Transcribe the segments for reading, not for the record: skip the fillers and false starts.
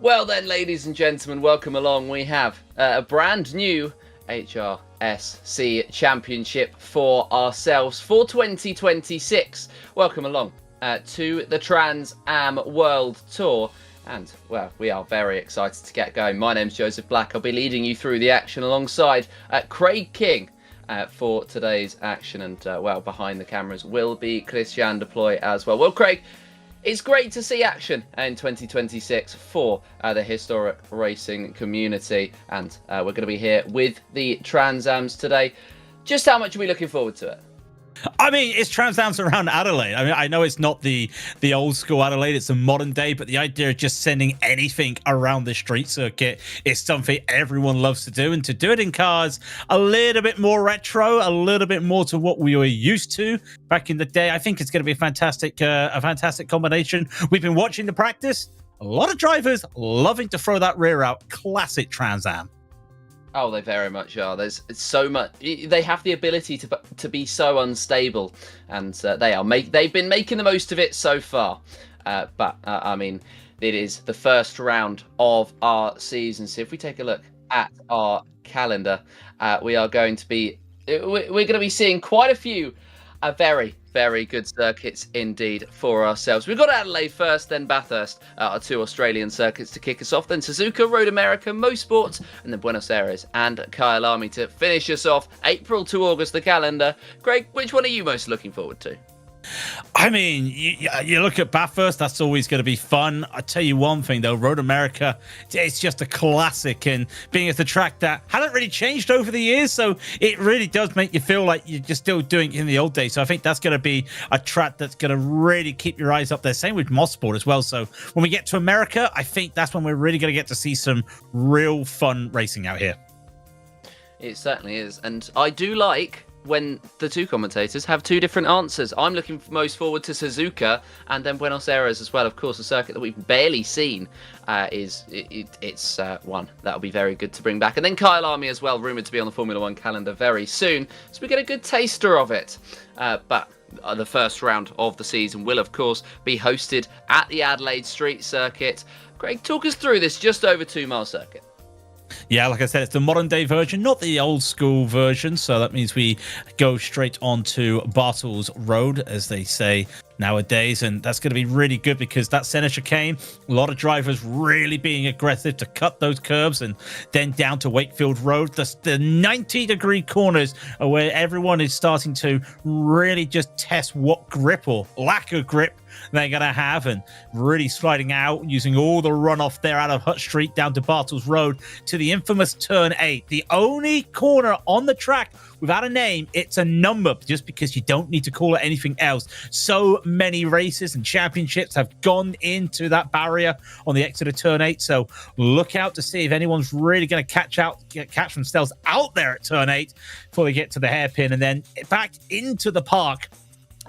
Well then, ladies and gentlemen, welcome along. We have a brand new HRSC championship for ourselves for 2026. Welcome along to the Trans Am World Tour. And, well, we are very excited to get going. My name's Joseph Black. I'll be leading you through the action alongside Craig King for today's action. And, well, behind the cameras will be Christian Deploy as well. Well, Craig, it's great to see action in 2026 for the historic racing community. And we're going to be here with the Trans Ams today. Just how much are we looking forward to it? I mean, it's Trans Ams around Adelaide. I mean, I know it's not the old school Adelaide, it's a modern day, but the idea of just sending anything around the street circuit is something everyone loves to do. And to do it in cars a little bit more retro, a little bit more to what we were used to back in the day, I think it's going to be a fantastic combination. We've been watching the practice. A lot of drivers loving to throw that rear out. Classic Trans Am. Oh, they very much are. There's so much. They have the ability to be so unstable, and they've been making the most of it so far. I mean, it is the first round of our season. So if we take a look at our calendar, we are going to be seeing quite a few very, very good circuits indeed for ourselves. We've got Adelaide first, then Bathurst, our two Australian circuits to kick us off, then Suzuka, Road America, Motorsports, and then Buenos Aires and Kyalami to finish us off. April to August, the calendar. Craig, which one are you most looking forward to? I mean, you look at Bathurst, that's always going to be fun. I tell you one thing, though, Road America, it's just a classic. And being at the track that hasn't really changed over the years, so it really does make you feel like you're just still doing it in the old days. So I think that's going to be a track that's going to really keep your eyes up there. Same with Mosport as well. So when we get to America, I think that's when we're really going to get to see some real fun racing out here. It certainly is. And I do like when the two commentators have two different answers. I'm looking most forward to Suzuka and then Buenos Aires as well. Of course, a circuit that we've barely seen it's one that'll be very good to bring back. And then Kyalami as well, rumoured to be on the Formula One calendar very soon. So we get a good taster of it. But the first round of the season will, of course, be hosted at the Adelaide Street Circuit. Craig, talk us through this just over 2 mile circuit. Yeah, like I said, it's the modern day version, not the old school version. So that means we go straight onto Bartles Road, as they say nowadays. And that's going to be really good because that center chicane, a lot of drivers really being aggressive to cut those curves, and then down to Wakefield Road. The 90-degree corners are where everyone is starting to really just test what grip or lack of grip they're going to have, and really sliding out, using all the runoff there out of Hut Street down to Bartles Road to the infamous Turn 8. The only corner on the track without a name, it's a number, just because you don't need to call it anything else. So many races and championships have gone into that barrier on the exit of Turn 8, so look out to see if anyone's really going to catch themselves out there at Turn 8 before they get to the hairpin, and then back into the park.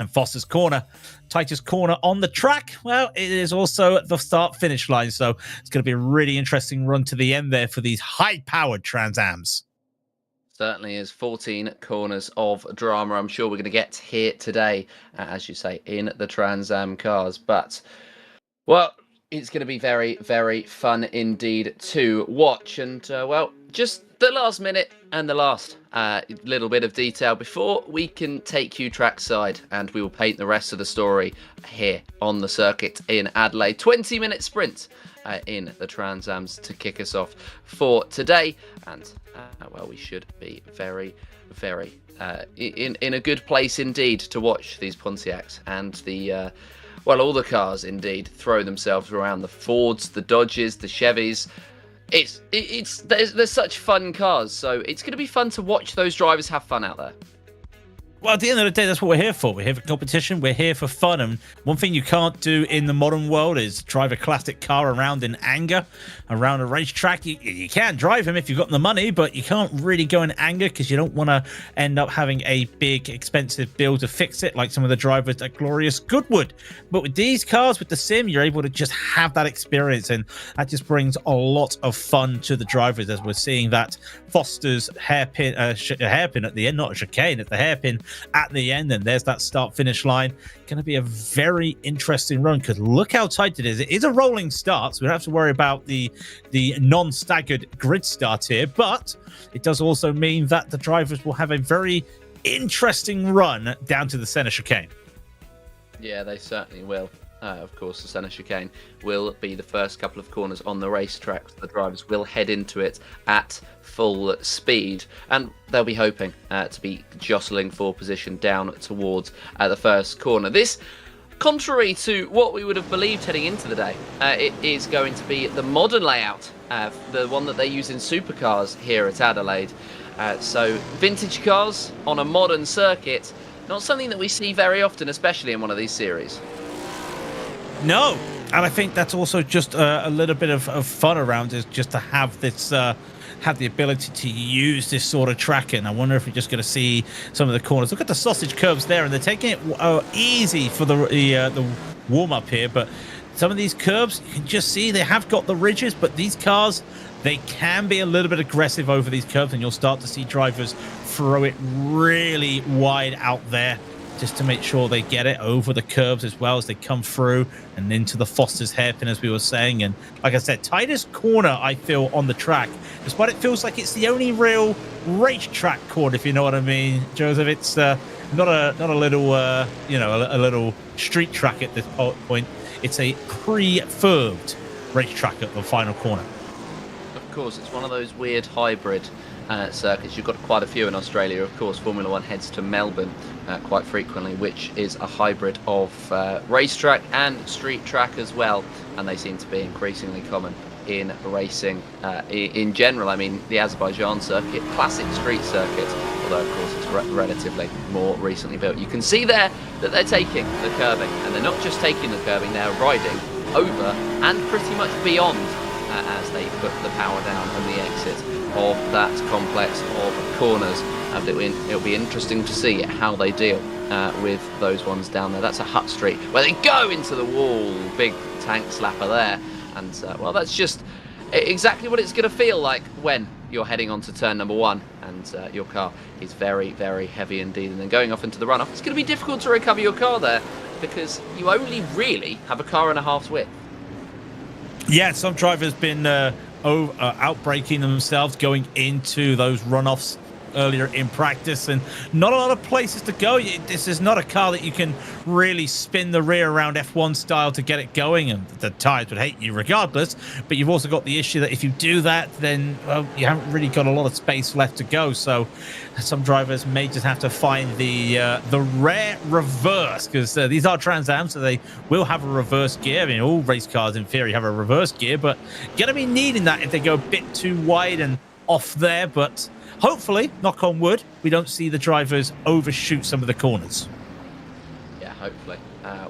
And Foster's Corner, tightest corner on the track, well, it is also at the start-finish line, so it's going to be a really interesting run to the end there for these high-powered Trans Ams. Certainly is. 14 corners of drama I'm sure we're going to get here today, as you say, in the Trans Am cars. But, well, it's going to be very, very fun indeed to watch. And, well, just the last minute and the last little bit of detail before we can take you trackside, and we will paint the rest of the story here on the circuit in Adelaide. 20-minute sprint in the Trans Ams to kick us off for today. And, well, we should be very, very in a good place indeed to watch these Pontiacs and the well, all the cars indeed throw themselves around. The Fords, the Dodges, the Chevys. There's such fun cars, so it's going to be fun to watch those drivers have fun out there. Well, at the end of the day, that's what we're here for. We're here for competition. We're here for fun. And one thing you can't do in the modern world is drive a classic car around in anger, around a racetrack. You can drive them if you've got the money, but you can't really go in anger because you don't want to end up having a big, expensive bill to fix it like some of the drivers at Glorious Goodwood. But with these cars, with the sim, you're able to just have that experience, and that just brings a lot of fun to the drivers, as we're seeing that Foster's hairpin at the end, not a chicane, at the hairpin, at the end. And there's that start-finish line. Going to be a very interesting run because look how tight it is. It is a rolling start, so we don't have to worry about the non-staggered grid start here. But it does also mean that the drivers will have a very interesting run down to the center chicane. Yeah, they certainly will. Of course, the center chicane will be the first couple of corners on the racetrack. The drivers will head into it at full speed, and they'll be hoping to be jostling for position down towards the first corner. This, contrary to what we would have believed heading into the day, it is going to be the modern layout, the one that they use in supercars here at Adelaide. So vintage cars on a modern circuit, not something that we see very often, especially in one of these series. No, and I think that's also just a little bit of fun around it, just to have this, have the ability to use this sort of tracking. I wonder if we're just going to see some of the corners. Look at the sausage curbs there, and they're taking it easy for the warm up here. But some of these curbs, you can just see they have got the ridges, but these cars, they can be a little bit aggressive over these curbs, and you'll start to see drivers throw it really wide out there, just to make sure they get it over the curves as well as they come through and into the Foster's hairpin, as we were saying. And like I said, tightest corner, I feel, on the track, despite it feels like it's the only real racetrack corner, if you know what I mean, Joseph. It's not a little, a little street track at this point. It's a prefurbed racetrack at the final corner. Of course, it's one of those weird hybrid circuits. You've got quite a few in Australia. Of course, Formula One heads to Melbourne quite frequently, which is a hybrid of racetrack and street track as well, and they seem to be increasingly common in racing in general. I mean, the Azerbaijan circuit, classic street circuit, although of course it's relatively more recently built. You can see there that they're taking the curbing, and they're not just taking the curbing, they're riding over and pretty much beyond as they put the power down on the exit of that complex of corners. And it'll be interesting to see how they deal with those ones down there. That's a Hutt Street where they go into the wall. Big tank slapper there. And, well, that's just exactly what it's going to feel like when you're heading onto turn number one and your car is very, very heavy indeed. And then going off into the runoff, it's going to be difficult to recover your car there because you only really have a car and a half's width. Yeah, some drivers been outbraking themselves going into those runoffs earlier in practice, and not a lot of places to go. This is not a car that you can really spin the rear around F1 style to get it going, and the tyres would hate you regardless. But you've also got the issue that if you do that, then you haven't really got a lot of space left to go. So some drivers may just have to find the rare reverse, because these are Trans Am, so they will have a reverse gear. I mean, all race cars in theory have a reverse gear, but going to be needing that if they go a bit too wide and off there. But hopefully, knock on wood, we don't see the drivers overshoot some of the corners. Yeah, hopefully.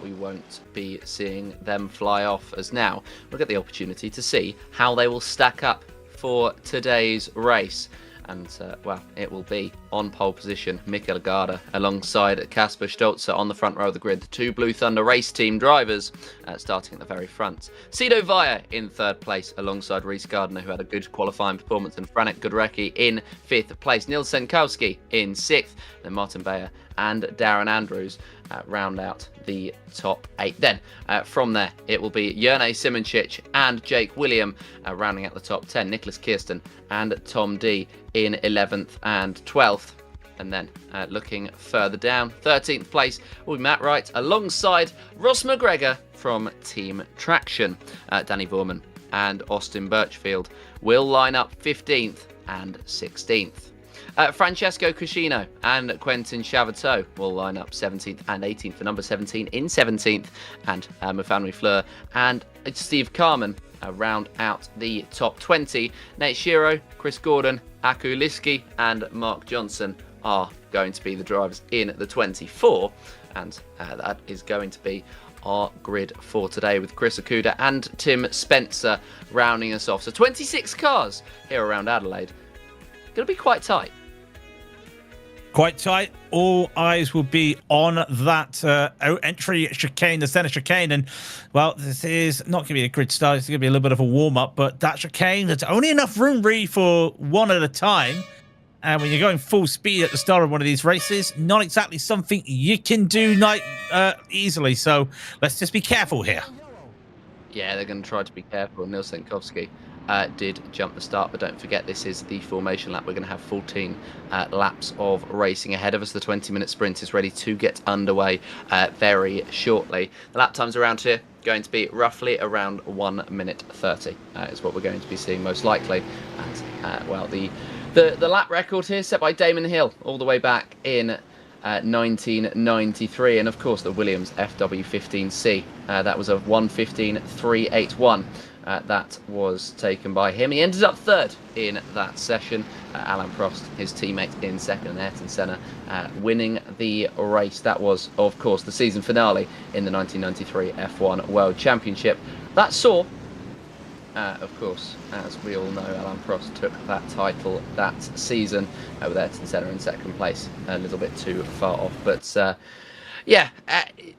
We won't be seeing them fly off, as now we'll get the opportunity to see how they will stack up for today's race. And, well, it will be on pole position, Mikel Garda alongside Kasper Stolzer on the front row of the grid. The two Blue Thunder race team drivers starting at the very front. Sido Vaya in third place alongside Reece Gardner, who had a good qualifying performance, and Franek Gudrecki in fifth place. Nils Senkowski in sixth. Then Martin Beyer and Darren Andrews round out the top eight. Then from there, it will be Jerne Simoncic and Jake William rounding out the top 10. Nicholas Kirsten and Tom D in 11th and 12th. And then looking further down, 13th place will be Matt Wright alongside Ross McGregor from Team Traction. Danny Vorman and Austin Birchfield will line up 15th and 16th. Francesco Cuscino and Quentin Chavateau will line up 17th and 18th for number 17 in 17th. And Mufanu Fleur and Steve Carman round out the top 20. Nate Shiro, Chris Gordon, Aku Liski and Mark Johnson are going to be the drivers in the 24. And that is going to be our grid for today, with Chris Okuda and Tim Spencer rounding us off. So 26 cars here around Adelaide. Going to be quite tight. Quite tight. All eyes will be on that entry chicane, the centre chicane. And, well, this is not going to be a grid start. It's going to be a little bit of a warm-up. But that chicane, there's only enough room really for one at a time. And when you're going full speed at the start of one of these races, not exactly something you can do easily. So let's just be careful here. Yeah, they're going to try to be careful. Nils Senkovsky did jump the start, but don't forget this is the formation lap. We're going to have 14 laps of racing ahead of us. The 20-minute sprint is ready to get underway very shortly. The lap times around here going to be roughly around 1 minute 30 is what we're going to be seeing most likely. And well, the lap record here set by Damon Hill all the way back in 1993, and of course the Williams FW15C. That was a 1:15.381. That was taken by him. He ended up third in that session. Alan Prost, his teammate, in second, and Ayrton Senna winning the race. That was, of course, the season finale in the 1993 F1 World Championship. That saw, of course, as we all know, Alan Prost took that title that season with Ayrton Senna in second place, a little bit too far off. But yeah,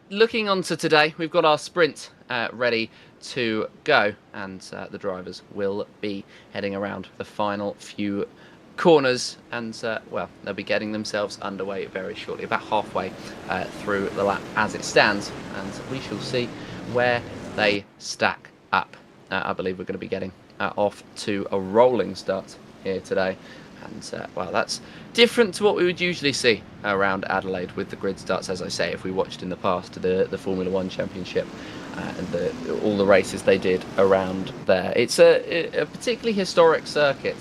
looking on to today, we've got our sprint ready to go, and the drivers will be heading around the final few corners, and well, they'll be getting themselves underway very shortly, about halfway through the lap as it stands, and we shall see where they stack up. I believe we're going to be getting off to a rolling start here today. And, well, that's different to what we would usually see around Adelaide with the grid starts, as I say, if we watched in the past the Formula One Championship and all the races they did around there. It's a particularly historic circuit,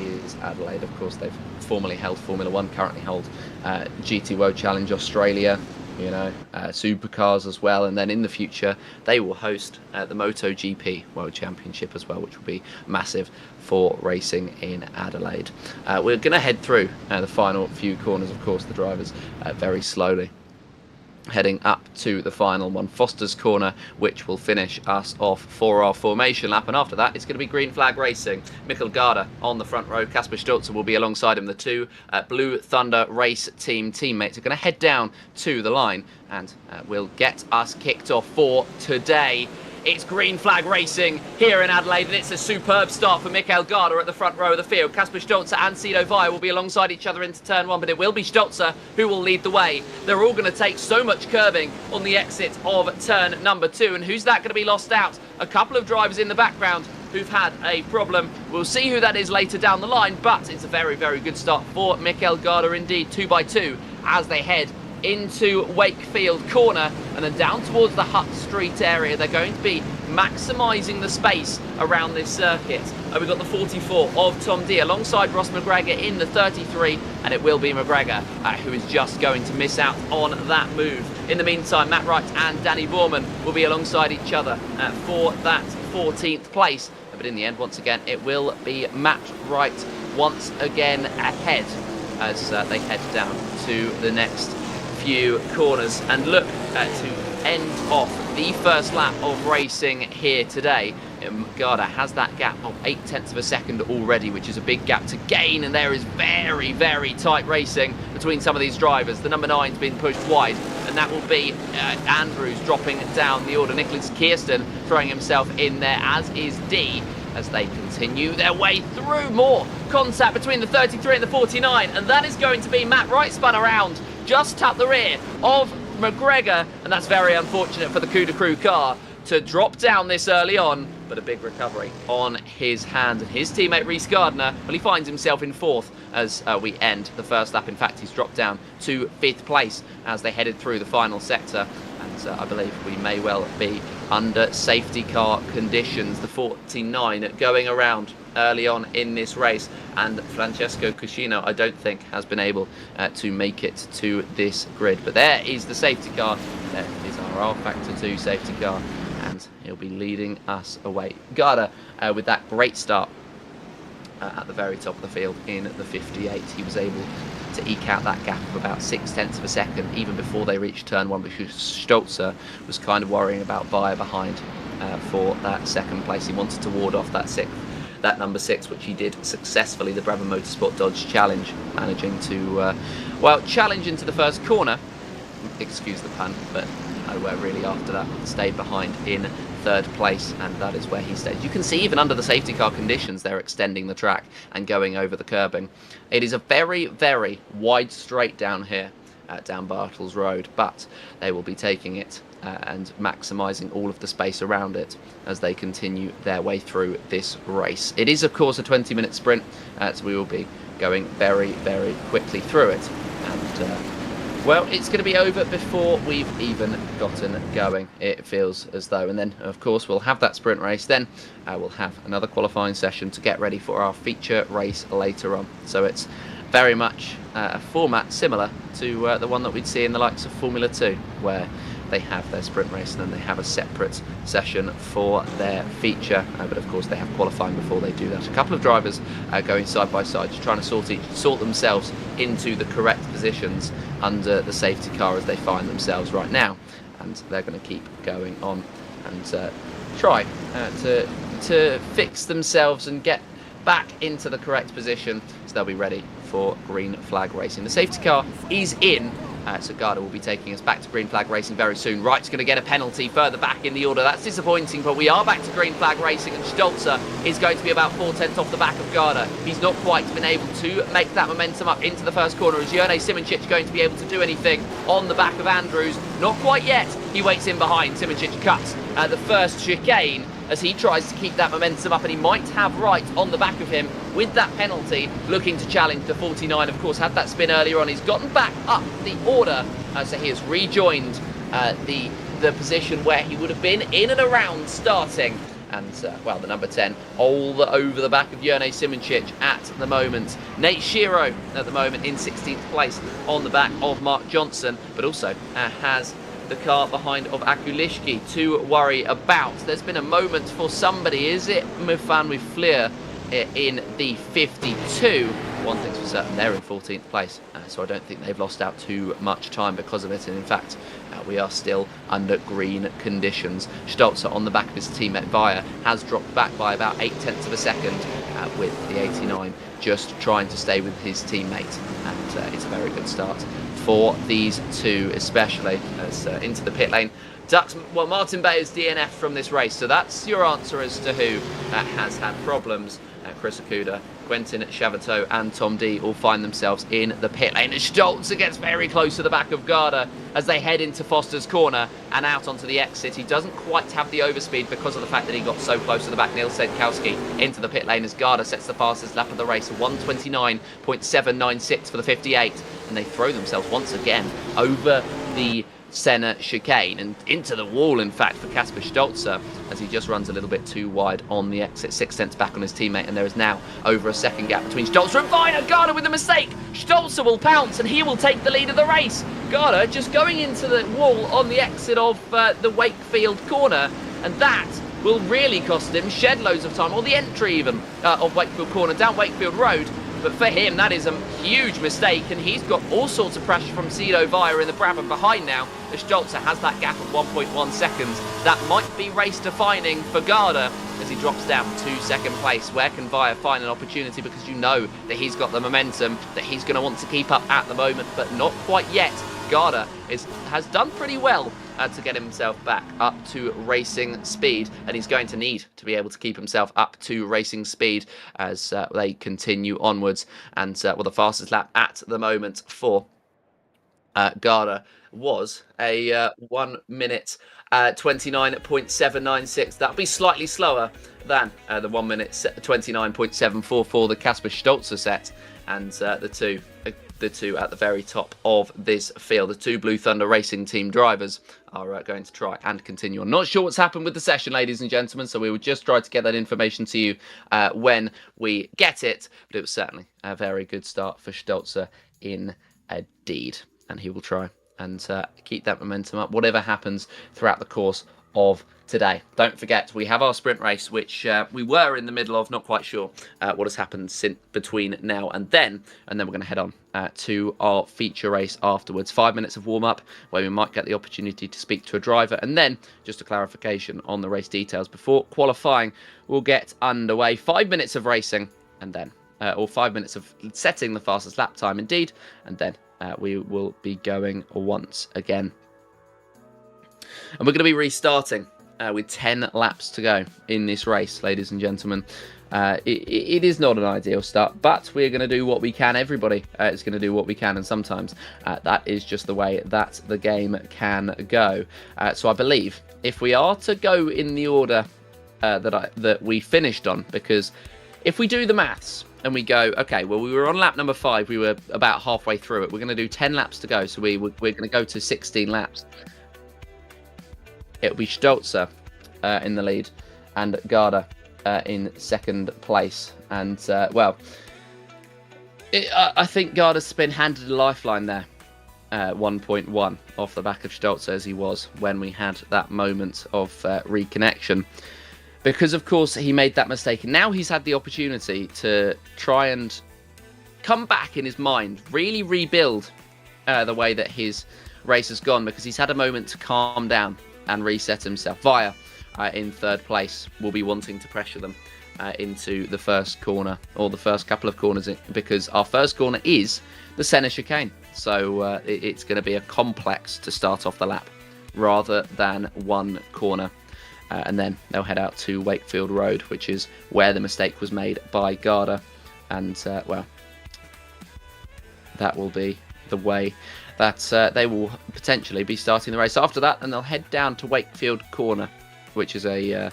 is Adelaide. Of course, they've formerly held Formula One, currently hold GT World Challenge Australia, you know, supercars as well, and then in the future they will host the MotoGP World Championship as well, which will be massive for racing in Adelaide. We're going to head through the final few corners, of course, the drivers very slowly heading up to the final one, Foster's Corner, which will finish us off for our formation lap. And after that, it's going to be green flag racing. Mikkel Garda on the front row. Kasper Stolzer will be alongside him. The two Blue Thunder race team teammates are going to head down to the line and will get us kicked off for today. It's green flag racing here in Adelaide, and it's a superb start for Mikkel Garda at the front row of the field. Kasper Stolzer and Sido Vaya will be alongside each other into turn one, but it will be Stolzer who will lead the way. They're all going to take so much curbing on the exit of turn number two, and who's that going to be lost out? A couple of drivers in the background who've had a problem. We'll see who that is later down the line, but it's a very, very good start for Mikkel Garda indeed, 2 by 2 as they head into Wakefield Corner and then down towards the Hutt Street area. They're going to be maximising the space around this circuit. We've got the 44 of Tom D alongside Ross McGregor in the 33, and it will be McGregor who is just going to miss out on that move. In the meantime, Matt Wright and Danny Vorman will be alongside each other for that 14th place. But in the end, once again, it will be Matt Wright once again ahead as they head down to the next few corners and look to end off the first lap of racing here today. Garda has that gap of 0.8 of a second already, which is a big gap to gain, and there is very, very tight racing between some of these drivers. The number 9's been pushed wide, and that will be Andrews dropping down the order. Nicholas Kirsten throwing himself in there, as is D, as they continue their way through. More contact between the 33 and the 49, and that is going to be Matt Wright spun around just at the rear of McGregor, and that's very unfortunate for the Coup de Crew car to drop down this early on, but a big recovery on his hand. And his teammate Rhys Gardner, well, he finds himself in 4th as we end the first lap. In fact, he's dropped down to 5th place as they headed through the final sector, and I believe we may well be under safety car conditions. The 49 going around early on in this race, and Francesco Cuscino, I don't think, has been able to make it to this grid. But there is the safety car. There is our R Factor 2 safety car, and he'll be leading us away. Garda with that great start at the very top of the field in the 58. He was able to eke out that gap of about 0.6 of a second even before they reached turn one, because Stolzer was kind of worrying about Vaya behind for that second place. He wanted to ward off that number 6, which he did successfully, the Brabham Motorsport Dodge Challenge, managing to well, challenge into the first corner, excuse the pun, but nowhere really after that. Stayed behind in third place, and that is where he stays. You can see even under the safety car conditions, they're extending the track and going over the curbing. It is a very, very wide straight down here, down Bartles Road, but they will be taking it and maximising all of the space around it as they continue their way through this race. It is, of course, a 20-minute sprint, so we will be going very, very quickly through it. And, well, it's going to be over before we've even gotten going, it feels as though. And then, of course, we'll have that sprint race. Then we'll have another qualifying session to get ready for our feature race later on. So it's very much a format similar to the one that we'd see in the likes of Formula 2, where they have their sprint race and then they have a separate session for their feature, but of course they have qualifying before they do that. A couple of drivers going side by side, just trying to sort themselves into the correct positions under the safety car as they find themselves right now, and they're going to keep going on and try to fix themselves and get back into the correct position so they'll be ready for green flag racing. The safety car is in. So Garda will be taking us back to green flag racing very soon. Wright's going to get a penalty further back in the order. That's disappointing, but we are back to green flag racing, and Stolzer is going to be about 4/10 off the back of Garda. He's not quite been able to make that momentum up into the first corner. Is Jurne Simoncic going to be able to do anything on the back of Andrews? Not quite yet. He waits in behind. Simoncic cuts at the first chicane as he tries to keep that momentum up, and he might have Wright on the back of him with that penalty, looking to challenge the 49. Of course, had that spin earlier on. He's gotten back up the order, so he has rejoined the position where he would have been in and around starting. And, well, the number 10 all over the back of Jurne Simoncic at the moment. Nate Shiro at the moment in 16th place on the back of Mark Johnson, but also has the car behind of Akulishki to worry about. There's been a moment for somebody. Is it Mufan with Fleer in the 52? One thing's for certain, they're in 14th place, so I don't think they've lost out too much time because of it. And in fact, we are still under green conditions. Stolzer on the back of his teammate Via has dropped back by about 0.8 of a second with the 89, just trying to stay with his teammate. And it's a very good start for these two, especially as into the pit lane. Well, Martin Bayer's DNF from this race, so that's your answer as to who has had problems. Chris Okuda, Quentin Chavateau and Tom D all find themselves in the pit lane. And Stolzer gets very close to the back of Garda as they head into Foster's corner and out onto the exit. He doesn't quite have the overspeed because of the fact that he got so close to the back. Neil Sedkowski into the pit lane as Garda sets the fastest lap of the race, 1:29.796 for the 58. And they throw themselves once again over the Senna chicane and into the wall, in fact, for Kasper Stolzer as he just runs a little bit too wide on the exit, 6 tenths back on his teammate, and there is now over a second gap between Stolzer and Viner. Garda with a mistake. Stolzer will pounce and he will take the lead of the race. Garda just going into the wall on the exit of the Wakefield corner, and that will really cost him shed loads of time, or the entry even of Wakefield corner down Wakefield Road. But for him, that is a huge mistake, and he's got all sorts of pressure from Cedo Via in the Brabham behind now. As Stolzer has that gap of 1.1 seconds. That might be race defining for Garda as he drops down to second place. Where can Via find an opportunity? Because you know that he's got the momentum that he's going to want to keep up at the moment, but not quite yet. Garda has done pretty well to get himself back up to racing speed, and he's going to need to be able to keep himself up to racing speed as they continue onwards. And well, the fastest lap at the moment for Garda was a 1 minute 29.796. That'll be slightly slower than the 1 minute 29.744 for the Kasper Stolzer set, and the two at the very top of this field, the two Blue Thunder Racing Team drivers, are going to try and continue on. Not sure what's happened with the session, ladies and gentlemen, so we will just try to get that information to you when we get it, but it was certainly a very good start for Stolzer indeed, and he will try and keep that momentum up, whatever happens throughout the course of today. Don't forget, we have our sprint race, which we were in the middle of, not quite sure what has happened between now and then we're going to head on to our feature race afterwards. 5 minutes of warm-up, where we might get the opportunity to speak to a driver, and then just a clarification on the race details before qualifying will get underway. 5 minutes of racing, and then, or 5 minutes of setting the fastest lap time indeed, and then we will be going once again. And we're going to be restarting with 10 laps to go in this race, ladies and gentlemen. It is not an ideal start, but we're going to do what we can. Everybody is going to do what we can, and sometimes that is just the way that the game can go. So I believe if we are to go in the order that we finished on, because if we do the maths and we go, okay, well, we were on lap number 5, we were about halfway through it. We're going to do 10 laps to go, so we're going to go to 16 laps. It'll be Stolzer in the lead and Garda in second place. And, well, I think Garda's been handed a lifeline there. 1.1 off the back of Stolzer, as he was when we had that moment of reconnection. Because, of course, he made that mistake. And now he's had the opportunity to try and come back in his mind, really rebuild the way that his race has gone, because he's had a moment to calm down and reset himself. Via in third place will be wanting to pressure them into the first corner, or the first couple of corners, because our first corner is the centre chicane. So it's going to be a complex to start off the lap rather than one corner. And then they'll head out to Wakefield Road, which is where the mistake was made by Garda. And, well, that will be the way that they will potentially be starting the race after that. And they'll head down to Wakefield Corner, which is a...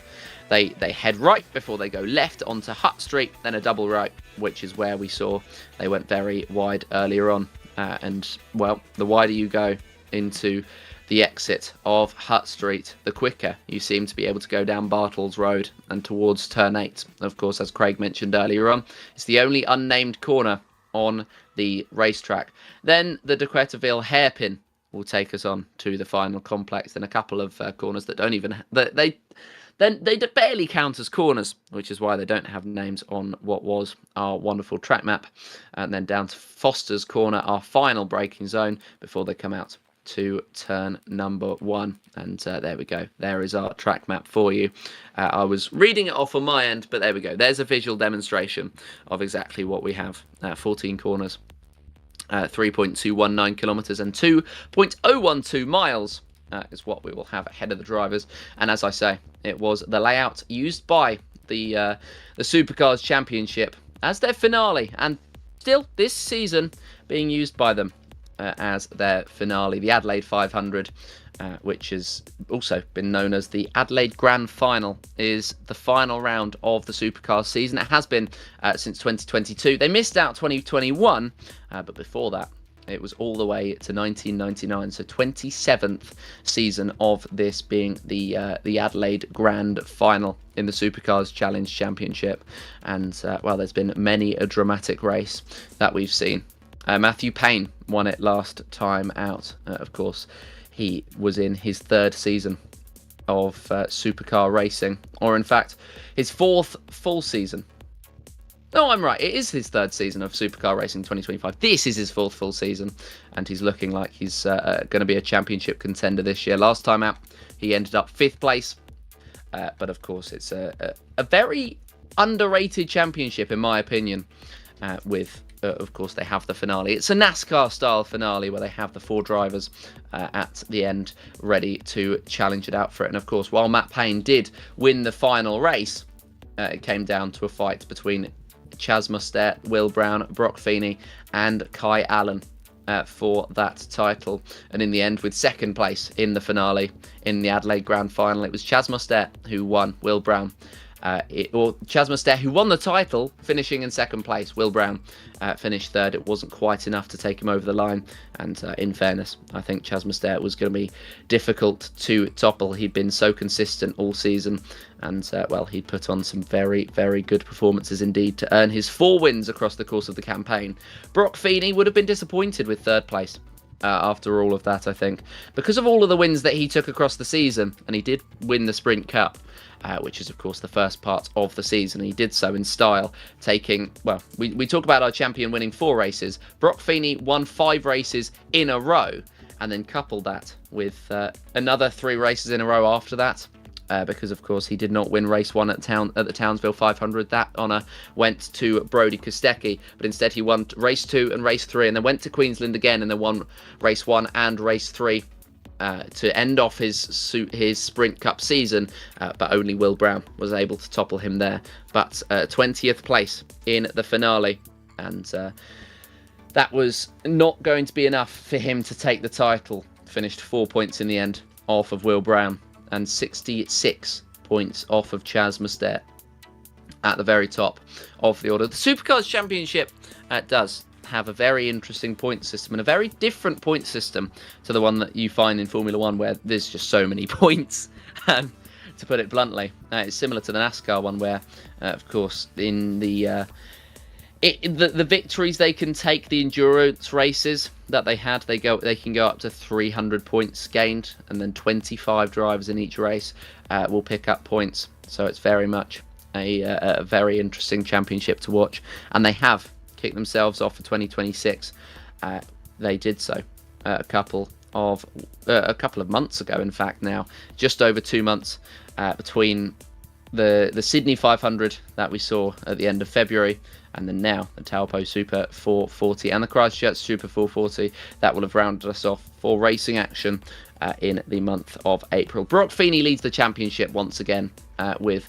They head right before they go left onto Hutt Street, then a double right, which is where we saw they went very wide earlier on. And, well, the wider you go into the exit of Hutt Street, the quicker you seem to be able to go down Bartles Road and towards turn 8. Of course, as Craig mentioned earlier on, it's the only unnamed corner on the racetrack. Then the De Quetterville hairpin will take us on to the final complex. Then a couple of corners that don't even... They barely count as corners, which is why they don't have names on what was our wonderful track map. And then down to Foster's Corner, our final braking zone, before they come out to turn number 1. And there we go. There is our track map for you. I was reading it off on my end, but there we go. There's a visual demonstration of exactly what we have. 14 corners, 3.219 kilometres and 2.012 miles is what we will have ahead of the drivers. And as I say, it was the layout used by the Supercars Championship as their finale, and still this season being used by them as their finale. The Adelaide 500, which has also been known as the Adelaide Grand Final, is the final round of the Supercars season. It has been since 2022. They missed out 2021, but before that, it was all the way to 1999, so 27th season of this being the Adelaide Grand Final in the Supercars Challenge Championship. And, well, there's been many a dramatic race that we've seen. Matthew Payne won it last time out. Of course, he was in his 3rd season of supercar racing, or in fact, his 4th full season. No, I'm right. It is his 3rd season of supercar racing 2025. This is his 4th full season, and he's looking like he's going to be a championship contender this year. Last time out, he ended up 5th place. But of course, it's a very underrated championship, in my opinion, with... of course, they have the finale. It's a NASCAR-style finale where they have the 4 drivers at the end ready to challenge it out for it. And, of course, while Matt Payne did win the final race, it came down to a fight between Chas Mostert, Will Brown, Brock Feeney and Kai Allen for that title. And in the end, with 2nd place in the finale in the Adelaide Grand Final, it was Chas Mostert who won. Will Brown... Chas Mostert, who won the title, finishing in 2nd place. Will Brown finished 3rd. It wasn't quite enough to take him over the line. And in fairness, I think Chas Mostert was going to be difficult to topple. He'd been so consistent all season. And, well, he'd put on some very, very good performances indeed to earn his 4 wins across the course of the campaign. Brock Feeney would have been disappointed with 3rd place. After all of that, I think, because of all of the wins that he took across the season, and he did win the Sprint Cup, which is, of course, the first part of the season. He did so in style, taking, well, we talk about our champion winning 4 races. Brock Feeney won 5 races in a row, and then coupled that with another 3 races in a row after that. Because, of course, he did not win race 1 at the Townsville 500. That honour went to Brodie Kostecki, but instead he won race 2 and race 3, and then went to Queensland again, and then won race 1 and race 3 to end off his Sprint Cup season, but only Will Brown was able to topple him there. But 20th place in the finale, and that was not going to be enough for him to take the title. Finished 4 points in the end off of Will Brown, and 66 points off of Chaz Mustert at the very top of the order. The Supercars Championship does have a very interesting point system, and a very different point system to the one that you find in Formula One, where there's just so many points, to put it bluntly. It's similar to the NASCAR one, where, of course, in the victories they can take, the endurance races that they had, they can go up to 300 points gained, and then 25 drivers in each race will pick up points. So it's very much a very interesting championship to watch, and they have kicked themselves off for 2026. They did so a couple of months ago, in fact. Now just over 2 months between the Sydney 500 that we saw at the end of February, and then now the Taupo Super 440 and the Christchurch Super 440 that will have rounded us off for racing action in the month of April. Brock Feeney leads the championship once again with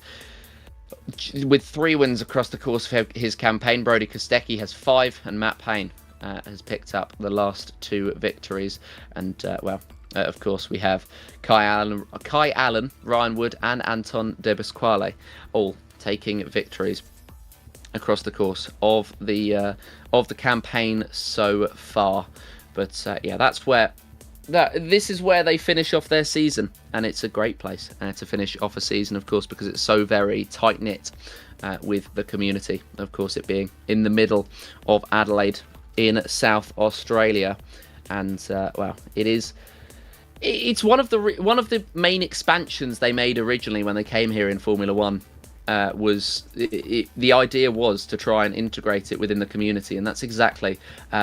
3 wins across the course of his campaign. Brody Kostecki has 5, and Matt Payne has picked up the last 2 victories. And of course, we have Kai Allen, Ryan Wood, and Anton De Pasquale all taking victories across the course of the campaign so far. But that's where. This is where they finish off their season, and it's a great place to finish off a season, of course, because it's so very tight-knit with the community, of course, it being in the middle of Adelaide in South Australia. And it's one of the main expansions they made originally when they came here in Formula One. The idea was to try and integrate it within the community, and that's exactly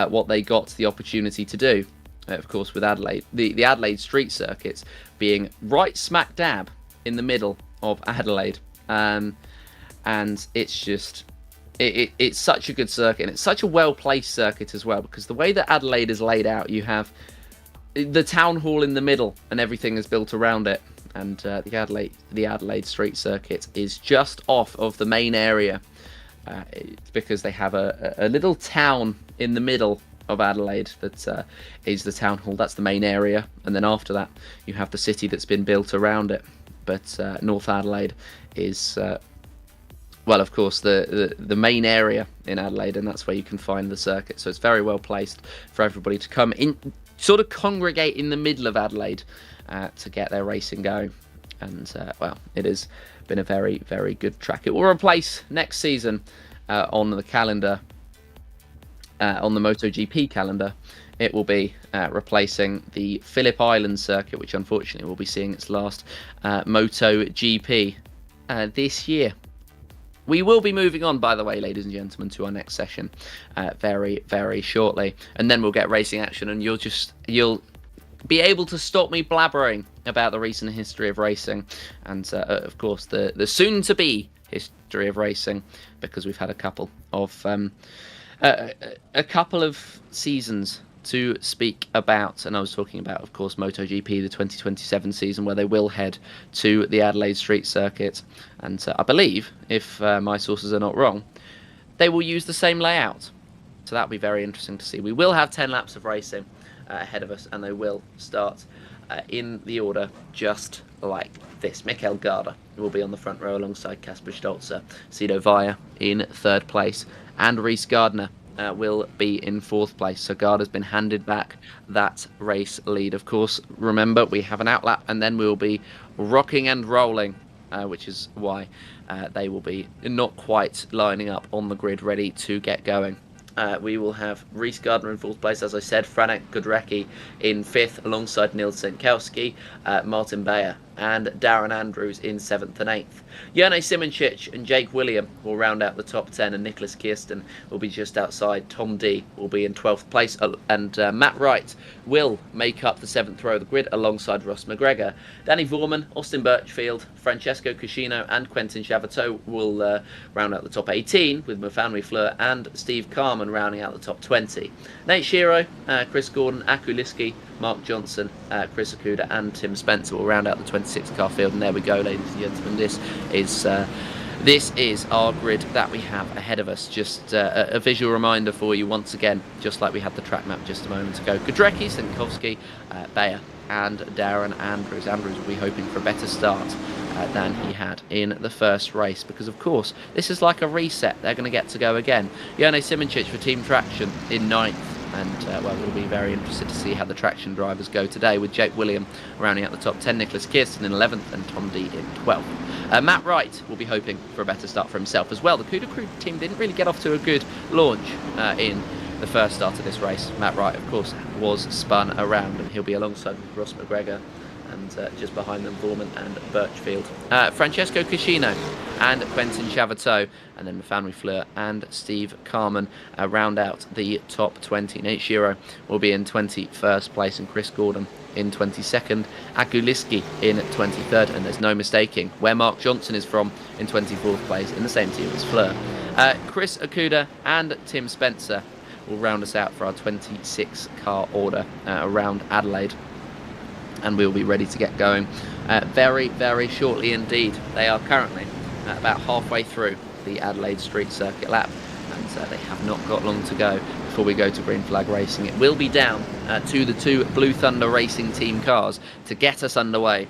what they got the opportunity to do. Of course, with Adelaide, the Adelaide street circuits being right smack dab in the middle of Adelaide, and it's just it's such a good circuit, and it's such a well placed circuit as well, because the way that Adelaide is laid out, you have the town hall in the middle, and everything is built around it, and the Adelaide street circuit is just off of the main area, because they have a little town in the middle of Adelaide that is the town hall. That's the main area, and then after that you have the city that's been built around it. But North Adelaide is of course the main area in Adelaide, and that's where you can find the circuit. So it's very well placed for everybody to come in, sort of congregate in the middle of Adelaide to get their racing going. And it has been a very, very good track. It will replace next season on the calendar. On the MotoGP calendar, it will be replacing the Phillip Island circuit, which unfortunately will be seeing its last MotoGP this year. We will be moving on, by the way, ladies and gentlemen, to our next session very, very shortly, and then we'll get racing action, and you'll be able to stop me blabbering about the recent history of racing, and of course the soon-to-be history of racing, because we've had a couple of seasons to speak about, and I was talking about, of course, MotoGP, the 2027 season, where they will head to the Adelaide Street Circuit, and I believe, if my sources are not wrong, they will use the same layout, so that'll be very interesting to see. We will have 10 laps of racing ahead of us, and they will start in the order just like this. Mikel Garda will be on the front row alongside Kasper Stolzer, Cito Vaya in 3rd place, and Reece Gardner will be in 4th place. So Garda's been handed back that race lead. Of course, remember, we have an outlap, and then we will be rocking and rolling, which is why they will be not quite lining up on the grid ready to get going. We will have Reece Gardner in 4th place, as I said, Franek Godrecki in 5th, alongside Nils Senkowski, Martin Bayer, and Darren Andrews in 7th and 8th. Jerne Simoncic and Jake William will round out the top 10, and Nicholas Kirsten will be just outside. Tom D will be in 12th place, and Matt Wright will make up the 7th row of the grid alongside Ross McGregor. Danny Vorman, Austin Birchfield, Francesco Cascino, and Quentin Chaveteau will round out the top 18, with Mofanui Fleur and Steve Carman rounding out the top 20. Nate Shiro, Chris Gordon, Aku Liski, Mark Johnson, Chris Okuda and Tim Spencer will round out the 26 car field. And there we go, ladies and gentlemen. This is our grid that we have ahead of us. Just a visual reminder for you once again, just like we had the track map just a moment ago. Gudrecki, Senkowski, Bayer and Darren Andrews. Andrews will be hoping for a better start than he had in the first race, because of course this is like a reset. They're going to get to go again. Jone Simoncic for Team Traction in 9th. And, well, we'll be very interested to see how the traction drivers go today, with Jake William rounding out the top 10, Nicholas Kirsten in 11th, and Tom Deed in 12th. Matt Wright will be hoping for a better start for himself as well. The Cuda Crew team didn't really get off to a good launch in the first start of this race. Matt Wright, of course, was spun around, and he'll be alongside Ross McGregor and just behind them Vorman and Birchfield. Francesco Cascino and Quentin Chavateau, and then Fanny Fleur and Steve Carman round out the top 20. Nate Shiro will be in 21st place, and Chris Gordon in 22nd. Akuliski in 23rd, and there's no mistaking where Mark Johnson is from in 24th place, in the same team as Fleur. Chris Okuda and Tim Spencer will round us out for our 26 car order around Adelaide, and we'll be ready to get going very, very shortly indeed. They are currently about halfway through the Adelaide Street Circuit lap, and they have not got long to go before we go to green flag racing. It will be down to the 2 Blue Thunder Racing Team cars to get us underway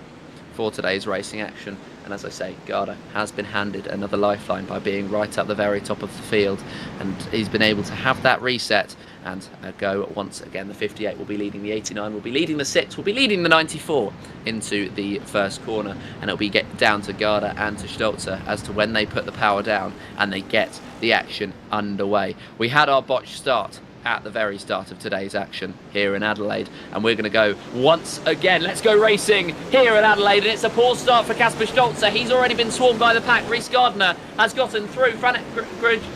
for today's racing action. And as I say, Garda has been handed another lifeline by being right at the very top of the field, and he's been able to have that reset and go once again. The 58 will be leading the 89, will be leading the 6, will be leading the 94 into the first corner, and it'll be get down to Garda and to Stolzer as to when they put the power down and they get the action underway. We had our botched start at the very start of today's action here in Adelaide, and we're going to go once again. Let's go racing here in Adelaide, and it's a poor start for Kasper Stolzer. He's already been swarmed by the pack. Reece Gardner has gotten through. Franek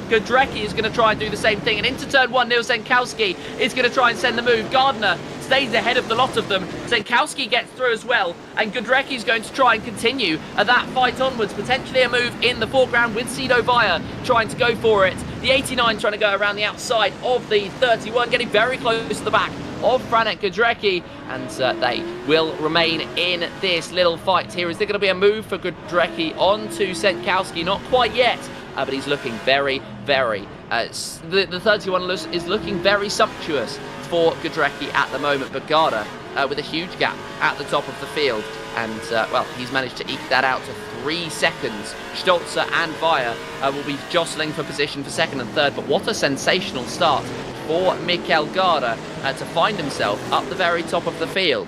Gudrecki is going to try and do the same thing, and into turn 1 Neil Senkowski is going to try and send the move. Gardner stays ahead of the lot of them. Senkowski gets through as well, and Gudrecki is going to try and continue that fight onwards. Potentially a move in the foreground with Sido Vaya trying to go for it. The 89 trying to go around the outside of the 31, getting very close to the back of Franek Gudrecki, and they will remain in this little fight here. Is there going to be a move for Gudrecki onto Senkowski? Not quite yet, but he's looking very, very... the 31 is looking very sumptuous for Gudrecki at the moment, but Garda with a huge gap at the top of the field, and well, he's managed to eke that out to 3 seconds. Stolzer and Vaya will be jostling for position for second and third, but what a sensational start for Mikel Garda to find himself up the very top of the field.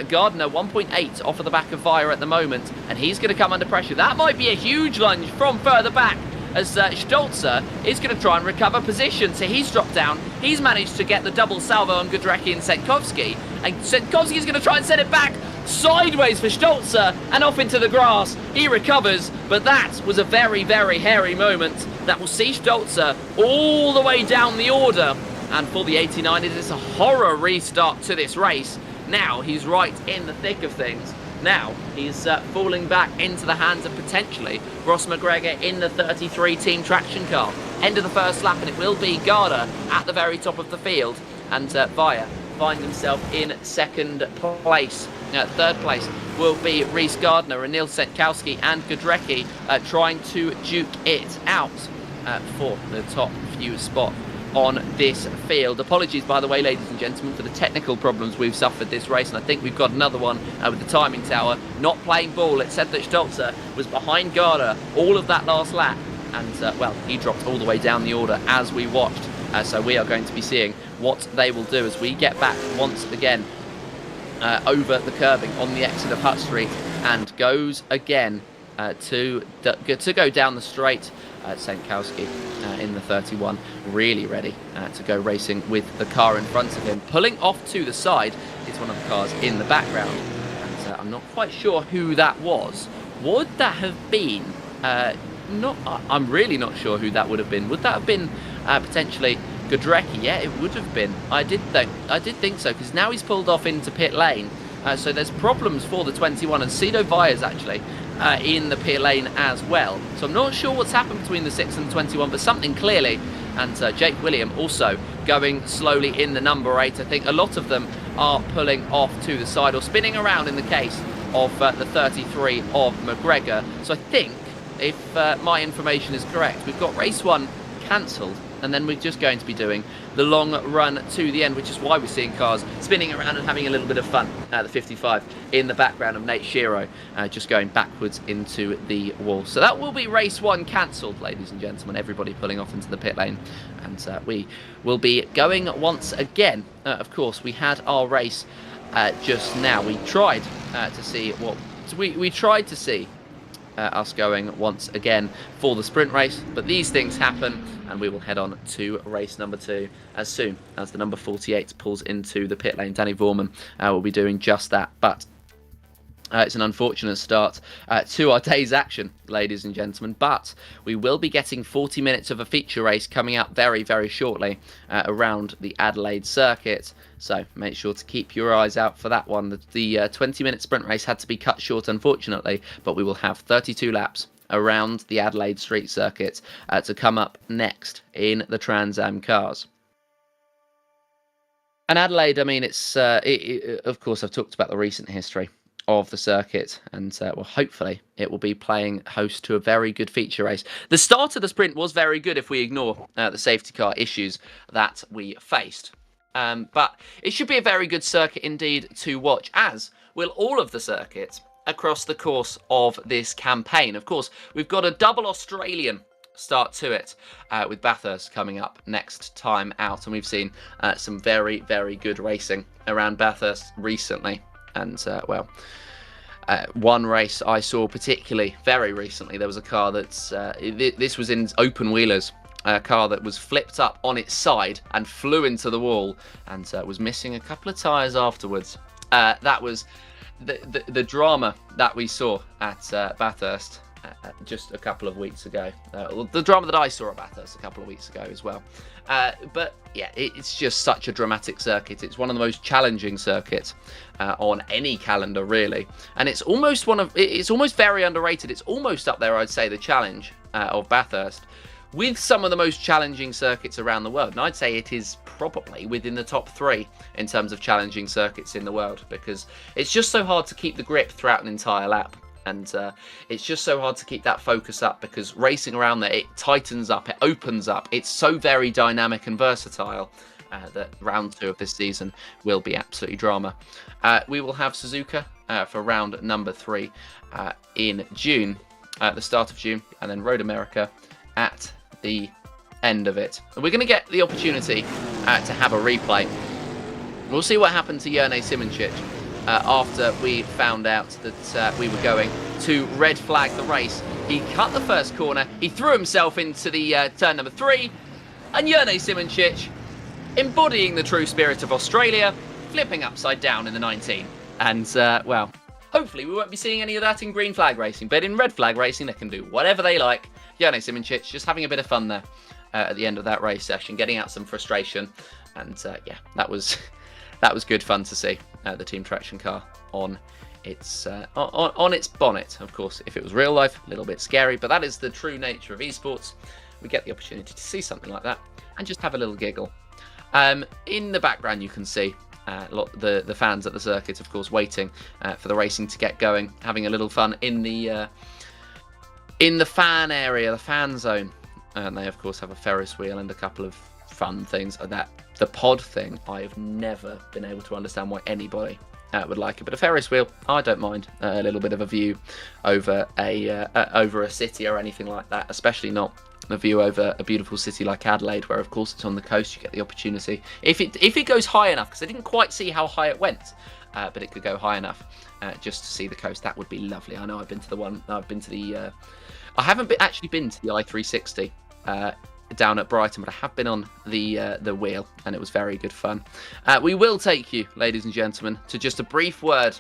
Gardner 1.8 off of the back of Vaya at the moment, and he's going to come under pressure. That might be a huge lunge from further back, as Stolzer is going to try and recover position. So he's dropped down. He's managed to get the double salvo on Gudrecki and Senkowski, and Senkowski is going to try and send it back sideways for Stolzer and off into the grass. He recovers, but that was a very, very hairy moment that will see Stolzer all the way down the order. And for the 89, it is a horror restart to this race. Now he's right in the thick of things. Now he's falling back into the hands of potentially Ross McGregor in the 33 Team Traction car. End of the first lap, and it will be Garda at the very top of the field, and Vaya find himself in second place. Third place will be Reece Gardner and Neil Senkowski and Gudrecki trying to duke it out for the top few spot on this field. Apologies, by the way, ladies and gentlemen, for the technical problems we've suffered this race, and I think we've got another one with the timing tower not playing ball. It said that Stolzer was behind Garda all of that last lap, and well, he dropped all the way down the order as we watched. So we are going to be seeing what they will do as we get back once again over the curbing on the exit of Hutt Street, and goes again to go down the straight. Senkowski in the 31, really ready to go racing with the car in front of him. Pulling off to the side is one of the cars in the background, and I'm not quite sure who that was. Would that have been I'm really not sure who that would have been. Would that have been potentially Gudrecki? Yeah, it would have been. I did think so, because now he's pulled off into pit lane. So there's problems for the 21, and Sido Vias actually in the pit lane as well. So I'm not sure what's happened between the 6 and the 21, but something clearly and Jake William also going slowly in the number 8. I think a lot of them are pulling off to the side or spinning around in the case of the 33 of McGregor. So I think, if my information is correct, we've got race 1 cancelled, and then we're just going to be doing the long run to the end, which is why we're seeing cars spinning around and having a little bit of fun at the 55 in the background of Nate Shiro, just going backwards into the wall. So that will be race 1 cancelled, ladies and gentlemen, everybody pulling off into the pit lane, and we will be going once again. Of course, we had our race just now. We tried to see what we tried to see us going once again for the sprint race, but these things happen, and we will head on to race number 2 as soon as the number 48 pulls into the pit lane. Danny Vorman will be doing just that, but it's an unfortunate start to our day's action, ladies and gentlemen, but we will be getting 40 minutes of a feature race coming out very, very shortly around the Adelaide circuit. So make sure to keep your eyes out for that one. The 20-minute sprint race had to be cut short, unfortunately, but we will have 32 laps around the Adelaide street circuit to come up next in the Trans Am cars. And Adelaide, I mean, it's of course, I've talked about the recent history of the circuit, and well, hopefully it will be playing host to a very good feature race. The start of the sprint was very good if we ignore the safety car issues that we faced. But it should be a very good circuit indeed to watch, as will all of the circuits across the course of this campaign. Of course, we've got a double Australian start to it with Bathurst coming up next time out, and we've seen some very, very good racing around Bathurst recently. And well, one race I saw particularly very recently, there was a car that's this was in open wheelers, a car that was flipped up on its side and flew into the wall, and was missing a couple of tyres afterwards. That was the drama that we saw at Bathurst just a couple of weeks ago. The drama that I saw at Bathurst a couple of weeks ago as well. But yeah, it's just such a dramatic circuit. It's one of the most challenging circuits on any calendar, really, and it's almost very underrated. It's almost up there, I'd say, the challenge of Bathurst with some of the most challenging circuits around the world, and I'd say it is probably within the top 3 in terms of challenging circuits in the world, because it's just so hard to keep the grip throughout an entire lap. And it's just so hard to keep that focus up, because racing around there, it tightens up, it opens up. It's so very dynamic and versatile that round 2 of this season will be absolutely drama. We will have Suzuka for round number 3 in June, at the start of June, and then Road America at the end of it. And we're going to get the opportunity to have a replay. We'll see what happened to Jerne Simoncic after we found out that we were going to red flag the race. He cut the first corner, he threw himself into the turn number 3, and Jerne Simoncic, embodying the true spirit of Australia, flipping upside down in the 19. And, well, hopefully we won't be seeing any of that in green flag racing, but in red flag racing they can do whatever they like. Jerne Simoncic just having a bit of fun there at the end of that race session, getting out some frustration, and yeah, that was good fun to see. The Team Traction car on its bonnet. Of course, if it was real life, a little bit scary, but that is the true nature of esports. We get the opportunity to see something like that and just have a little giggle. In the background, you can see the fans at the circuit, of course, waiting for the racing to get going, having a little fun in the fan area, the fan zone. And they, of course, have a Ferris wheel and a couple of fun things. The pod thing, I have never been able to understand why anybody would like it. But a Ferris wheel, I don't mind a little bit of a view over a city or anything like that, especially not a view over a beautiful city like Adelaide, where, of course, it's on the coast. You get the opportunity, if it goes high enough, because I didn't quite see how high it went, but it could go high enough just to see the coast. That would be lovely. I know I've been to the one. I haven't actually been to the I360 down at Brighton, but I have been on the wheel, and it was very good fun. We will take you, ladies and gentlemen, to just a brief word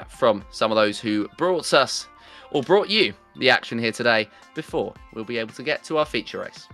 from some of those who brought us, or brought you, the action here today, before we'll be able to get to our feature race.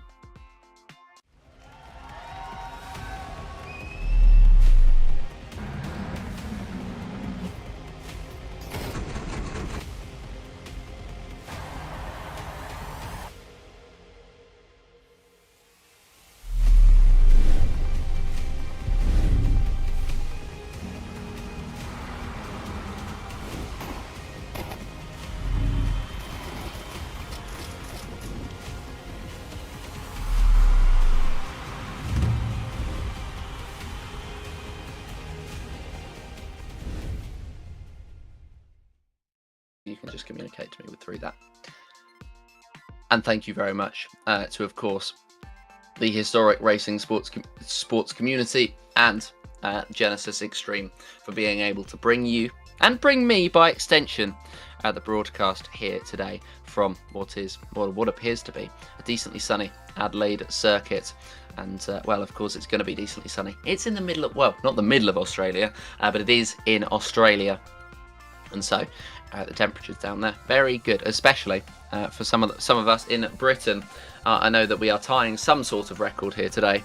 you can just communicate to me through that. And thank you very much to, of course, the historic racing sports community and Genisus Extreme for being able to bring you, and bring me by extension, the broadcast here today from what appears to be a decently sunny Adelaide circuit. And, well, of course, it's going to be decently sunny. It's in the middle of, well, not the middle of Australia, but it is in Australia. And so the temperatures down there, very good, especially for some of us in Britain. I know that we are tying some sort of record here today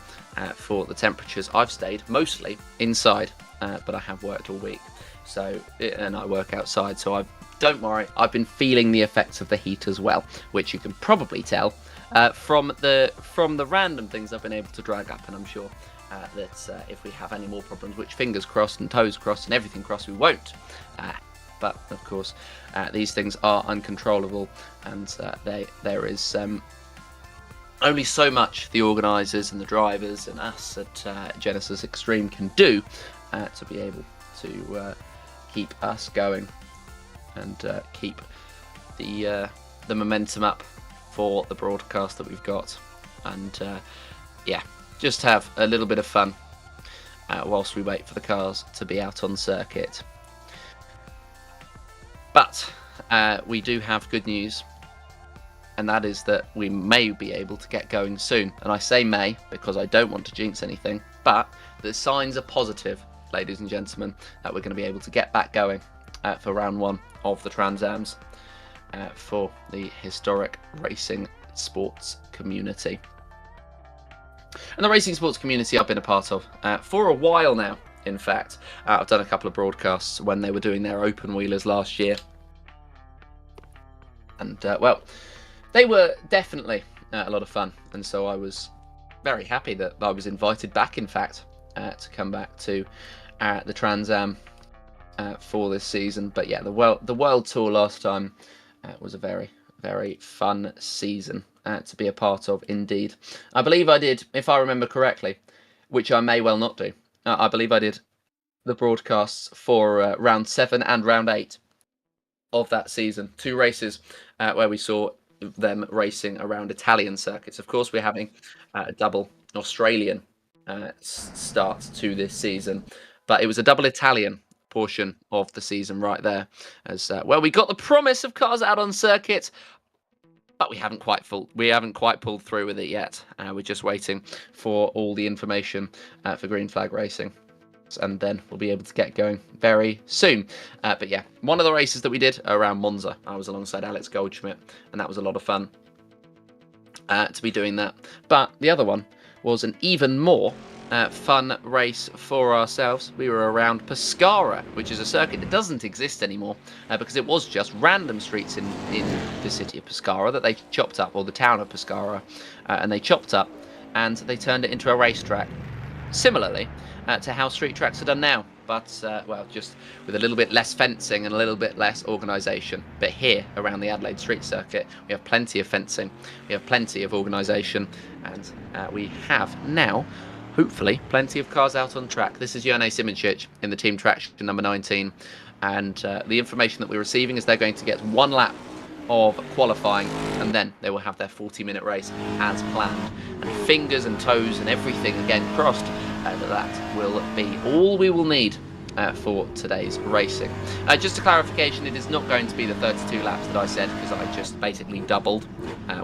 for the temperatures. I've stayed mostly inside, but I have worked all week. And I work outside, so don't worry, I've been feeling the effects of the heat as well, which you can probably tell from the random things I've been able to drag up. And I'm sure that if we have any more problems, which fingers crossed and toes crossed and everything crossed, we won't. But of course, these things are uncontrollable, and there is only so much the organisers and the drivers and us at Genisus Extreme can do to be able to keep us going and keep the momentum up for the broadcast that we've got, and just have a little bit of fun whilst we wait for the cars to be out on circuit. But we do have good news, and that is that we may be able to get going soon. And I say may because I don't want to jinx anything, but the signs are positive, ladies and gentlemen, that we're going to be able to get back going for round 1 of the Trans Ams for the historic racing sports community. And the racing sports community I've been a part of for a while now. In fact, I've done a couple of broadcasts when they were doing their open wheelers last year. And, well, they were definitely a lot of fun. And so I was very happy that I was invited back, in fact, to come back to the Trans Am for this season. But yeah, the World Tour last time was a very, very fun season to be a part of indeed. I believe I did, if I remember correctly, which I may well not do. I believe I did the broadcasts for round 7 and round 8 of that season. 2 races where we saw them racing around Italian circuits. Of course, we're having a double Australian start to this season, but it was a double Italian portion of the season right there. As well, we got the promise of cars out on circuit, but we haven't quite pulled through with it yet. We're just waiting for all the information for Green Flag Racing, and then we'll be able to get going very soon. But yeah, one of the races that we did around Monza, I was alongside Alex Goldschmidt, and that was a lot of fun to be doing that. But the other one was an even more fun race for ourselves. We were around Pescara, which is a circuit that doesn't exist anymore because it was just random streets in the city of Pescara that they chopped up, or the town of Pescara, and they chopped up and they turned it into a racetrack, similarly to how street tracks are done now, but well, just with a little bit less fencing and a little bit less organisation. But here around the Adelaide street circuit, we have plenty of fencing, we have plenty of organisation, and we have now, hopefully, plenty of cars out on track. This is Jone Simoncic in the team traction number 19, and the information that we're receiving is they're going to get 1 lap of qualifying, and then they will have their 40-minute race as planned. And fingers and toes and everything again crossed that will be all we will need for today's racing. Just a clarification, it is not going to be the 32 laps that I said, because I just basically doubled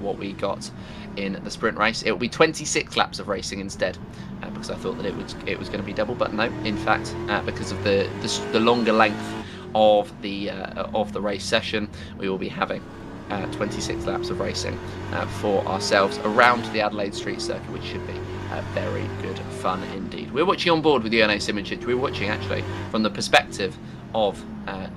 what we got in the sprint race. It will be 26 laps of racing instead, because I thought that it was going to be double, but no, in fact, because of the longer length of the race session, we will be having 26 laps of racing for ourselves around the Adelaide street circuit, which should be very good fun indeed. We're watching on board with Jone Simoncic. We're watching actually from the perspective of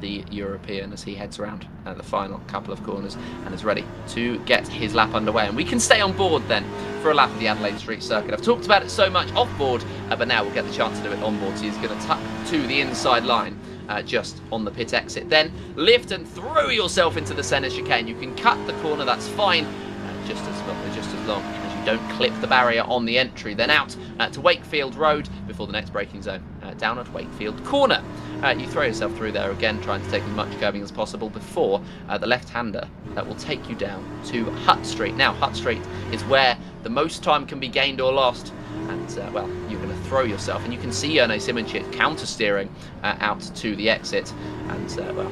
the European as he heads around the final couple of corners and is ready to get his lap underway. And we can stay on board then for a lap of the Adelaide street circuit. I've talked about it so much off board, but now we'll get the chance to do it on board. So he's going to tuck to the inside line just on the pit exit. Then lift and throw yourself into the centre chicane. You can cut the corner, that's fine, just as long as you don't clip the barrier on the entry. Then out to Wakefield Road before the next braking zone, down at Wakefield Corner. You throw yourself through there again, trying to take as much curbing as possible before the left-hander that will take you down to Hutt Street. Now, Hutt Street is where the most time can be gained or lost. And, well, you're going to throw yourself. And you can see Jernej Simoncic counter-steering out to the exit. And, well,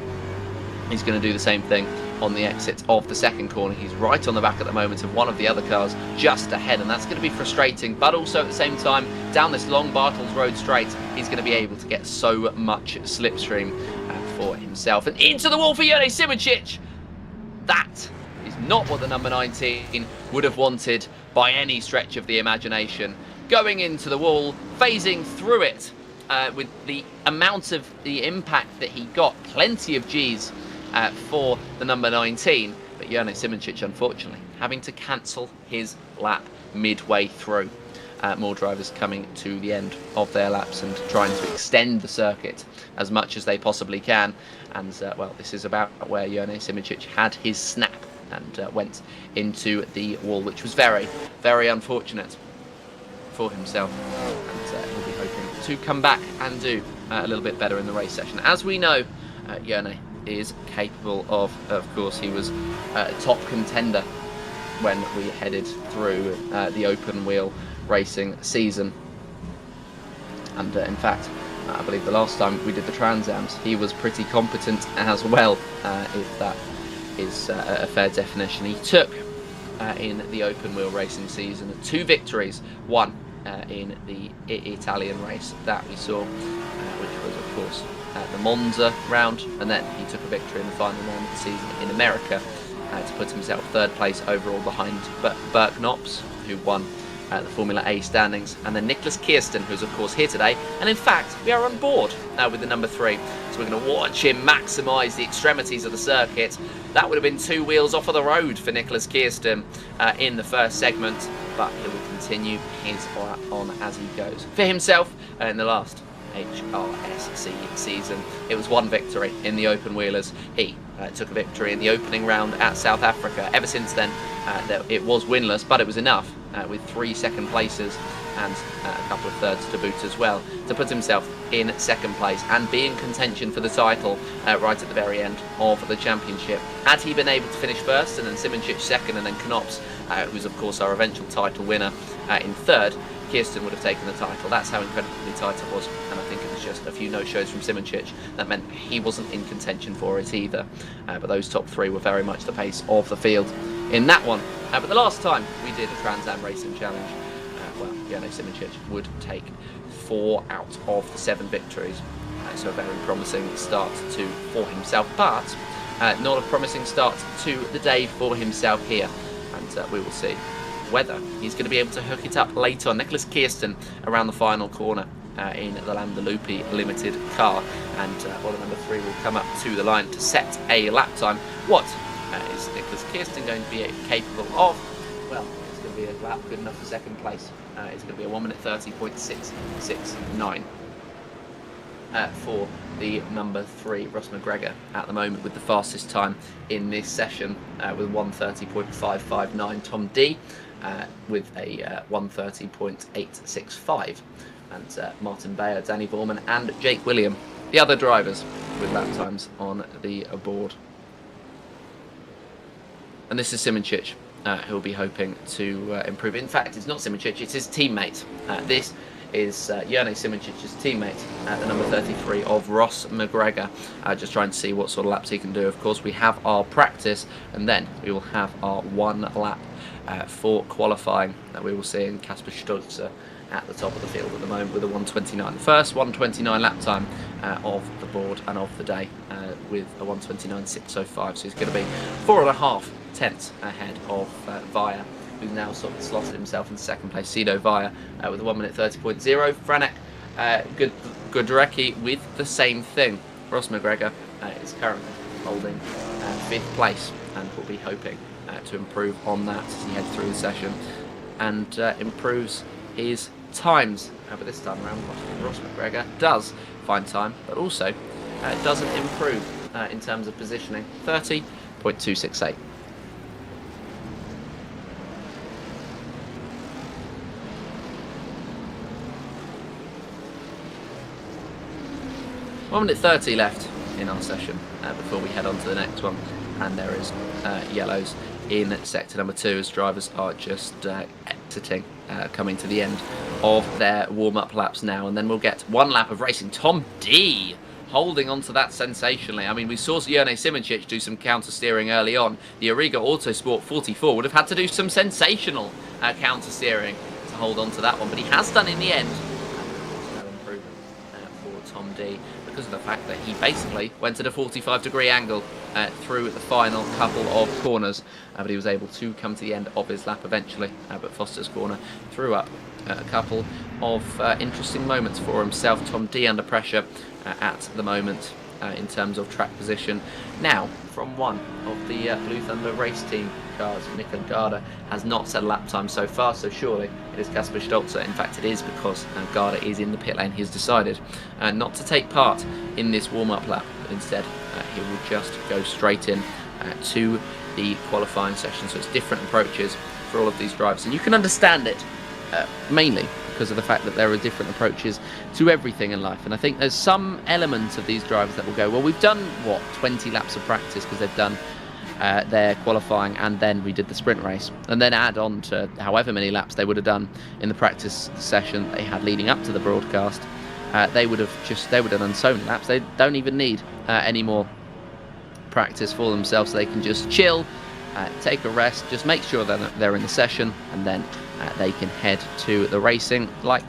he's going to do the same thing on the exit of the second corner. He's right on the back at the moment of one of the other cars just ahead, and that's going to be frustrating, but also at the same time, down this long Bartels Road straight, he's going to be able to get so much slipstream for himself. And into the wall for Jernej Simoncic! That is not what the number 19 would have wanted by any stretch of the imagination. Going into the wall, phasing through it with the amount of the impact that he got, plenty of Gs for the number 19, but Jernej Simoncic, unfortunately, having to cancel his lap midway through. More drivers coming to the end of their laps and trying to extend the circuit as much as they possibly can. And, well, this is about where Jernej Simoncic had his snap and went into the wall, which was very, very unfortunate for himself. And he'll be hoping to come back and do a little bit better in the race session. As we know, Jernej is capable of course, he was a top contender when we headed through the open wheel racing season. And in fact, I believe the last time we did the Trans Ams, he was pretty competent as well, if that is a fair definition. He took in the open wheel racing season 2 victories, one in the Italian race that we saw, which was of course the Monza round, and then he took a victory in the final round of the season in America to put himself 3rd place overall behind Berk Knops, who won the Formula A standings, and then Nicholas Kirsten, who's of course here today, and in fact we are on board with the number 3, so we're going to watch him maximise the extremities of the circuit. That would have been 2 wheels off of the road for Nicholas Kirsten in the first segment, but he will continue his on as he goes. For himself, in the last HRSC season, it was 1 victory in the open wheelers. He took a victory in the opening round at South Africa. Ever since then, it was winless, but it was enough with 3 second places and a couple of thirds to boot as well, to put himself in 2nd place and be in contention for the title right at the very end of the championship. Had he been able to finish 1st and then Simoncic 2nd and then Knops, who's of course our eventual title winner, in 3rd, Kirsten would have taken the title. That's how incredibly tight it was, and I think it was just a few no-shows from Simoncic that meant he wasn't in contention for it either. But those top 3 were very much the pace of the field in that one. But the last time we did a Trans Am Racing Challenge, well, Jernej Simoncic would take 4 out of the 7 victories. So a very promising start for himself, but not a promising start to the day for himself here. And we will see whether he's going to be able to hook it up later on. Nicholas Kirsten around the final corner in the Landalupi Limited car, and well, the number 3 will come up to the line to set a lap time. What is Nicholas Kirsten going to be capable of? Well, it's going to be a lap good enough for 2nd place. It's going to be a 1 minute 30.669 for the number 3, Ross McGregor, at the moment with the fastest time in this session with 1:30.559. Tom D with a 1:30.865, and Martin Bayer, Danny Vorman and Jake William, the other drivers, with lap times on the board. And this is Simoncic, who'll be hoping to improve. In fact, it's not Simoncic, it's his teammate. This is Jernej Simoncic's teammate, the number 33 of Ross McGregor, just trying to see what sort of laps he can do. Of course, we have our practice, and then we will have our 1 lap for qualifying that we will see in Kasper Stolzer at the top of the field at the moment with a 1:29. The first 1:29 lap time of the board and of the day with a 1:29.605. So he's going to be 4.5 tenths ahead of Via, who's now sort of slotted himself in 2nd place. Sido Via with a 1 minute 30.0. Franek Goodrecki with the same thing. Ross McGregor is currently holding 5th place and will be hoping to improve on that as he heads through the session and improves his times. But this time around, Ross McGregor does find time, but also doesn't improve in terms of positioning. 30.268. 1 minute 30 left in our session before we head on to the next one. And there is yellows in sector number 2 as drivers are just exiting, coming to the end of their warm-up laps now. And then we'll get 1 lap of racing. Tom D holding on to that sensationally. I mean, we saw Jone Simoncic do some counter-steering early on. The Origa Autosport 44 would have had to do some sensational counter-steering to hold on to that one. But he has done in the end. No improvement for Tom D because of the fact that he basically went at a 45-degree angle through the final couple of corners. But he was able to come to the end of his lap eventually. But Foster's corner threw up a couple of interesting moments for himself. Tom D under pressure at the moment in terms of track position. Now, from one of the Blue Thunder race team cars, Nick Garda has not set a lap time so far, so surely it is Kasper Stolzer. In fact, it is because Garda is in the pit lane. He's decided not to take part in this warm-up lap, but instead he will just go straight in to the qualifying session. So it's different approaches for all of these drivers, and you can understand it mainly because of the fact that there are different approaches to everything in life. And I think there's some elements of these drivers that will go, well, we've done, what, 20 laps of practice because they've done their qualifying and then we did the sprint race. And then add on to however many laps they would have done in the practice session they had leading up to the broadcast. They would have done so many laps. They don't even need any more practice for themselves, so they can just chill, take a rest, just make sure that they're in the session, and then they can head to the racing like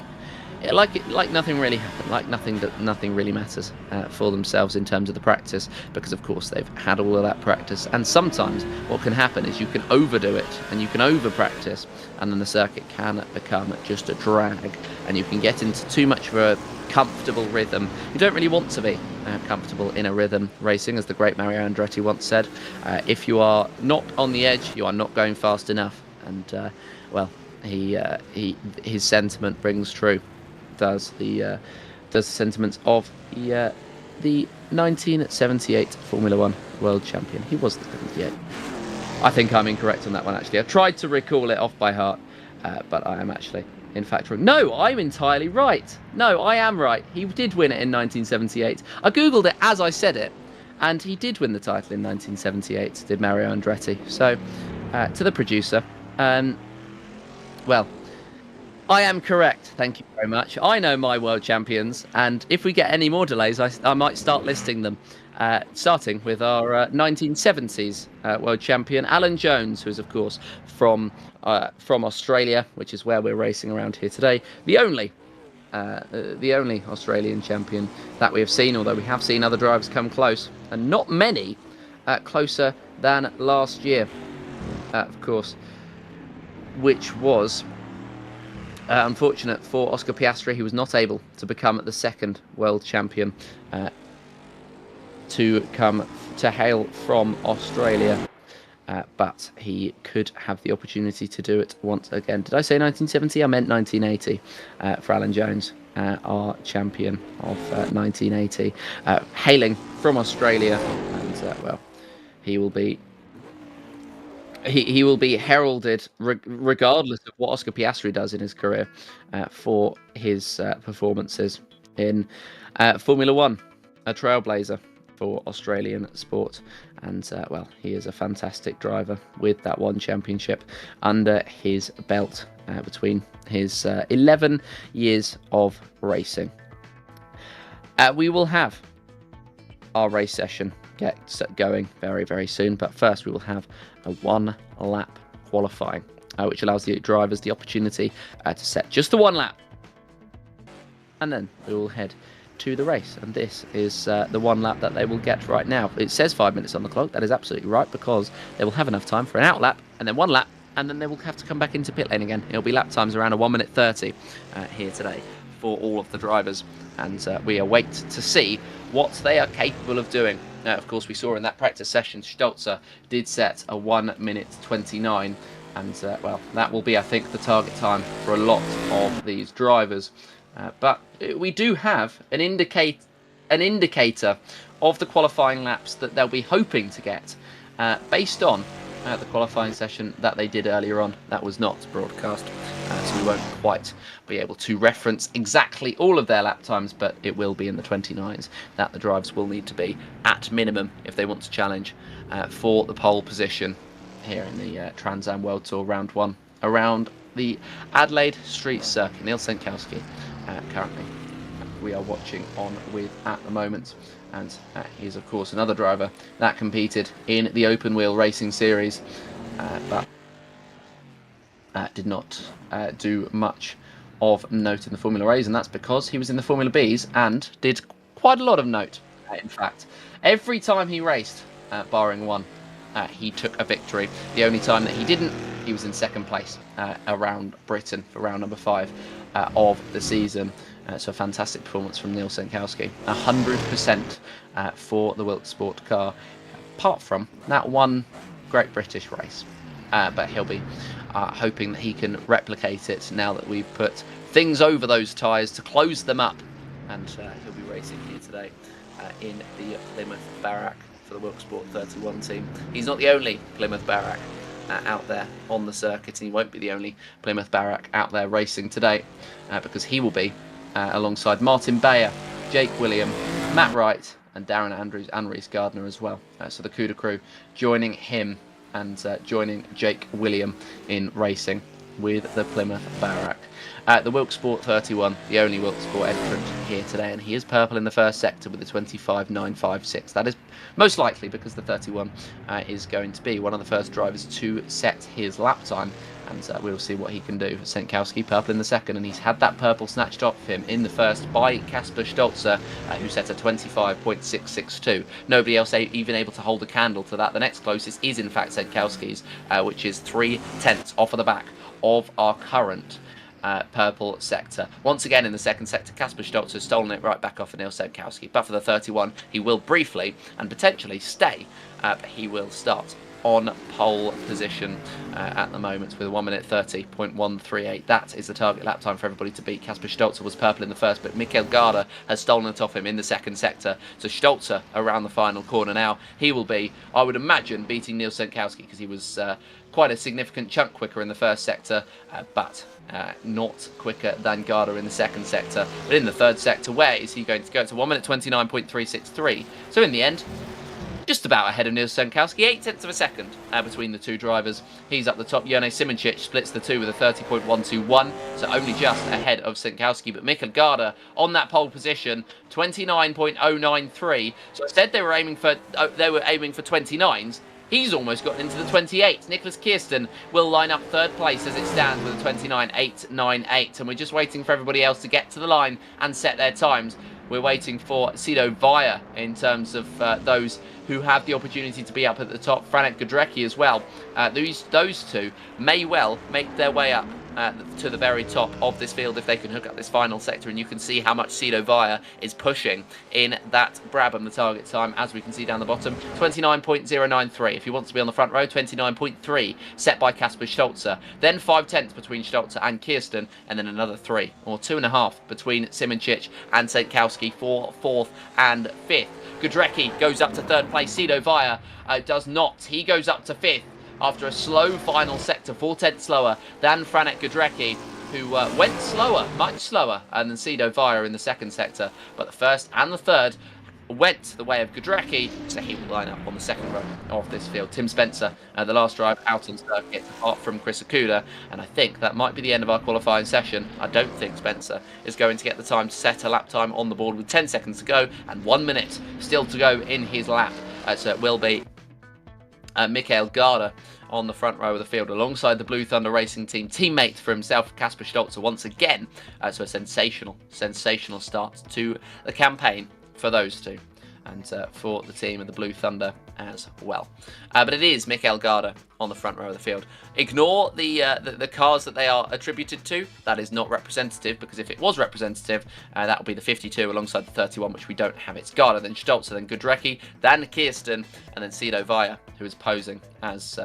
nothing really happened, like nothing really matters for themselves in terms of the practice, because of course they've had all of that practice. And sometimes what can happen is you can overdo it and you can over practice, and then the circuit can become just a drag and you can get into too much of a comfortable rhythm. You don't really want to be comfortable in a rhythm racing, as the great Mario Andretti once said. If you are not on the edge, you are not going fast enough. And well, his sentiment rings true. Does the sentiments of the 1978 Formula One world champion. He was the 78. I think I'm incorrect on that one, actually. I tried to recall it off by heart, but I am actually, in fact, wrong. No, I'm entirely right. No, I am right. He did win it in 1978. I googled it as I said it, and he did win the title in 1978, did Mario Andretti. So, to the producer, well, I am correct. Thank you very much. I know my world champions, and if we get any more delays, I might start listing them. Starting with our 1970s world champion, Alan Jones, who is, of course, from Australia, which is where we're racing around here today. The only Australian champion that we have seen, although we have seen other drivers come close, and not many closer than last year, of course, which was unfortunate for Oscar Piastri. He was not able to become the second world champion to come to hail from Australia, but he could have the opportunity to do it once again. Did I say 1970? I meant 1980 for Alan Jones, our champion of 1980, hailing from Australia, and well, he will be heralded regardless of what Oscar Piastri does in his career for his performances in Formula One, a trailblazer for Australian sport. And well, he is a fantastic driver with that one championship under his belt between his 11 years of racing. We will have our race session get going very, very soon, but first we will have a 1 lap qualifying, which allows the drivers the opportunity to set just the 1 lap, and then we will head to the race. And this is the 1 lap that they will get right now. It says 5 minutes on the clock. That is absolutely right, because they will have enough time for an out lap and then 1 lap, and then they will have to come back into pit lane again. It'll be lap times around a 1 minute 30 here today for all of the drivers, and we await to see what they are capable of doing. Of course, we saw in that practice session, Stolzer did set a 1 minute 29, and well, that will be, I think, the target time for a lot of these drivers. But we do have an indicator of the qualifying laps that they'll be hoping to get, based on at the qualifying session that they did earlier on. That was not broadcast, so we won't quite be able to reference exactly all of their lap times, but it will be in the 29s that the drivers will need to be at minimum if they want to challenge for the pole position here in the Trans Am World Tour Round 1 around the Adelaide Street Circuit. Neil Senkowski currently we are watching on with at the moment. And he's, of course, another driver that competed in the open wheel racing series, but did not do much of note in the Formula A's, and that's because he was in the Formula B's and did quite a lot of note. In fact, every time he raced, barring one, he took a victory. The only time that he didn't, he was in second place around Britain for round number 5 of the season. So a fantastic performance from Neil Senkowski. 100% for the Wilkes Sport car, apart from that one Great British race. But he'll be hoping that he can replicate it now that we've put things over those tyres to close them up. And he'll be racing here today in the Plymouth Barrack for the Wilkes Sport 31 team. He's not the only Plymouth Barrack out there on the circuit, and he won't be the only Plymouth Barrack out there racing today, because he will be alongside Martin Bayer, Jake William, Matt Wright and Darren Andrews and Reese Gardner as well. So the CUDA crew joining him and joining Jake William in racing with the Plymouth Barrack. The Wilkes Sport 31, the only Wilkes Sport entrant here today, and he is purple in the first sector with the 25.956. That is most likely because the 31 is going to be one of the first drivers to set his lap time, and we'll see what he can do. Senkowski purple in the second, and he's had that purple snatched off him in the first by Kasper Stolzer, who set a 25.662. Nobody else even able to hold a candle to that. The next closest is in fact Senkowski's, which is 0.3 off of the back of our current purple sector. Once again in the second sector, Kasper Stolzer has stolen it right back off of Neil Senkowski. But for the 31, he will briefly and potentially stay, but he will start on pole position at the moment with a 1 minute 30.138. That is the target lap time for everybody to beat. Kasper Stolzer was purple in the first, but Mikael Garda has stolen it off him in the second sector. So Stolzer around the final corner now. He will be, I would imagine, beating Neil Senkowski because he was quite a significant chunk quicker in the first sector, but not quicker than Garda in the second sector. But in the third sector, where is he going to go? It's a 1 minute 29.363. So in the end, just about ahead of Neil Senkowski, 0.8 of a second between the two drivers. He's up the top. Jone Simoncic splits the two with a 30.121, so only just ahead of Senkowski. But Mikael Garda on that pole position, 29.093. So instead they were aiming for 29s. He's almost gotten into the 28. Nicholas Kirsten will line up third place as it stands with a 29.898, and we're just waiting for everybody else to get to the line and set their times. We're waiting for Sido Vaya in terms of those who have the opportunity to be up at the top. Franek Gudrecki as well. Those two may well make their way up to the very top of this field if they can hook up this final sector, and you can see how much Sido Vaya is pushing in that Brabham. The target time, as we can see down the bottom, 29.093. If he wants to be on the front row, 29.3 set by Kasper Stolzer. Then 0.5 between Stolzer and Kirsten, and then another 3 or 2.5 between Simoncic and Senkowski for 4th and 5th. Gudrecki goes up to 3rd place. Sido Vaya does not. He goes up to 5th after a slow final sector, 0.4 slower than Franek Gudrecki, who went slower, much slower than Sido Vaya in the second sector. But the first and the third went the way of Gudrecki, so he will line up on the second row of this field. Tim Spencer, the last drive out on circuit, apart from Chris Okuda, and I think that might be the end of our qualifying session. I don't think Spencer is going to get the time to set a lap time on the board with 10 seconds to go and 1 minute still to go in his lap. So it will be Mikael Garda on the front row of the field alongside the Blue Thunder Racing Team teammate for himself, Kasper Stolzer, once again. So a sensational start to the campaign for those two, and for the team of the Blue Thunder as well. But it is Mikael Garda on the front row of the field. Ignore the cars that they are attributed to. That is not representative, because if it was representative, that would be the 52 alongside the 31, which we don't have. It's Garda, then Stolzer, then Gudrecki, then Kirsten, and then Sido Vaya, who is posing as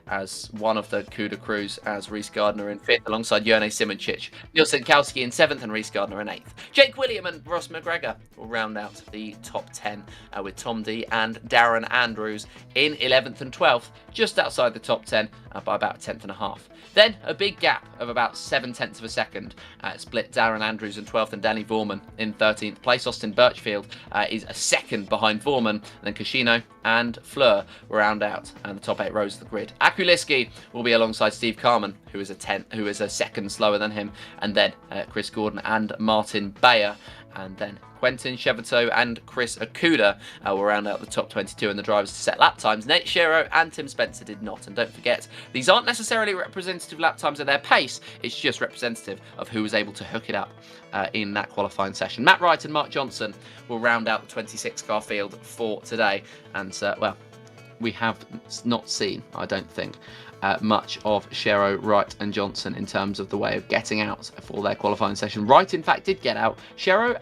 as one of the Kuda crews, as Reece Gardner in 5th alongside Jone Simoncic, Neil Sinkowski in 7th and Reece Gardner in 8th. Jake William and Ross McGregor will round out the top 10 with Tom D and Darren Andrews in 11th and 12th, just outside the top 10 by about a tenth and a half. Then a big gap of about 7/10 of a second split Darren Andrews in 12th and Danny Vorman in 13th place. Austin Birchfield is a second behind Vorman, and then Kashino and Fleur will round out and the top 8 rows of the grid. Akuliski will be alongside Steve Carman, who is a second slower than him, and then Chris Gordon and Martin Bayer, and then Quentin Cheveto and Chris Okuda will round out the top 22 in the drivers to set lap times. Nate Shero and Tim Spencer did not. And don't forget, these aren't necessarily representative lap times of their pace. It's just representative of who was able to hook it up in that qualifying session. Matt Wright and Mark Johnson will round out the 26 car field for today. And, well, we have not seen, I don't think, much of Shero, Wright and Johnson in terms of the way of getting out for their qualifying session. Wright, in fact, did get out. Shero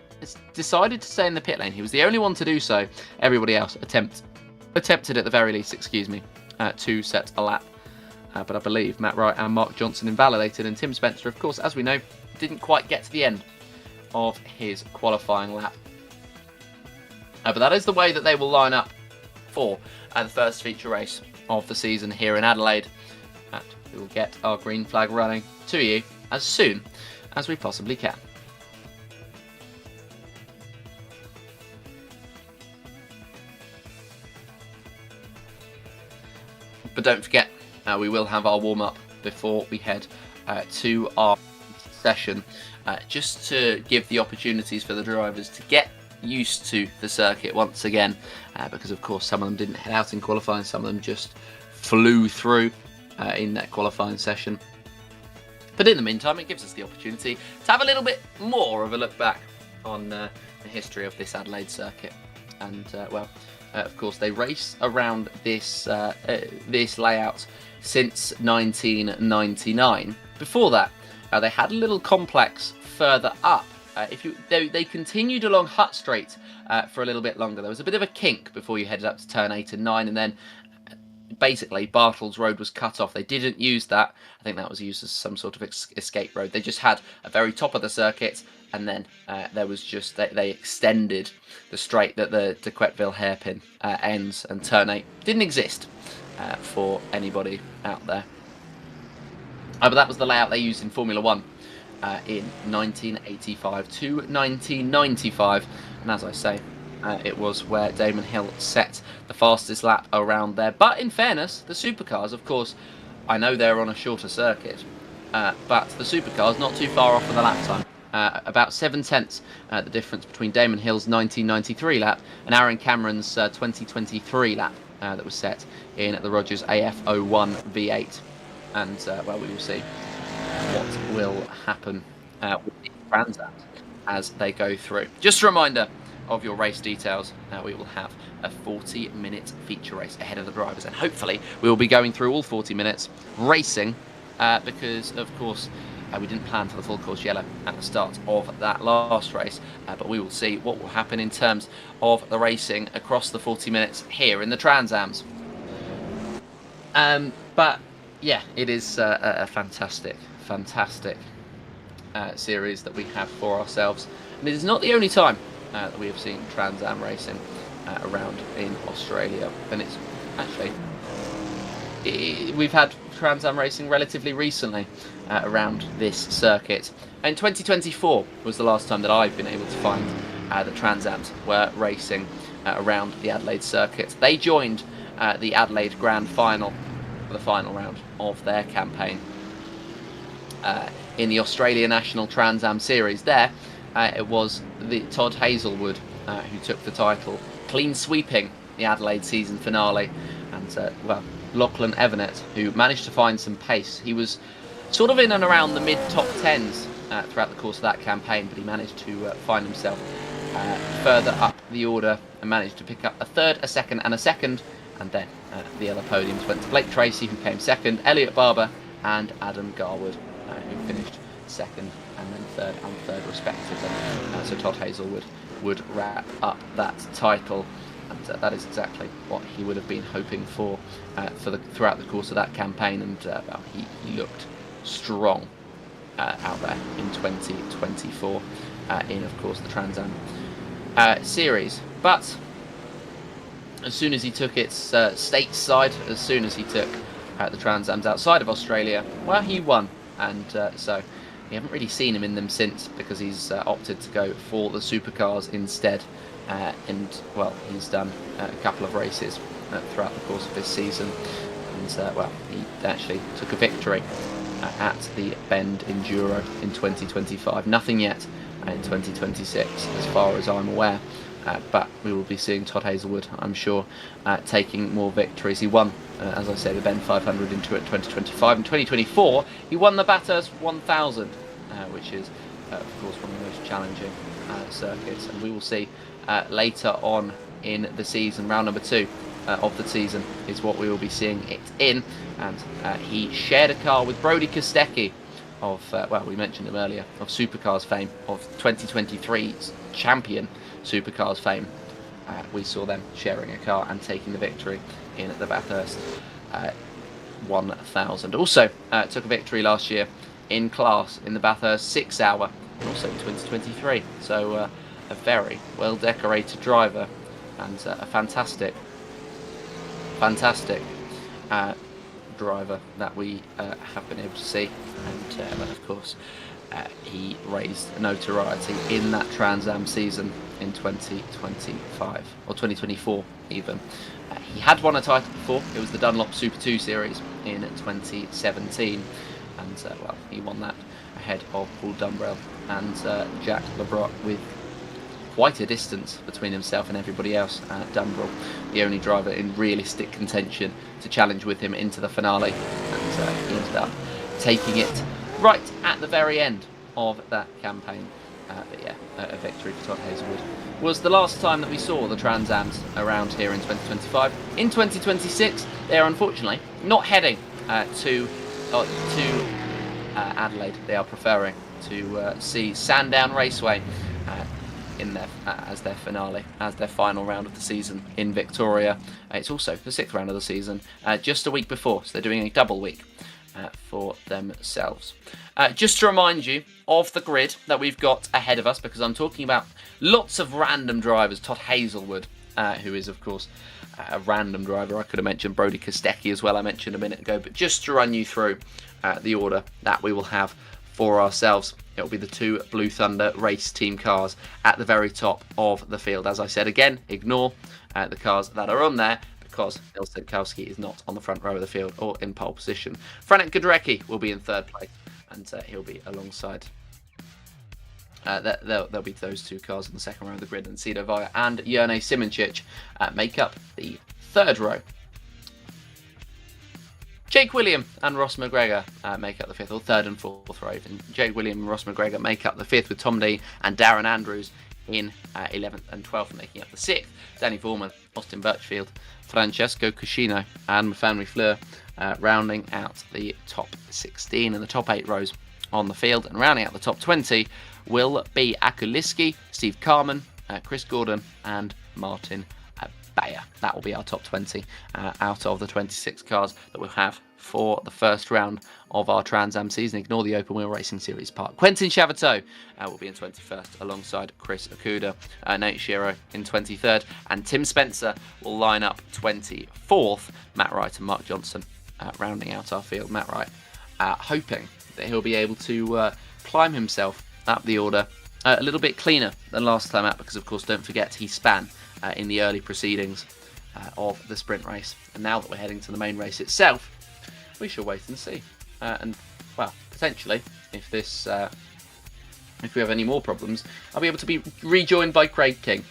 decided to stay in the pit lane. He was the only one to do so. Everybody else attempted at the very least, to set a lap. But I believe Matt Wright and Mark Johnson invalidated, and Tim Spencer, of course, as we know, didn't quite get to the end of his qualifying lap. But that is the way that they will line up for the first feature race of the season here in Adelaide. And we will get our green flag running to you as soon as we possibly can. But don't forget, we will have our warm-up before we head to our session, just to give the opportunities for the drivers to get used to the circuit once again, because of course some of them didn't head out in qualifying, some of them just flew through in that qualifying session. But in the meantime, it gives us the opportunity to have a little bit more of a look back on the history of this Adelaide circuit. And well, of course, they race around this this layout since 1999. Before that, they had a little complex further up. They continued along Hutt Straight for a little bit longer. There was a bit of a kink before you headed up to turn 8 and 9, and then basically Bartles Road was cut off. They didn't use that. I think that was used as some sort of escape road. They just had a very top of the circuit, and then there was just they extended the straight that the De Quetville hairpin ends, and turn 8 didn't exist for anybody out there. But that was the layout they used in Formula 1 in 1985 to 1995, and as I say, it was where Damon Hill set the fastest lap around there. But in fairness, the supercars, of course, I know they're on a shorter circuit, but the supercars not too far off of the lap time. About 7/10 the difference between Damon Hill's 1993 lap and Aaron Cameron's 2023 lap that was set in the Rogers AF01 V8. And, well, we will see what will happen with the Trans Am as they go through. Just a reminder of your race details. We will have a 40-minute feature race ahead of the drivers, and hopefully we will be going through all 40 minutes racing because, of course, we didn't plan for the full course yellow at the start of that last race, but we will see what will happen in terms of the racing across the 40 minutes here in the Trans Ams. But yeah, it is a fantastic series that we have for ourselves, and it is not the only time that we have seen Trans Am racing around in Australia, and it's actually we've had Trans Am racing relatively recently around this circuit. And 2024 was the last time that I've been able to find that Trans Ams were racing around the Adelaide circuit. They joined the Adelaide Grand Final for the final round of their campaign in the Australia National Trans Am Series. There, it was the Todd Hazelwood who took the title, clean sweeping the Adelaide season finale, and well, Lachlan Everett, who managed to find some pace. He was sort of in and around the mid-top 10s throughout the course of that campaign, but he managed to find himself further up the order and managed to pick up a third, a second and a second, and then the other podiums went to Blake Tracy, who came second, Elliot Barber and Adam Garwood, who finished second and then third respectively. So Todd Hazelwood would wrap up that title. And that is exactly what he would have been hoping for throughout the course of that campaign. And well, he looked strong out there in 2024 in, of course, the Trans Am series. But as soon as he took its stateside, as soon as he took the Trans Ams outside of Australia, well, he won. And so we haven't really seen him in them since, because he's opted to go for the supercars instead. And, well, he's done a couple of races throughout the course of this season. And, well, he actually took a victory at the Bend Enduro in 2025. Nothing yet in 2026, as far as I'm aware. But we will be seeing Todd Hazelwood, I'm sure, taking more victories. He won, as I say, the Bend 500 in 2025. In 2024, he won the Bathurst 1000, which is, of course, one of the most challenging circuits. And we will see later on in the season, round number 2 of the season is what we will be seeing it in. And he shared a car with Brody Kostecki of, well, we mentioned him earlier, of Supercars fame, of 2023's champion Supercars fame. We saw them sharing a car and taking the victory in the Bathurst 1000. Also took a victory last year in class in the Bathurst 6 hour, and also in 2023. So a very well decorated driver, and a fantastic driver that we have been able to see. And of course he raised notoriety in that Trans Am season in 2025 or 2024 even. He had won a title before. It was the Dunlop Super 2 series in 2017, and well, he won that ahead of Paul Dumbrell and Jack LeBrock, with quite a distance between himself and everybody else. Dumbrell, the only driver in realistic contention to challenge with him into the finale, and he ended up taking it right at the very end of that campaign. But yeah, a victory for Todd Hazelwood. Was the last time that we saw the Trans Ams around here in 2025. In 2026, they are unfortunately not heading to Adelaide. They are preferring to see Sandown Raceway in their as their finale, as their final round of the season in Victoria. It's also the 6th round of the season, just a week before, so they're doing a double week for themselves. Just to remind you of the grid that we've got ahead of us, because I'm talking about lots of random drivers. Todd Hazelwood, who is, of course, a random driver. I could have mentioned Brody Kostecki as well, I mentioned a minute ago. But just to run you through the order that we will have for ourselves, it will be the 2 Blue Thunder race team cars at the very top of the field. As I said again, ignore the cars that are on there, because Neil Sitkowski is not on the front row of the field or in pole position. Franek Godrecki will be in 3rd place, and he'll be alongside. There'll be those 2 cars in the 2nd row of the grid, and Cito Vaya and Jerne Simoncic make up the 3rd row. Jake William and Ross McGregor make up the 5th, or 3rd and 4th row. And Jake William and Ross McGregor make up the 5th, with Tom Dee and Darren Andrews in 11th and 12th, making up the 6th. Danny Vorman, Austin Birchfield, Francesco Cuscino and Mafan Fleur rounding out the top 16 and the top 8 rows on the field. And rounding out the top 20 will be Akuliski, Steve Carman, Chris Gordon and Martin Bayer. That will be our top 20 out of the 26 cars that we'll have for the first round of our Trans Am season. Ignore the Open Wheel Racing Series part. Quentin Chaveteau will be in 21st alongside Chris Okuda, Nate Shiro in 23rd, and Tim Spencer will line up 24th. Matt Wright and Mark Johnson rounding out our field. Matt Wright hoping that he'll be able to climb himself up the order a little bit cleaner than last time out, because of course, don't forget, he span in the early proceedings of the sprint race. And now that we're heading to the main race itself, we shall wait and see. And well, potentially, if we have any more problems, I'll be able to be rejoined by Craig King,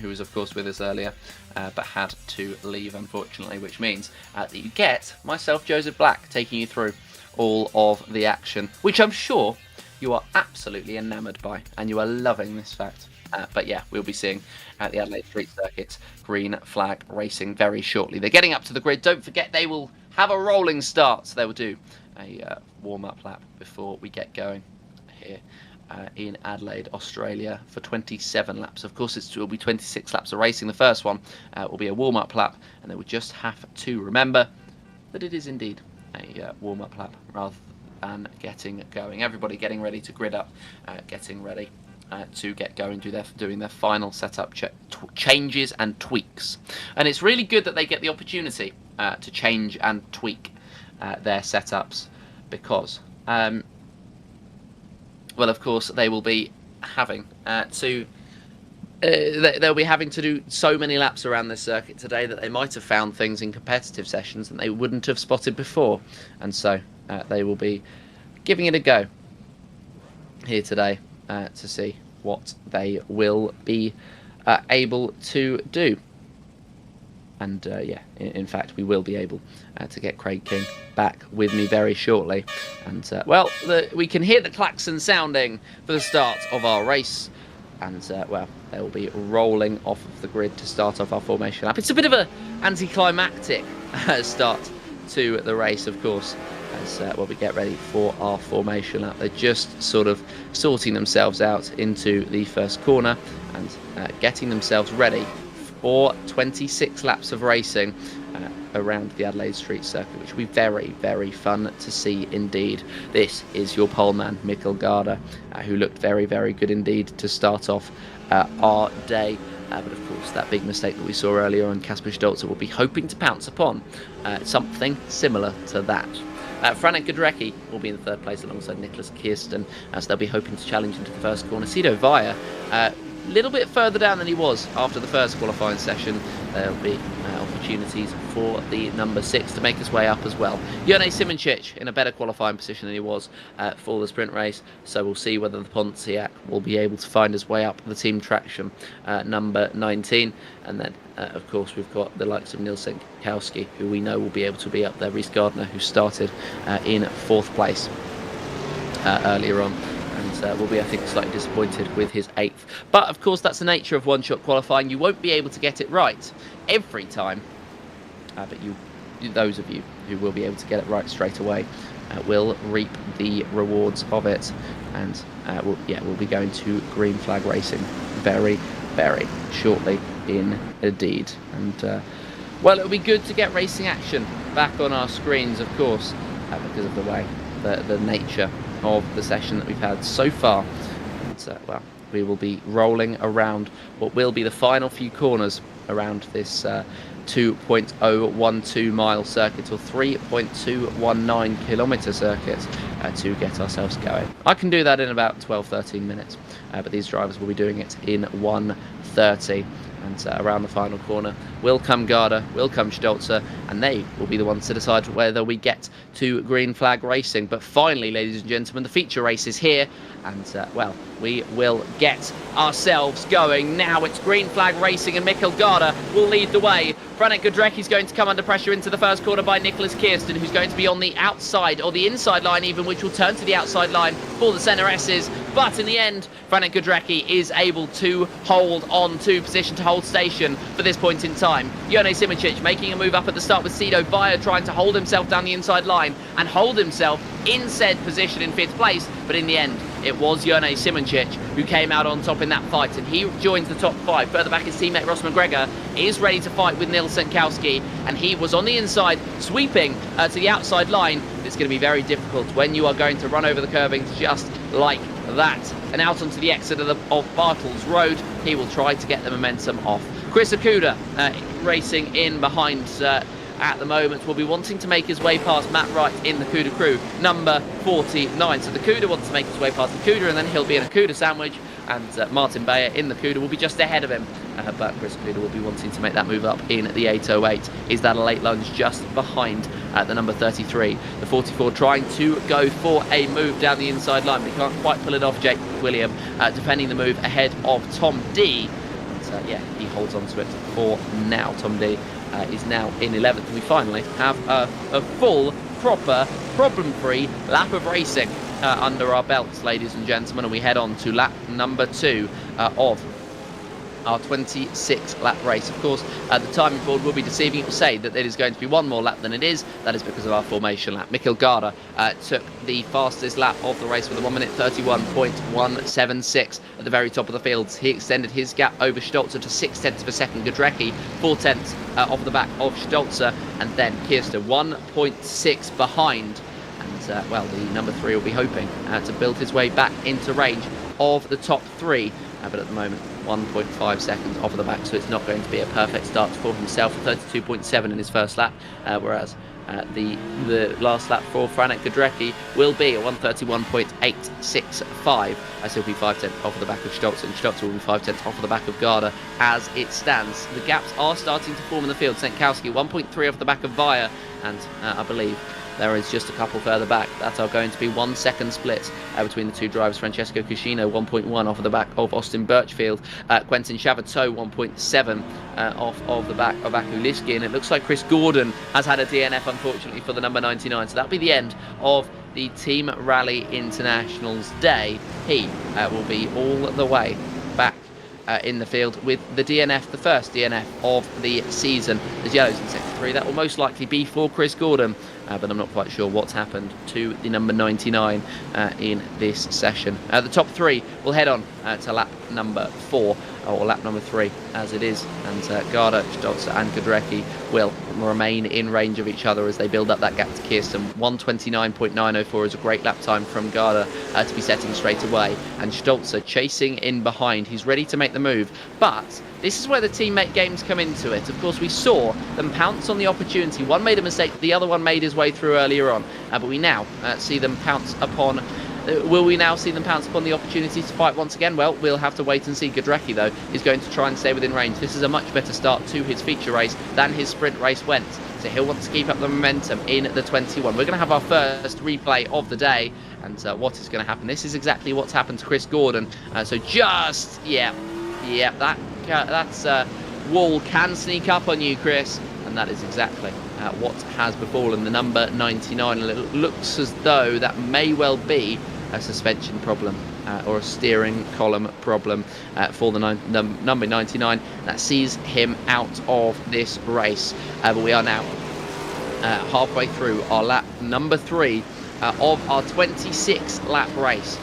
who was of course with us earlier, but had to leave unfortunately, which means that you get myself, Joseph Black, taking you through all of the action, which I'm sure you are absolutely enamoured by, and you are loving this fact. But yeah, we'll be seeing the Adelaide Street Circuit green flag racing very shortly. They're getting up to the grid. Don't forget, they will have a rolling start, so they will do a warm-up lap before we get going here in Adelaide, Australia, for 27 laps. Of course, it will be 26 laps of racing. The first one will be a warm-up lap, and they will just have to remember that it is indeed a warm-up lap rather than getting going. Everybody getting ready to grid up, getting ready to get going, doing their final setup changes and tweaks. And it's really good that they get the opportunity to change and tweak their setups, because well, of course, they will be having they'll be having to do so many laps around this circuit today that they might have found things in competitive sessions that they wouldn't have spotted before, and so they will be giving it a go here today to see what they will be able to do. And yeah, in fact, we will be able to get Craig King back with me very shortly. And well, we can hear the klaxon sounding for the start of our race. And well, they will be rolling off of the grid to start off our formation lap. It's a bit of an anticlimactic start to the race, of course, as well, we get ready for our formation lap. They're just sort of sorting themselves out into the first corner and getting themselves ready for 26 laps of racing around the Adelaide Street Circuit, which will be very, very fun to see indeed. This is your poleman, Mikkel Garda, who looked very, very good indeed to start off our day. But of course, that big mistake that we saw earlier on, Kasper Stolzer will be hoping to pounce upon something similar to that. Franek Gudrecki will be in the third place alongside Nicholas Kirsten, as they'll be hoping to challenge into the first corner. Sido Vaya, a little bit further down than he was after the first qualifying session. There'll be opportunities for the number 6 to make his way up as well. Jone Simoncic in a better qualifying position than he was for the sprint race, so we'll see whether the Pontiac will be able to find his way up the team traction, number 19. And then of course we've got the likes of Nilsen Kowski, who we know will be able to be up there. Reece Gardner, who started in 4th place earlier on, and will be, I think, slightly disappointed with his 8th. But of course, that's the nature of one-shot qualifying. You won't be able to get it right every time, but those of you who will be able to get it right straight away will reap the rewards of it. And we'll be going to green flag racing very, very shortly indeed. And well, it'll be good to get racing action back on our screens, of course, because of the way the nature of the session that we've had so far. And well, we will be rolling around what will be the final few corners around this 2.012 mile circuit, or 3.219 kilometre circuit, to get ourselves going. I can do that in about 12-13 minutes, but these drivers will be doing it in 1:30. And around the final corner will come Garda, will come Stolzer, and they will be the ones to decide whether we get to green flag racing. But finally, ladies and gentlemen, the feature race is here, and well, we will get ourselves going. Now it's green flag racing, and Mikkel Garda will lead the way. Franek Gudrecki is going to come under pressure into the first corner by Nicholas Kirsten, who's going to be on the outside, or the inside line even, which will turn to the outside line for the centre S's. But in the end, Franek Gudrecki is able to hold on to position, to hold station for this point in time. Jone Simoncic making a move up at the start with Sido Vaya trying to hold himself down the inside line and hold himself in said position in 5th place. But in the end, it was Jone Simoncic who came out on top in that fight, and he joins the top 5. Further back, his teammate Ross McGregor is ready to fight with Nils Senkowski, and he was on the inside, sweeping to the outside line. It's going to be very difficult when you are going to run over the curbings just like that. And out onto the exit of Bartles Road, he will try to get the momentum off. Chris Okuda racing in behind at the moment, will be wanting to make his way past Matt Wright in the Kuda crew, number 49. So the Kuda wants to make his way past the Kuda, and then he'll be in a Kuda sandwich, and Martin Bayer in the Kuda will be just ahead of him. But Chris Kuda will be wanting to make that move up in the 808. Is that a late lunge just behind the number 33? The 44 trying to go for a move down the inside line, but he can't quite pull it off. Jake William defending the move ahead of Tom D. And, yeah, he holds on to it for now. Tom D is now in 11th. We finally have a full, proper, problem-free lap of racing under our belts, ladies and gentlemen, and we head on to lap number 2 of our 26 lap race. Of course, the timing board will be deceiving. It will say that it is going to be one more lap than it is. That is because of our formation lap. Mikkel Garda took the fastest lap of the race with a 1 minute 31.176 at the very top of the field. He extended his gap over Stolzer to 0.6 of a second. Gudrecki 0.4 off the back of Stolzer, and then Kirsten 1.6 behind. And well, the number 3 will be hoping to build his way back into range of the top 3. But at the moment, 1.5 seconds off of the back, so it's not going to be a perfect start for himself. 32.7 in his first lap, whereas the last lap for Franek Gudrecki will be a 131.865, as he'll be 5/10 off of the back of Stolzer, and Stolzer will be 5/10 off of the back of Garda as it stands. The gaps are starting to form in the field. Senkowski 1.3 off the back of Vaya, and I believe there is just a couple further back that are going to be 1 second splits between the two drivers. Francesco Cuscino 1.1 off of the back of Austin Birchfield. Quentin Chavateau 1.7 off of the back of Akuliski. And it looks like Chris Gordon has had a DNF, unfortunately, for the number 99. So that'll be the end of the Team Rally Internationals day. He will be all the way back in the field with the DNF, the first DNF of the season. There's yellows in sector 3. That will most likely be for Chris Gordon, but I'm not quite sure what's happened to the number 99 in this session. The top 3 will head on to lap number 4, or lap number 3 as it is, and Garda, Stolzer and Gudrecki will remain in range of each other as they build up that gap to Kirsten. 129.904 is a great lap time from Garda to be setting straight away, and Stolzer chasing in behind. He's ready to make the move, but this is where the teammate games come into it. Of course, we saw them pounce on the opportunity. One made a mistake, the other one made his way through earlier on, but we now see them pounce upon. Will we now see them pounce upon the opportunity to fight once again? Well, we'll have to wait and see. Gudrecki, though, is going to try and stay within range. This is a much better start to his feature race than his sprint race went, so he'll want to keep up the momentum in the 21. We're going to have our first replay of the day, and what is going to happen? This is exactly what's happened to Chris Gordon. So just, that's wall can sneak up on you, Chris, and that is exactly what has befallen the number 99. And it looks as though that may well be a suspension problem or a steering column problem for the number 99 that sees him out of this race. But we are now halfway through our lap number 3 of our 26 lap race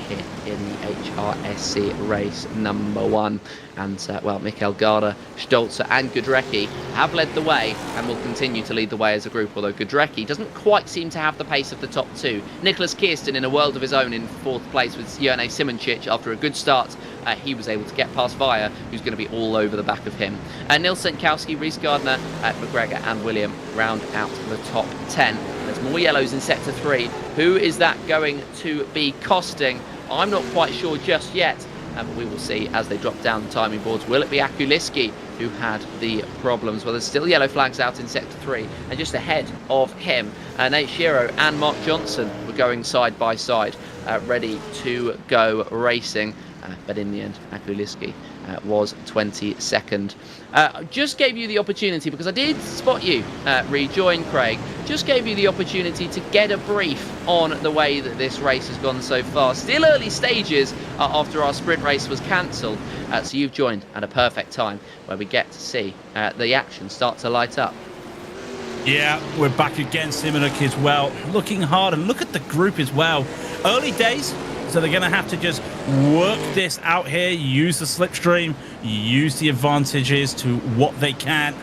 here in the HRSC race number 1. And well, Mikkel Garda, Stolzer and Gudrecki have led the way and will continue to lead the way as a group, although Gudrecki doesn't quite seem to have the pace of the top 2. Nicholas Kirsten in a world of his own in 4th place with Jerne Simoncic. After a good start, he was able to get past Vaya, who's going to be all over the back of him. Nils Senkowski, Rhys Gardner, McGregor and William round out the top 10. There's more yellows in sector 3. Who is that going to be costing? I'm not quite sure just yet, but we will see as they drop down the timing boards. Will it be Akuliski who had the problems? Well, there's still yellow flags out in sector 3, and just ahead of him, Nate Shiro and Mark Johnson were going side by side, ready to go racing. But in the end, Akuliski was 22nd. Just gave you the opportunity, because I did spot you rejoin, Craig. Just gave you the opportunity to get a brief on the way that this race has gone so far. Still early stages after our sprint race was cancelled. So you've joined at a perfect time where we get to see the action start to light up. Yeah, we're back again. Simonuk as well, looking hard, and look at the group as well. Early days, so they're going to have to just work this out here, use the slipstream, use the advantages to what they can.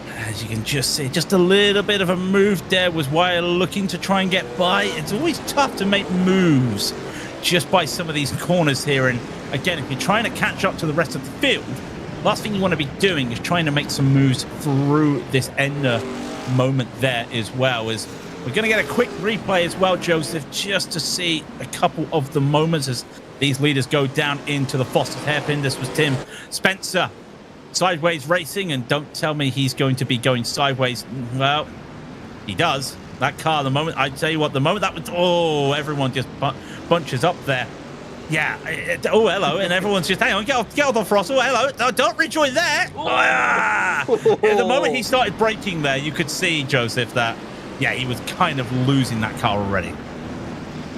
As you can just see, just a little bit of a move there was why looking to try and get by. It's always tough to make moves just by some of these corners here. And again, if you're trying to catch up to the rest of the field, last thing you want to be doing is trying to make some moves through this ender moment there as well. As we're going to get a quick replay as well, Joseph, just to see a couple of the moments as these leaders go down into the Foster's hairpin. This was Tim Spencer sideways racing, and don't tell me he's going to be going sideways. Well, he does. That car, the moment, I tell you what, the moment that was, oh, everyone just bunches up there. Yeah. Oh, hello. And everyone's just, hang on, get off the throttle. Hello. Don't rejoin there. Oh, yeah. The moment he started braking there, you could see, Joseph, that, yeah, he was kind of losing that car already.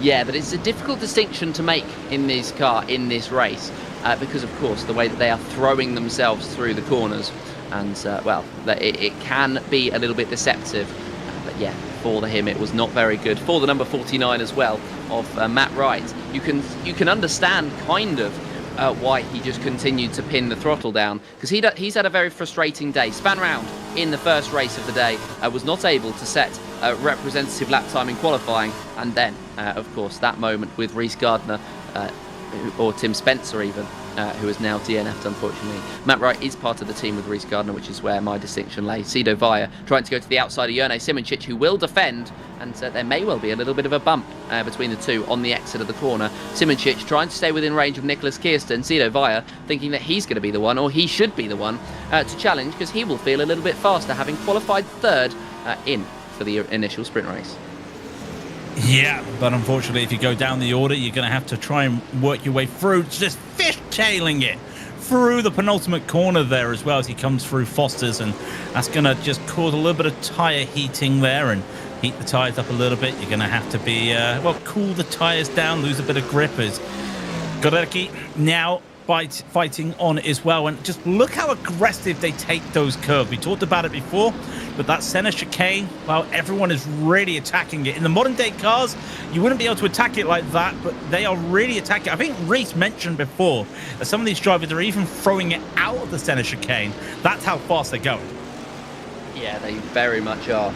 Yeah, but it's a difficult distinction to make in this race, because of course the way that they are throwing themselves through the corners, and well, it can be a little bit deceptive. But yeah, for him it was not very good. For the number 49 as well of Matt Wright, you can understand kind of why he just continued to pin the throttle down, because he's had a very frustrating day. Span round in the first race of the day, was not able to set a representative lap time in qualifying, and then of course that moment with Reece Gardner or Tim Spencer even, who is now DNF'd unfortunately. Matt Wright is part of the team with Reece Gardner, which is where my distinction lay. Sido Vaya trying to go to the outside of Jurne Simoncic, who will defend, and there may well be a little bit of a bump between the two on the exit of the corner. Simoncic trying to stay within range of Nicholas Kirsten. Sido Vaya thinking that he's going to be the one, or he should be the one, to challenge, because he will feel a little bit faster, having qualified third in for the initial sprint race. Yeah, but unfortunately, if you go down the order, you're going to have to try and work your way through, just fishtailing it through the penultimate corner there as well as he comes through Foster's, and that's going to just cause a little bit of tyre heating there and heat the tyres up a little bit. You're going to have to be, well, cool the tyres down, lose a bit of grip as Gorecki now fighting on as well. And just look how aggressive they take those curves. We talked about it before, but that center chicane, well, everyone is really attacking it. In the modern day cars, you wouldn't be able to attack it like that, but they are really attacking it. I think Reece mentioned before that some of these drivers are even throwing it out of the center chicane. That's how fast they're going. Yeah, they very much are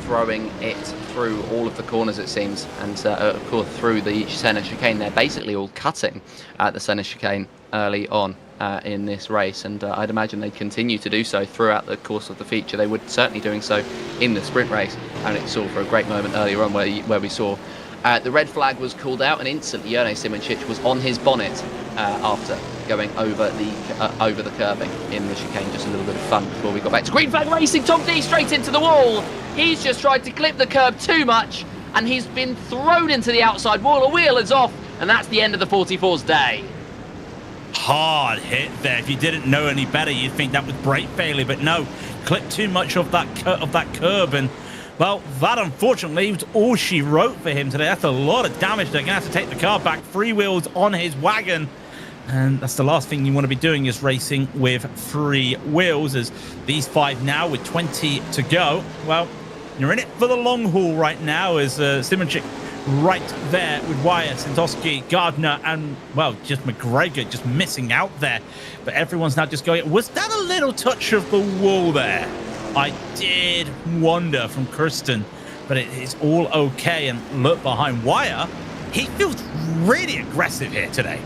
throwing it through all of the corners, it seems, and of course through the centre chicane. They're basically all cutting at the centre chicane early on in this race, and I'd imagine they'd continue to do so throughout the course of the feature. They would certainly doing so in the sprint race, and it saw for a great moment earlier on where we saw the red flag was called out, and instantly Jurne Simoncic was on his bonnet after going over the curbing in the chicane. Just a little bit of fun before we got back to green flag racing. Tom D straight into the wall. He's just tried to clip the curb too much, and he's been thrown into the outside wall. A wheel is off, and that's the end of the 44's day. Hard hit there. If you didn't know any better, you'd think that was brake failure, but no, clipped too much of that curb, and well, that unfortunately was all she wrote for him today. That's a lot of damage. They're gonna have to take the car back. 3 wheels on his wagon, and that's the last thing you want to be doing, is racing with 3 wheels. As these 5 now with 20 to go, well, you're in it for the long haul right now. As Simoncic right there with Wyatt, Santosky, Gardner, and well, just McGregor just missing out there. But everyone's now just going, was that a little touch of the wall there? I did wonder from Kirsten, but it's all okay. And look behind Wyatt, he feels really aggressive here today.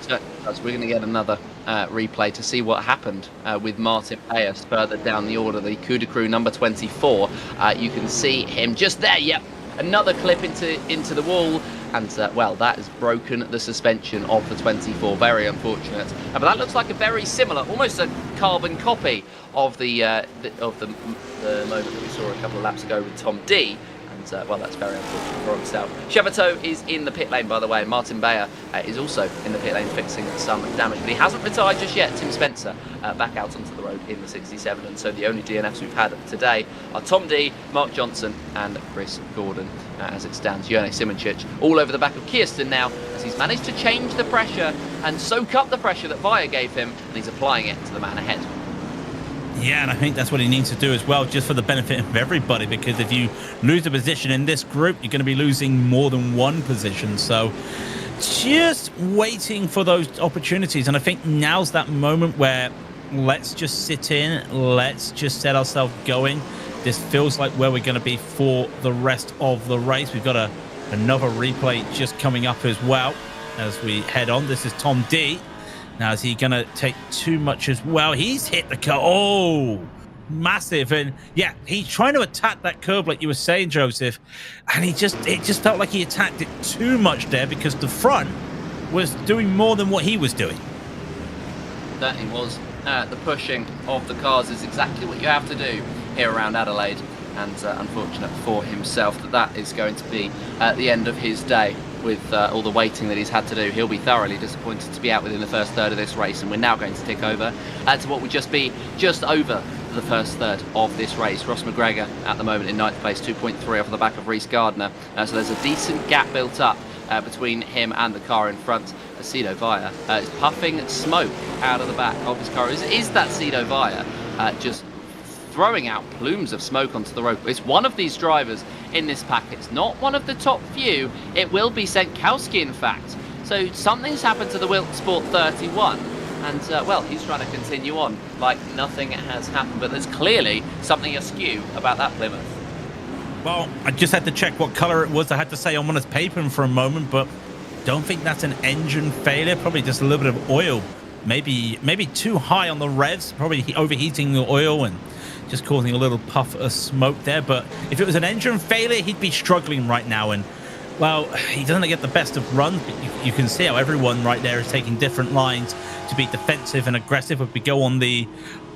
So we're going to get another replay to see what happened with Martin Payas further down the order, the Coup de Crew number 24. You can see him just there. Yep. Another clip into the wall, and well, that has broken the suspension of the 24. Very unfortunate. But that looks like a very similar, almost a carbon copy of the moment that we saw a couple of laps ago with Tom D. And well, that's very unfortunate for himself. Chevateau is in the pit lane, by the way. Martin Bayer is also in the pit lane fixing some damage, but he hasn't retired just yet. Tim Spencer back out onto the road in the 67, and so the only DNFs we've had today are Tom D, Mark Johnson, and Chris Gordon. As it stands, Jurne Simoncic all over the back of Kirsten now, as he's managed to change the pressure and soak up the pressure that Vaya gave him, and he's applying it to the man ahead. Yeah, and I think that's what he needs to do as well, just for the benefit of everybody, because if you lose a position in this group, you're going to be losing more than one position. So just waiting for those opportunities. And I think now's that moment where let's just sit in, let's just set ourselves going. This feels like where we're going to be for the rest of the race. We've got another replay just coming up as well as we head on. This is Tom D. Now, is he going to take too much as well? He's hit the curb. Oh, massive. And yeah, he's trying to attack that curb like you were saying, Joseph. And it just felt like he attacked it too much there, because the front was doing more than what he was doing. Certainly was. The pushing of the cars is exactly what you have to do here around Adelaide. And unfortunate for himself that is going to be at the end of his day. With all the waiting that he's had to do, he'll be thoroughly disappointed to be out within the first third of this race. And we're now going to tick over to what would just be just over the first third of this race. Ross McGregor at the moment in 9th place, 2.3 off the back of Rhys Gardner. So there's a decent gap built up between him and the car in front. Sido Via is puffing smoke out of the back of his car. Is that Sido Via just throwing out plumes of smoke onto the road? It's one of these drivers in this pack. It's not one of the top few. It will be Senkowski, in fact. So something's happened to the Wilt Sport 31. And, well, he's trying to continue on like nothing has happened. But there's clearly something askew about that Plymouth. Well, I just had to check what colour it was. I had to say on one of paper for a moment, but don't think that's an engine failure. Probably just a little bit of oil. Maybe too high on the revs. Probably overheating the oil and just causing a little puff of smoke there. But if it was an engine failure, he'd be struggling right now. And, well, he doesn't get the best of runs. But you can see how everyone right there is taking different lines to be defensive and aggressive. If we go on the...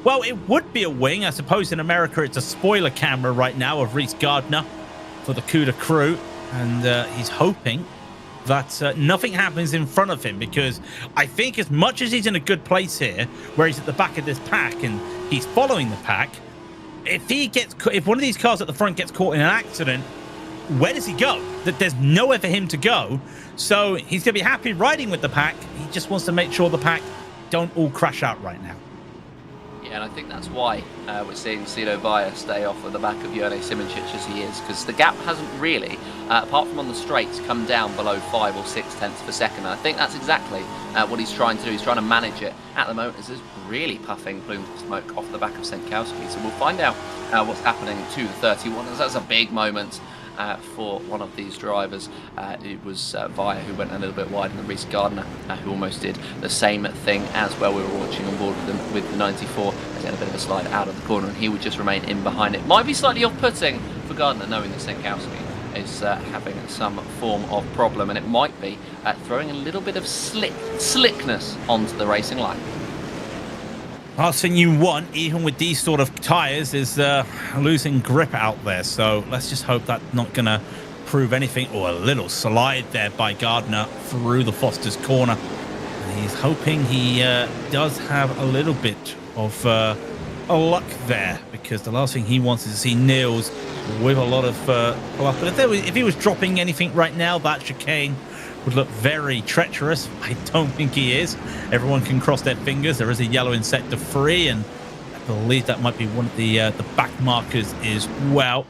Well, it would be a wing. I suppose in America it's a spoiler camera right now of Rhys Gardner for the CUDA crew. And he's hoping that nothing happens in front of him, because I think as much as he's in a good place here, where he's at the back of this pack and he's following the pack, if one of these cars at the front gets caught in an accident, where does he go? There's nowhere for him to go. So he's going to be happy riding with the pack. He just wants to make sure the pack don't all crash out right now. Yeah, and I think that's why we're seeing Sido Via stay off at the back of Jurne Simoncic as he is, because the gap hasn't really, apart from on the straights, come down below 5 or 6 tenths per second. And I think that's exactly what he's trying to do. He's trying to manage it at the moment, as there's really puffing plumes of smoke off the back of Senkowski. So we'll find out what's happening to the 31. That's a big moment for one of these drivers. It was Via who went a little bit wider than Rhys Gardner, who almost did the same thing as well. We were watching on board with them with the 94. He had a bit of a slide out of the corner and he would just remain in behind it. Might be slightly off-putting for Gardner, knowing that Senkowski is having some form of problem, and it might be throwing a little bit of slickness onto the racing line. Last thing you want, even with these sort of tyres, is losing grip out there. So let's just hope that's not going to prove anything. Or a little slide there by Gardner through the Foster's corner. And he's hoping he does have a little bit of luck there, because the last thing he wants is to see Niels with a lot of luck. But if he was dropping anything right now, that chicane would look very treacherous. I don't think he is. Everyone can cross their fingers. There is a yellow in sector 3, and I believe that might be one of the back markers as well.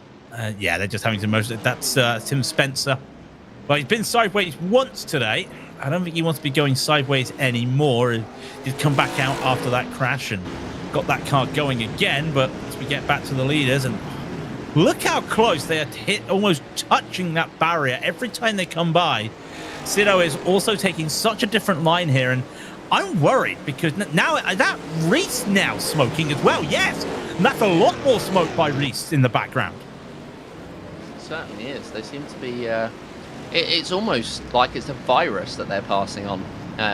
Yeah, they're just having to most. That's Tim Spencer. Well, he's been sideways once today. I don't think he wants to be going sideways anymore. He did come back out after that crash and got that car going again. But as we get back to the leaders, and look how close they are hit, almost touching that barrier every time they come by. Sido is also taking such a different line here, and I'm worried because now that Rhys now smoking as well. Yes, and that's a lot more smoke by Rhys in the background. It certainly is. They seem to be. It's almost like it's a virus that they're passing on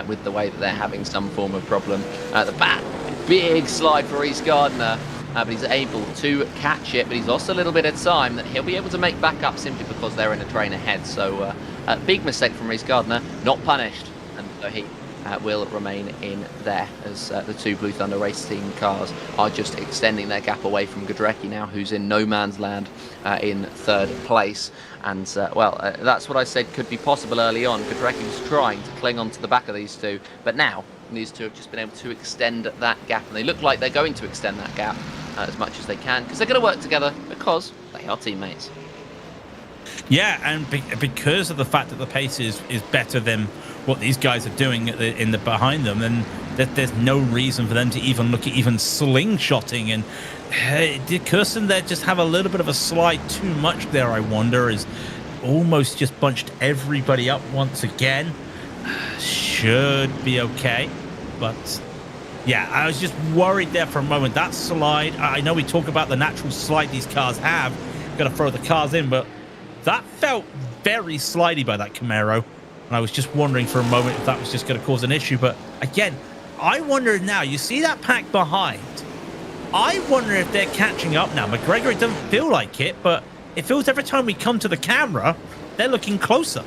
with the way that they're having some form of problem. The back, big slide for Rhys Gardner. But he's able to catch it, but he's lost a little bit of time that he'll be able to make back up simply because they're in a train ahead. So a big mistake from Rhys Gardner, not punished, and so he will remain in there as the two Blue Thunder Race Team cars are just extending their gap away from Godrecki now, who's in no man's land in 3rd place. And, well, that's what I said could be possible early on. Godrecki was trying to cling on to the back of these two, but now these two have just been able to extend that gap, and they look like they're going to extend that gap as much as they can, because they're going to work together, because they are teammates. Yeah, and because of the fact that the pace is better than what these guys are doing in the behind them, then there's no reason for them to even look at even slingshotting. And did Kirsten there just have a little bit of a slide too much there, I wonder, is almost just bunched everybody up once again. Should be okay, but yeah, I was just worried there for a moment. That slide, I know we talk about the natural slide these cars have, got to throw the cars in, but that felt very slidey by that Camaro, and I was just wondering for a moment if that was just going to cause an issue. But again, I wonder now, you see that pack behind, I wonder if they're catching up now. McGregor, it doesn't feel like it, but it feels every time we come to the camera, they're looking closer.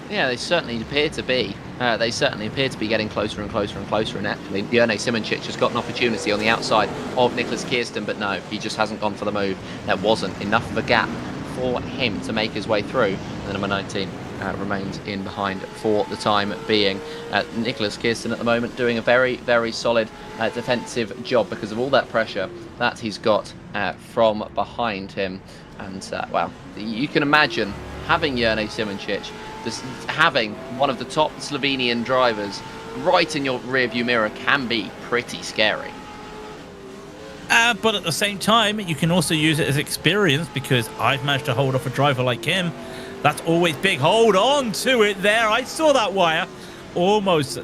Yeah, they certainly appear to be. They certainly appear to be getting closer and closer and closer, and actually Jurnej Simoncic has got an opportunity on the outside of Nicholas Kirsten, but no, he just hasn't gone for the move. There wasn't enough of a gap for him to make his way through, and the number 19 remains in behind for the time being. Nicholas Kirsten at the moment doing a very, very solid defensive job because of all that pressure that he's got from behind him. And, well, you can imagine having Jurnej Simoncic, having one of the top Slovenian drivers right in your rearview mirror can be pretty scary. But at the same time, you can also use it as experience because I've managed to hold off a driver like him. That's always big. Hold on to it there. I saw that wire. Almost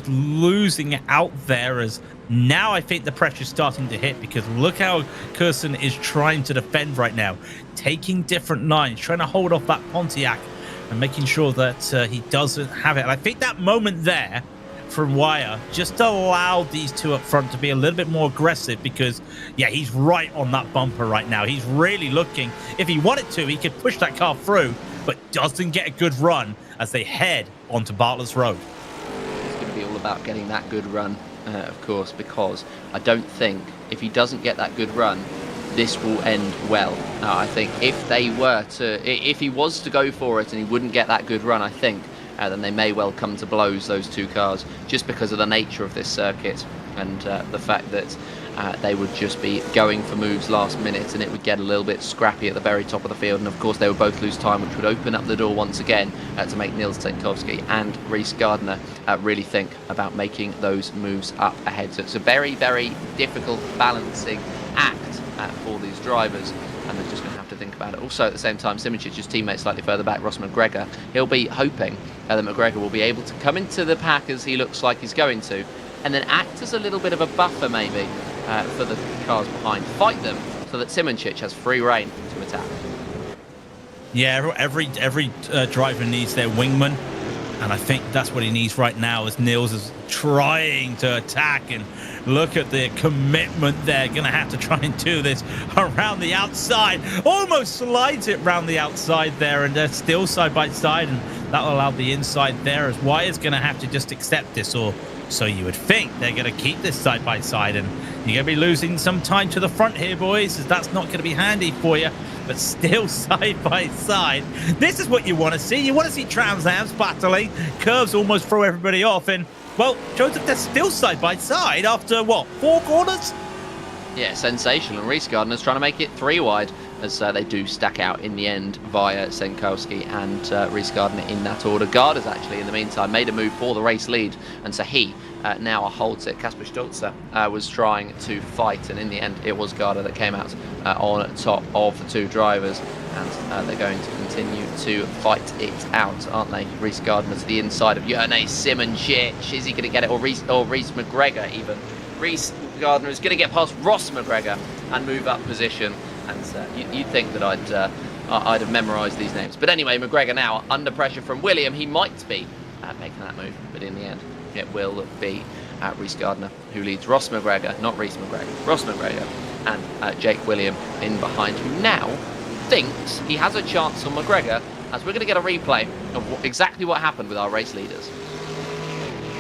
losing out there as now I think the pressure's starting to hit because look how Kirsten is trying to defend right now. Taking different lines, trying to hold off that Pontiac and making sure that he doesn't have it. And I think that moment there from Wire just allowed these two up front to be a little bit more aggressive because, yeah, he's right on that bumper right now. He's really looking. If he wanted to, he could push that car through, but doesn't get a good run as they head onto Bartlett's Road. It's going to be all about getting that good run, of course, because I don't think if he doesn't get that good run, this will end well. I think if he was to go for it and he wouldn't get that good run, I think then they may well come to blows, those two cars, just because of the nature of this circuit and the fact that they would just be going for moves last minute and it would get a little bit scrappy at the very top of the field, and of course they would both lose time, which would open up the door once again to make Nils Tsenkovsky and Rhys Gardner really think about making those moves up ahead. So it's a very, very difficult balancing act for these drivers, and they're just going to have to think about it. Also, at the same time, Simoncic's teammate slightly further back, Ross McGregor, he'll be hoping that McGregor will be able to come into the pack as he looks like he's going to, and then act as a little bit of a buffer maybe for the cars behind. Fight them so that Simoncic has free rein to attack. Yeah, every driver needs their wingman, and I think that's what he needs right now as Nils is trying to attack. And look at the commitment there. Going to have to try and do this around the outside. Almost slides it around the outside there, and they're still side by side, and that'll allow the inside there as Wire's going to have to just accept this, or so you would think. They're going to keep this side by side, and you're going to be losing some time to the front here, boys, as that's not going to be handy for you. But still side by side. This is what you want to see. You want to see Trans Ams battling. Curves almost throw everybody off. And, well, Joseph, they're still side by side after, what, 4 corners? Yeah, sensational. Rhys Gardner's trying to make it 3 wide as they do stack out in the end via Tsenkovsky and Rhys Gardner in that order. Gardner's actually, in the meantime, made a move for the race lead, and so he now holds it. Kasper Stolzer was trying to fight, and in the end, it was Gardner that came out on top of the 2 drivers, and they're going to continue to fight it out, aren't they? Rhys Gardner to the inside of Jurnej Simoncic. Is he going to get it, or Rhys McGregor even? Rhys Gardner is going to get past Ross McGregor and move up position. And you'd think that I'd have memorised these names. But anyway, McGregor now under pressure from William. He might be making that move, but in the end, it will be Rhys Gardner who leads Ross McGregor, not Rhys McGregor, Ross McGregor, and Jake William in behind, who now thinks he has a chance on McGregor, as we're going to get a replay of exactly what happened with our race leaders.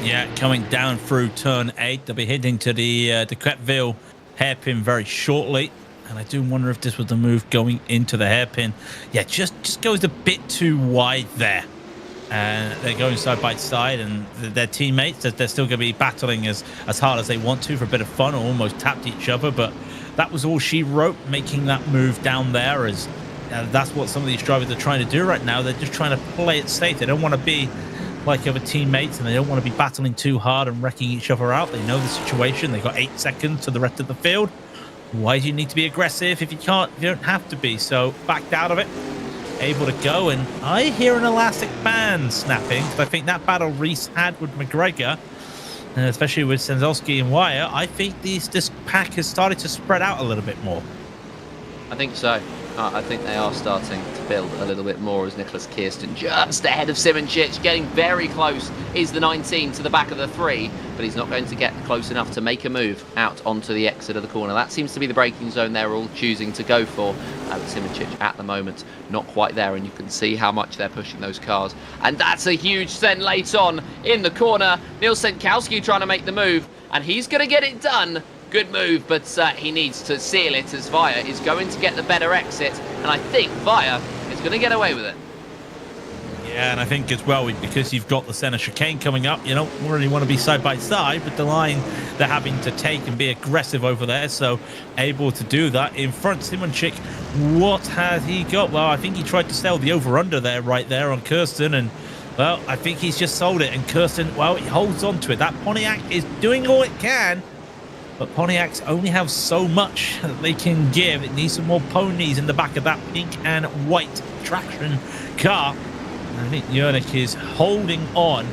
Yeah, coming down through turn 8, they'll be heading to the Quetville hairpin very shortly. And I do wonder if this was the move going into the hairpin. Yeah, just goes a bit too wide there. And they're going side by side, and their teammates, they're still going to be battling as hard as they want to for a bit of fun, or almost tapped each other. But that was all she wrote, making that move down there. As that's what some of these drivers are trying to do right now. They're just trying to play it safe. They don't want to be like other teammates, and they don't want to be battling too hard and wrecking each other out. They know the situation. They've got 8 seconds to the rest of the field. Why do you need to be aggressive if you can't? You don't have to be. So backed out of it, able to go, and I hear an elastic band snapping. Because I think that battle Rhys had with McGregor, and especially with Senzowski and Wire, I think this pack has started to spread out a little bit more. I think so. I think they are starting to build a little bit more as Nicholas Kirsten just ahead of Simoncic, getting very close, is the 19 to the back of the 3, but he's not going to get close enough to make a move out onto the exit of the corner. That seems to be the braking zone they're all choosing to go for, but Simoncic at the moment not quite there, and you can see how much they're pushing those cars. And that's a huge send late on in the corner. Neil Senkowski trying to make the move, and he's going to get it done. Good move, but he needs to seal it as Via is going to get the better exit, and I think Via is going to get away with it. Yeah, and I think as well, because you've got the centre chicane coming up, you don't really want to be side by side with the line they're having to take and be aggressive over there, so able to do that in front. Simoncic, what has he got? Well, I think he tried to sell the over-under there, right there on Kirsten, and well, I think he's just sold it, and Kirsten, well, he holds on to it. That Pontiac is doing all it can, but Pontiacs only have so much that they can give. It needs some more ponies in the back of that pink and white traction car. And I think Yernick is holding on,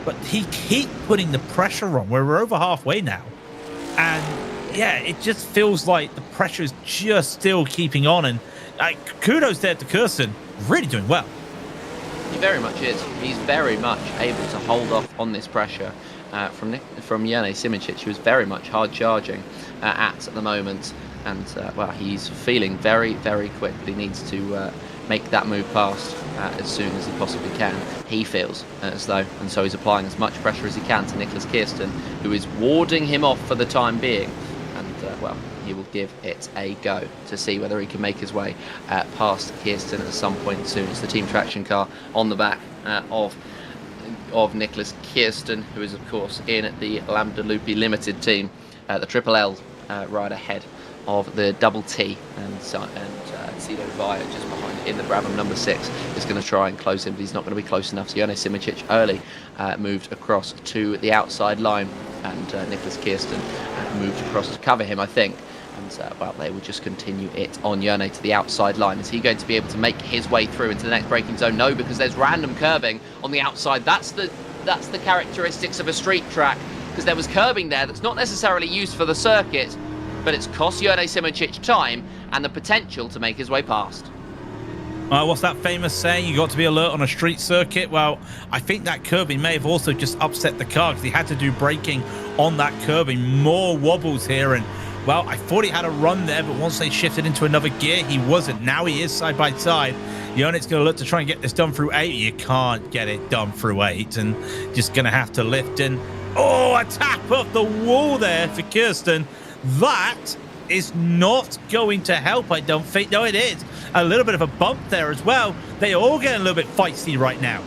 but he keeps putting the pressure on. We're over halfway now. And yeah, it just feels like the pressure is just still keeping on. And kudos there to Kirsten, really doing well. He very much is. He's very much able to hold off on this pressure. From Jene Simoncic, who is very much hard charging at the moment, and well, he's feeling very, very quick, but he needs to make that move past as soon as he possibly can. He feels as though, and so he's applying as much pressure as he can to Nicholas Kirsten, who is warding him off for the time being, and well, he will give it a go to see whether he can make his way past Kirsten at some point soon. It's the team traction car on the back of Nicholas Kirsten, who is of course in the Lambda Loopy Limited team, the Triple L right ahead of the Double T, and Cido Via just behind in the Brabham number 6 is going to try and close him, but he's not going to be close enough. So Jene Simoncic early moved across to the outside line, and Nicholas Kirsten moved across to cover him, I think. And well, they will just continue it on Jene to the outside line. Is he going to be able to make his way through into the next braking zone? No, because there's random curbing on the outside. That's the characteristics of a street track, because there was curbing there that's not necessarily used for the circuit, but it's cost Jene Simoncic time and the potential to make his way past. What's that famous saying? You got to be alert on a street circuit. Well, I think that curbing may have also just upset the car, because he had to do braking on that curbing. More wobbles here, and well, I thought he had a run there, but once they shifted into another gear, he wasn't. Now he is side by side. Yonit's going to look to try and get this done through 8. You can't get it done through 8, and just going to have to lift in. Oh, a tap off the wall there for Kirsten. That is not going to help, I don't think. No, it is. A little bit of a bump there as well. They all get a little bit feisty right now.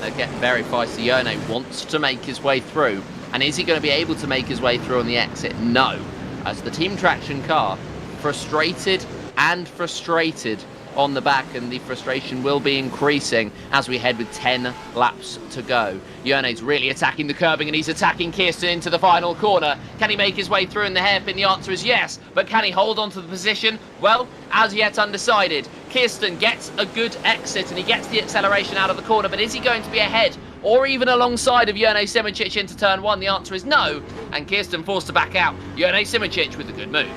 They're getting very feisty. Yone wants to make his way through. And is he going to be able to make his way through on the exit? No. As the team traction car, frustrated on the back, and the frustration will be increasing as we head with 10 laps to go. Yone's really attacking the curbing, and he's attacking Kirsten into the final corner. Can he make his way through in the hairpin? The answer is yes, but can he hold on to the position? Well, as yet undecided. Kirsten gets a good exit, and he gets the acceleration out of the corner, but is he going to be ahead or even alongside of Jene Simoncic into turn 1? The answer is no, and Kirsten forced to back out. Jene Simoncic with a good move.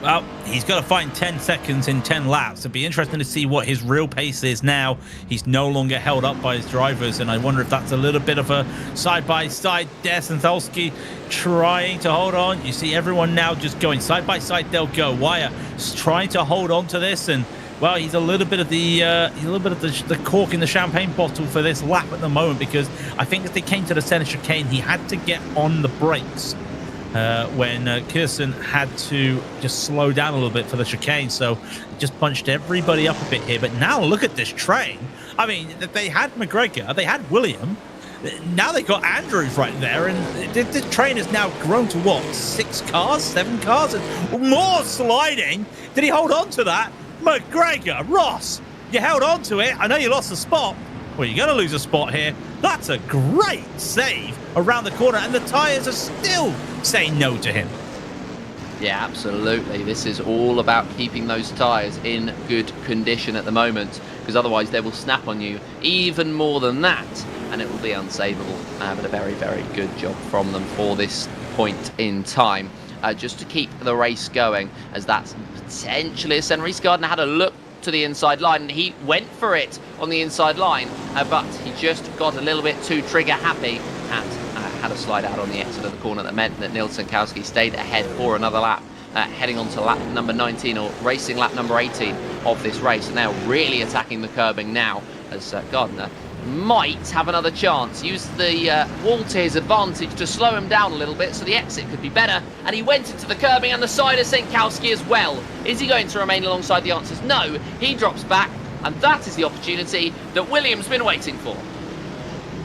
Well, he's got to find 10 seconds in 10 laps. It'd be interesting to see what his real pace is now. He's no longer held up by his drivers, and I wonder if that's a little bit of a side-by-side. Desenthalski trying to hold on. You see everyone now just going side-by-side. They'll go. Wire trying to hold on to this, and well, he's a little bit of the cork in the champagne bottle for this lap at the moment, because I think if they came to the center chicane, he had to get on the brakes when Kirsten had to just slow down a little bit for the chicane. So just punched everybody up a bit here. But now look at this train. I mean, they had McGregor, they had William. Now they got Andrews right there, and the train has now grown to what, 6 cars, 7 cars, and more sliding. Did he hold on to that? McGregor, Ross, you held on to it. I know you lost a spot. Well, you're going to lose a spot here. That's a great save around the corner, and the tyres are still saying no to him. Yeah, absolutely. This is all about keeping those tyres in good condition at the moment, because otherwise they will snap on you even more than that, and it will be unsavable. But a very, very good job from them for this point in time. Just to keep the race going, as that's potentially ascend. Reece Gardner had a look to the inside line, and he went for it on the inside line, but he just got a little bit too trigger happy and had a slide out on the exit of the corner that meant that Nils Senkowski stayed ahead for another lap, heading on to lap number 19, or racing lap number 18 of this race, and now really attacking the curbing now as Gardner might have another chance. Use the wall to his advantage to slow him down a little bit so the exit could be better, and he went into the curbing and the side of Senkowski as well. Is he going to remain alongside? The answer is no. He drops back, and that is the opportunity that William's been waiting for.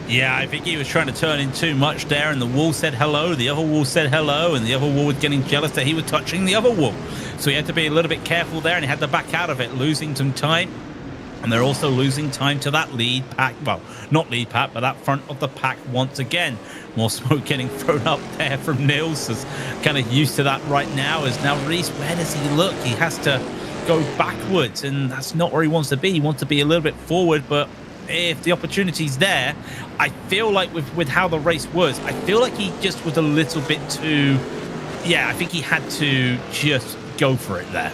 Yeah, I think he was trying to turn in too much there, and the wall said hello, the other wall said hello, and the other wall was getting jealous that he was touching the other wall. So he had to be a little bit careful there, and he had to back out of it, losing some time. And they're also losing time to that lead pack. Well, not lead pack, but that front of the pack once again. More smoke getting thrown up there from Nils. Is kind of used to that right now. As now Reece, where does he look? He has to go backwards, and that's not where he wants to be. He wants to be a little bit forward, but if the opportunity's there, I feel like with how the race was, I feel like he just was a little bit too... Yeah, I think he had to just go for it there.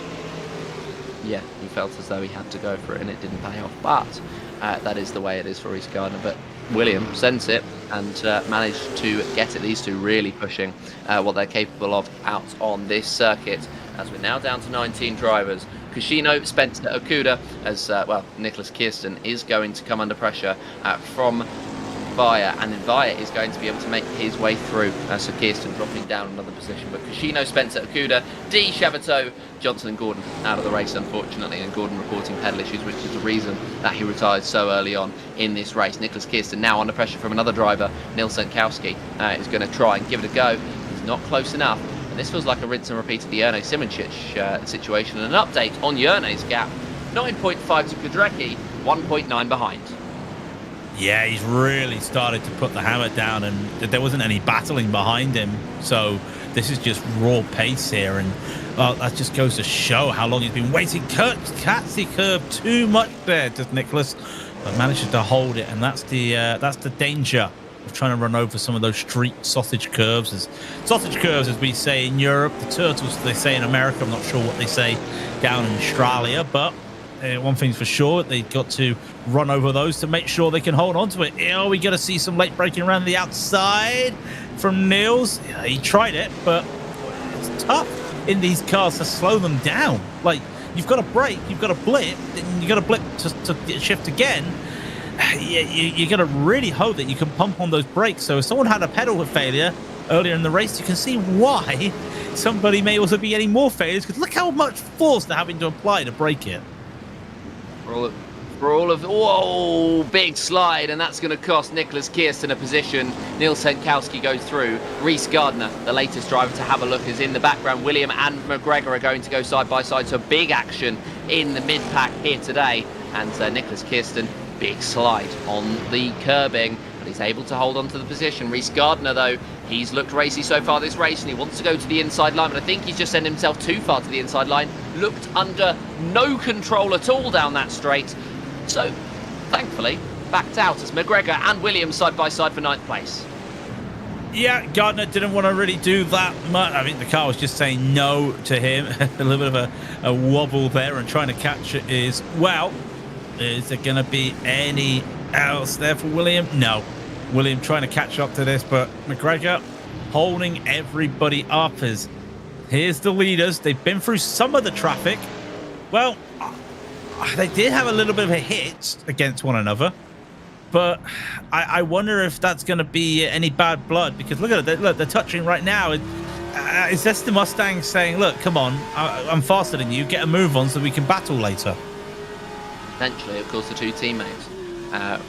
Yeah, he felt as though he had to go for it, and it didn't pay off. But that is the way it is for Reece Gardner. But William sent it and managed to get it. These two really pushing what they're capable of out on this circuit. As we're now down to 19 drivers. Kushino, Spencer, Okuda, as well, Nicholas Kirsten is going to come under pressure from Via, and then Via is going to be able to make his way through. So Kirsten dropping down another position, but Kushino, Spencer, Okuda, D, Chevateau, Johnson and Gordon out of the race, unfortunately, and Gordon reporting pedal issues, which is the reason that he retired so early on in this race. Nicholas Kirsten now under pressure from another driver. Nils Senkowski is going to try and give it a go. He's not close enough, and this feels like a rinse and repeat of the Jerne Simoncic situation. And an update on Jerne's gap, 9.5 to Kudrecki, 1.9 behind. Yeah, he's really started to put the hammer down, and there wasn't any battling behind him. So this is just raw pace here, and well, that just goes to show how long he's been waiting. Catsy curve too much there, just Nicholas, but manages to hold it, and that's the danger of trying to run over some of those street sausage curves. As we say in Europe, the turtles they say in America. I'm not sure what they say down in Australia, but one thing's for sure, they've got to run over those to make sure they can hold on to it. Oh, we got to see some late braking around the outside from Nils. Yeah, he tried it, but it's tough in these cars to slow them down. Like, you've got to brake, you've got to blip, then you got to blip to shift again. You got to really hope that you can pump on those brakes. So if someone had a pedal failure earlier in the race, you can see why somebody may also be getting more failures, because look how much force they're having to apply to brake it. Whoa, big slide, and that's going to cost Nicholas Kirsten a position. Nils Senkowski goes through. Reece Gardner, the latest driver to have a look, is in the background. William and McGregor are going to go side by side, so big action in the mid-pack here today. And Nicholas Kirsten, big slide on the curbing, but he's able to hold on to the position. Reece Gardner, though, he's looked racy so far this race, and he wants to go to the inside line, but I think he's just sent himself too far to the inside line. Looked under no control at all down that straight. So, thankfully, backed out as McGregor and Williams side by side for 9th place. Yeah, Gardner didn't want to really do that much. I think the car was just saying no to him. A little bit of a wobble there, and trying to catch it is, well, is there going to be any else there for William? No. William trying to catch up to this, but McGregor holding everybody up. As here's the leaders. They've been through some of the traffic. Well, they did have a little bit of a hit against one another, but I wonder if that's going to be any bad blood, because look at it. Look, they're touching right now. Is this the Mustang saying, look, come on, I'm faster than you, get a move on so we can battle later? Potentially, of course, the two teammates are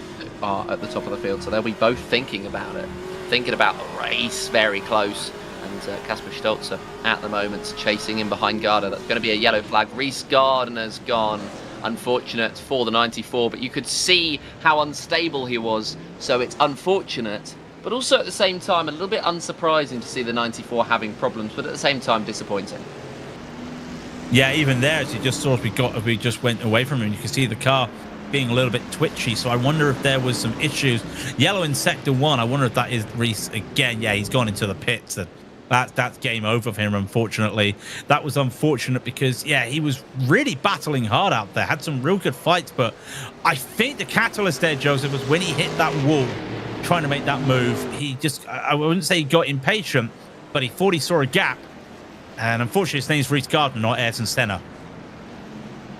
at the top of the field, so they'll be both thinking about it, thinking about the race very close. And Kasper Stolzer at the moment chasing in behind Gardner. That's going to be a yellow flag. Reece Gardner's gone. Unfortunate for the 94, but you could see how unstable he was, so it's unfortunate, but also at the same time a little bit unsurprising to see the 94 having problems, but at the same time disappointing. Yeah, even there, as you just saw, we just went away from him, you can see the car being a little bit twitchy, so I wonder if there was some issues. Yellow in sector 1, I wonder if that is Reece again. Yeah, he's gone into the pits. that's game over for him, unfortunately. That was unfortunate because, yeah, he was really battling hard out there, had some real good fights, but I think the catalyst there, Joseph, was when he hit that wall, trying to make that move. He just, I wouldn't say he got impatient, but he thought he saw a gap, and unfortunately his name's Reece Gardner, not Ayrton Senna.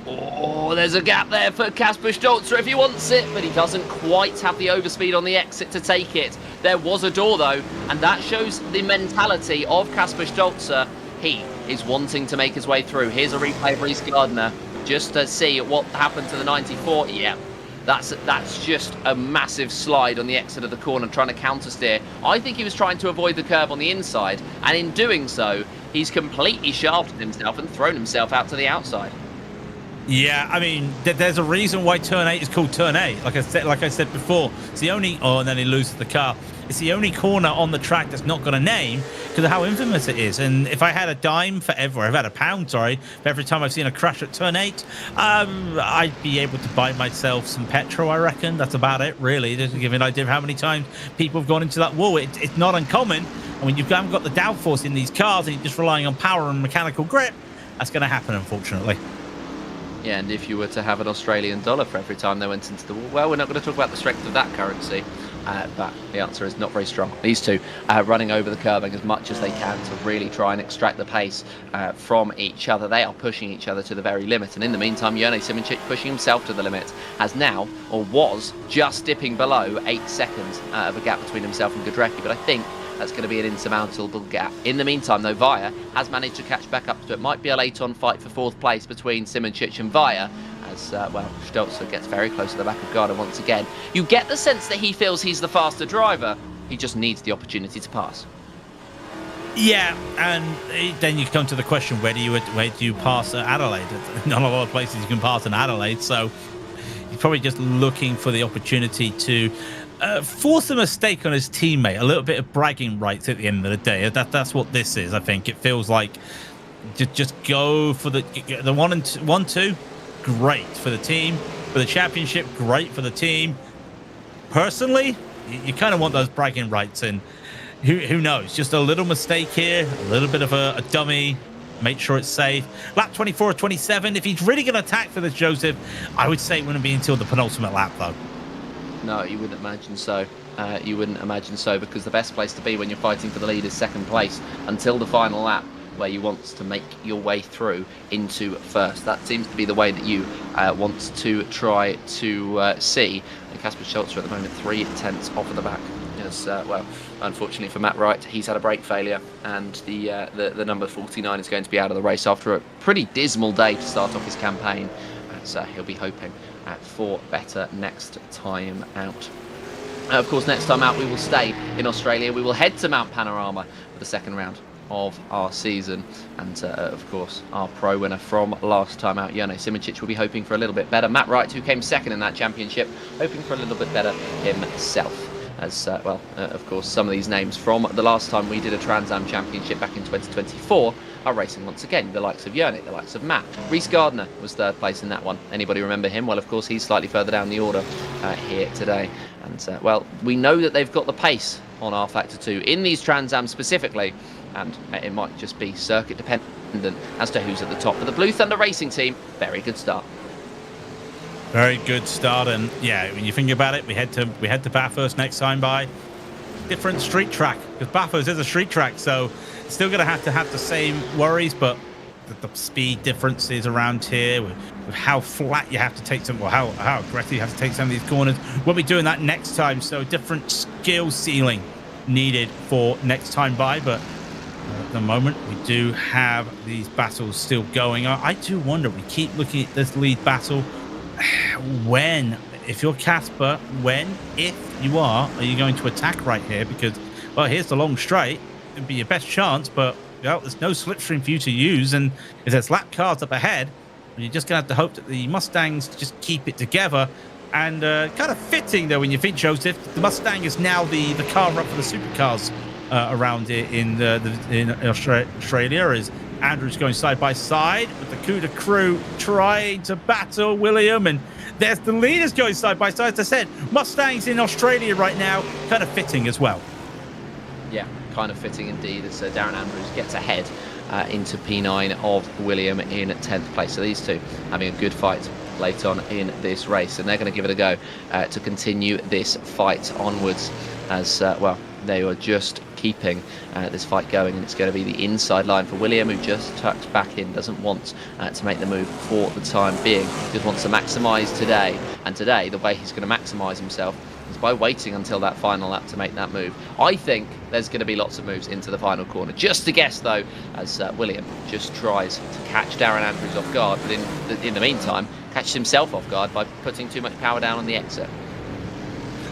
Oh, there's a gap there for Kasper Stolzer if he wants it, but he doesn't quite have the overspeed on the exit to take it. There was a door, though, and that shows the mentality of Kasper Stolzer. He is wanting to make his way through. Here's a replay of Reece Gardner just to see what happened to the 94. Yeah, that's just a massive slide on the exit of the corner, trying to counter steer. I think he was trying to avoid the curve on the inside, and in doing so, he's completely shafted himself and thrown himself out to the outside. Yeah, I mean, there's a reason why turn 8 is called turn 8. Like I said before, it's the only. Oh, and then he loses the car. It's the only corner on the track that's not got a name because of how infamous it is. And if I had a dime for every, I've had a pound, sorry, for every time I've seen a crash at turn 8, I'd be able to buy myself some petrol. I reckon that's about it, really. Just to give you an idea of how many times people have gone into that wall. It's not uncommon. And when you haven't got the downforce in these cars and you're just relying on power and mechanical grip, that's going to happen, unfortunately. Yeah, and if you were to have an Australian dollar for every time they went into the wall, well, we're not going to talk about the strength of that currency, but the answer is not very strong. These two running over the curbing as much as they can to really try and extract the pace from each other. They are pushing each other to the very limit, and in the meantime, Jone Simoncic pushing himself to the limit, has now, or was, just dipping below 8 seconds of a gap between himself and Godrecki, but I think that's going to be an insurmountable gap. In the meantime, though, Via has managed to catch back up to it. Might be a late-on fight for 4th place between Simoncic and Via, as, well, Stolzer gets very close to the back of Gardner once again. You get the sense that he feels he's the faster driver. He just needs the opportunity to pass. Yeah, and then you come to the question, where do you pass Adelaide? Not a lot of places you can pass in Adelaide, so he's probably just looking for the opportunity to force a mistake on his teammate, a little bit of bragging rights at the end of the day. That's what this is. I think it feels like just go for the 1-2, great for the team, for the championship, great for the team. Personally, you kind of want those bragging rights, and who knows? Just a little mistake here, a little bit of a dummy. Make sure it's safe. Lap 24 or 27. If he's really going to attack for this, Joseph, I would say it wouldn't be until the penultimate lap, though. No, you wouldn't imagine so. You wouldn't imagine so, because the best place to be when you're fighting for the lead is 2nd place until the final lap, where you want to make your way through into 1st. That seems to be the way that you want to try to see. And Kasper Stolzer at the moment 3/10 off of the back. As, well, unfortunately for Matt Wright, he's had a brake failure, and the number 49 is going to be out of the race after a pretty dismal day to start off his campaign. So he'll be hoping for better next time out. Of course, next time out we will stay in Australia. We will head to Mount Panorama for the 2nd round of our season, and of course our pro winner from last time out, Jone Simoncic, will be hoping for a little bit better. Matt Wright, who came 2nd in that championship, hoping for a little bit better himself. As well, of course, some of these names from the last time we did a Trans Am Championship back in 2024 are racing once again. The likes of Jone, the likes of Matt. Reece Gardner was 3rd place in that one. Anybody remember him? Well, of course, he's slightly further down the order here today. And, well, we know that they've got the pace on R Factor 2 in these Trans Am specifically, and it might just be circuit dependent as to who's at the top. But the Blue Thunder Racing team, very good start. Very good start, and yeah, when you think about it, we head to Bathurst next time by. Different street track, because Bathurst is a street track, so still going to have the same worries, but the speed differences around here, with how flat you have to take some, or how aggressive you have to take some of these corners. We'll be doing that next time, so different skill ceiling needed for next time by, but at the moment we do have these battles still going on. I do wonder, we keep looking at this lead battle. When, if you're Kasper, if you are you going to attack right here? Because, well, here's the long straight. It'd be your best chance, but, well, there's no slipstream for you to use. And if there's lap cars up ahead, you're just going to have to hope that the Mustangs just keep it together. And kind of fitting, though, when you think, Joseph, the Mustang is now the car up for the supercars around here in Australia, as Andrew's going side by side with the CUDA crew trying to battle William, and there's the leaders going side by side. As I said, Mustangs in Australia right now, kind of fitting as well. Yeah, kind of fitting indeed as Darren Andrews gets ahead into P9 of William in 10th place. So these two having a good fight late on in this race, and they're going to give it a go to continue this fight onwards as well. They were just keeping this fight going, and it's going to be the inside line for William, who just tucks back in, doesn't want to make the move for the time being, just wants to maximise today. And today the way he's going to maximise himself is by waiting until that final lap to make that move. I think there's going to be lots of moves into the final corner. Just to guess though, as William just tries to catch Darren Andrews off guard, but in the meantime catches himself off guard by putting too much power down on the exit.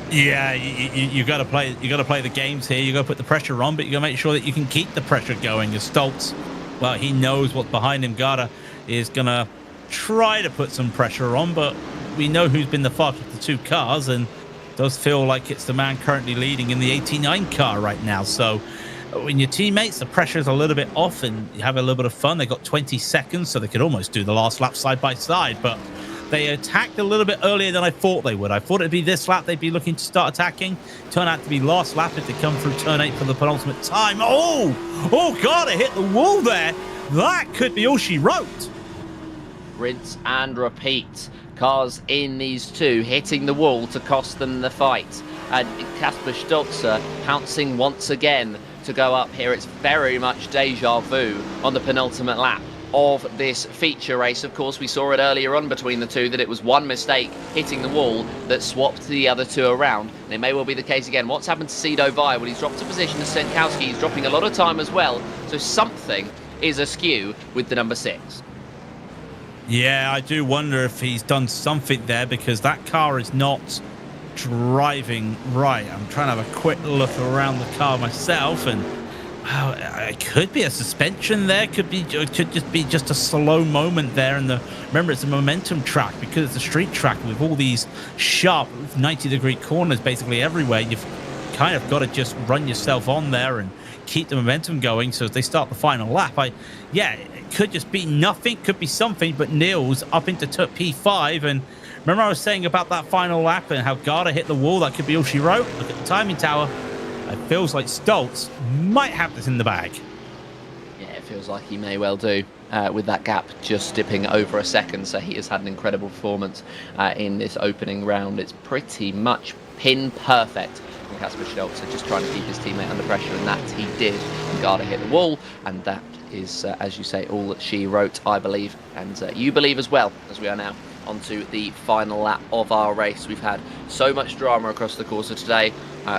Yeah, you got to play. You got to play the games here. You got to put the pressure on, but you got to make sure that you can keep the pressure going. As Stoltz, well, he knows what's behind him. Garda is gonna try to put some pressure on, but we know who's been the fastest of the two cars, and it does feel like it's the man currently leading in the 89 car right now. So when your teammates, the pressure's a little bit off, and you have a little bit of fun. They got 20 seconds, so they could almost do the last lap side by side, but they attacked a little bit earlier than I thought they would. I thought it'd be this lap they'd be looking to start attacking. Turned out to be last lap if they come through turn 8 for the penultimate time. Oh, God, it hit the wall there. That could be all she wrote. Rinse and repeat. Cars in these two hitting the wall to cost them the fight. And Kasper Stolzer pouncing once again to go up here. It's very much deja vu on the penultimate lap of this feature race. Of course, we saw it earlier on between the two that it was one mistake hitting the wall that swapped the other two around, and it may well be the case again. What's happened to Cedo Vire? Well, he's dropped a position to Stenkowski. He's dropping a lot of time as well, so something is askew with the number 6. Yeah, I do wonder if he's done something there, because that car is not driving right. I'm trying to have a quick look around the car myself, and it could be a suspension there, could just be a slow moment there. And remember, it's a momentum track because it's a street track with all these sharp 90-degree corners basically everywhere. You've kind of got to just run yourself on there and keep the momentum going. So as they start the final lap, it could just be nothing, could be something, but Niels up into P5. And remember I was saying about that final lap and how Garda hit the wall? That could be all she wrote. Look at the timing tower. It feels like Stoltz might have this in the bag. Yeah, it feels like he may well do, with that gap just dipping over a second. So he has had an incredible performance in this opening round. It's pretty much pin perfect from Kasper Stolzer, just trying to keep his teammate under pressure, and that he did. And Garda hit the wall, and that is, as you say, all that she wrote, I believe, and you believe as well, as we are now onto the final lap of our race. We've had so much drama across the course of today,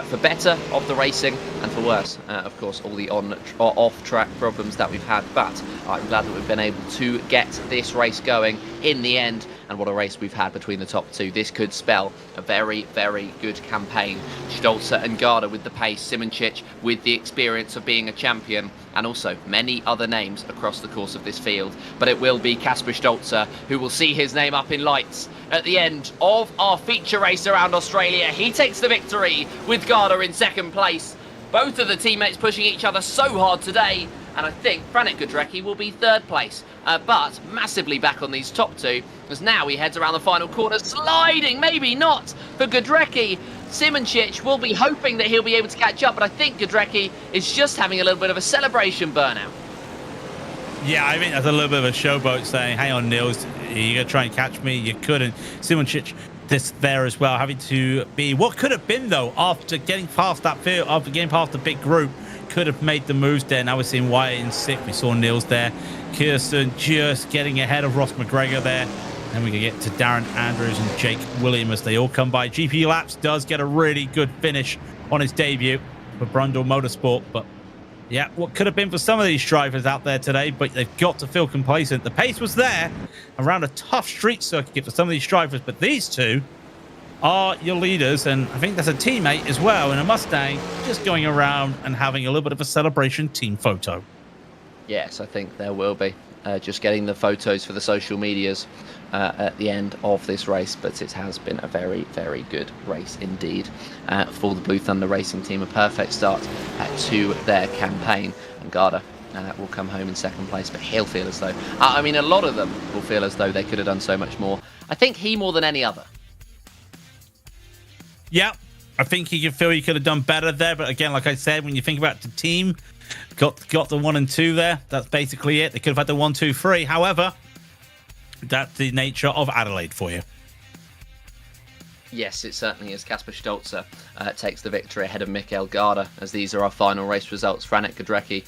for better of the racing and for worse, of course, all the off-track problems that we've had, but I'm glad that we've been able to get this race going in the end. And what a race we've had between the top two. This could spell a very, very good campaign. Stolzer and Garda with the pace, Simoncic with the experience of being a champion, and also many other names across the course of this field. But it will be Kasper Stolzer who will see his name up in lights at the end of our feature race around Australia. He takes the victory with Garda in second place. Both of the teammates pushing each other so hard today. And I think Franek Gudrecki will be third place, but massively back on these top two, as now he heads around the final corner, sliding, maybe not for Gudrecki. Simoncic will be hoping that he'll be able to catch up, but I think Gudrecki is just having a little bit of a celebration burnout. Yeah, I think that's a little bit of a showboat saying, hang on, Niels, you're going to try and catch me. You couldn't. Simoncic there as well, having to be what could have been, though, after getting past that field, after getting past the big group, could have made the moves there. Now we're seeing Wyatt in 6th. We saw Niels there. Kirsten just getting ahead of Ross McGregor there. Then we can get to Darren Andrews and Jake William as they all come by. GP Laps does get a really good finish on his debut for Brundle Motorsport. But yeah, what could have been for some of these drivers out there today, but they've got to feel complacent. The pace was there around a tough street circuit for some of these drivers, but these two are your leaders, and I think there's a teammate as well in a Mustang just going around and having a little bit of a celebration team photo. Yes, I think there will be. Just getting the photos for the social medias at the end of this race, but it has been a very, very good race indeed for the Blue Thunder Racing team. A perfect start to their campaign, and Garda will come home in second place, but he'll feel as though, I mean, a lot of them will feel as though they could have done so much more. I think he more than any other. Yeah, I think you feel you could have done better there. But again, like I said, when you think about the team, got the 1 and 2 there. That's basically it. They could have had the 1, 2, 3. However, that's the nature of Adelaide for you. Yes, it certainly is. Kasper Stolzer takes the victory ahead of Mikael Garda, as these are our final race results. Franek Godrecki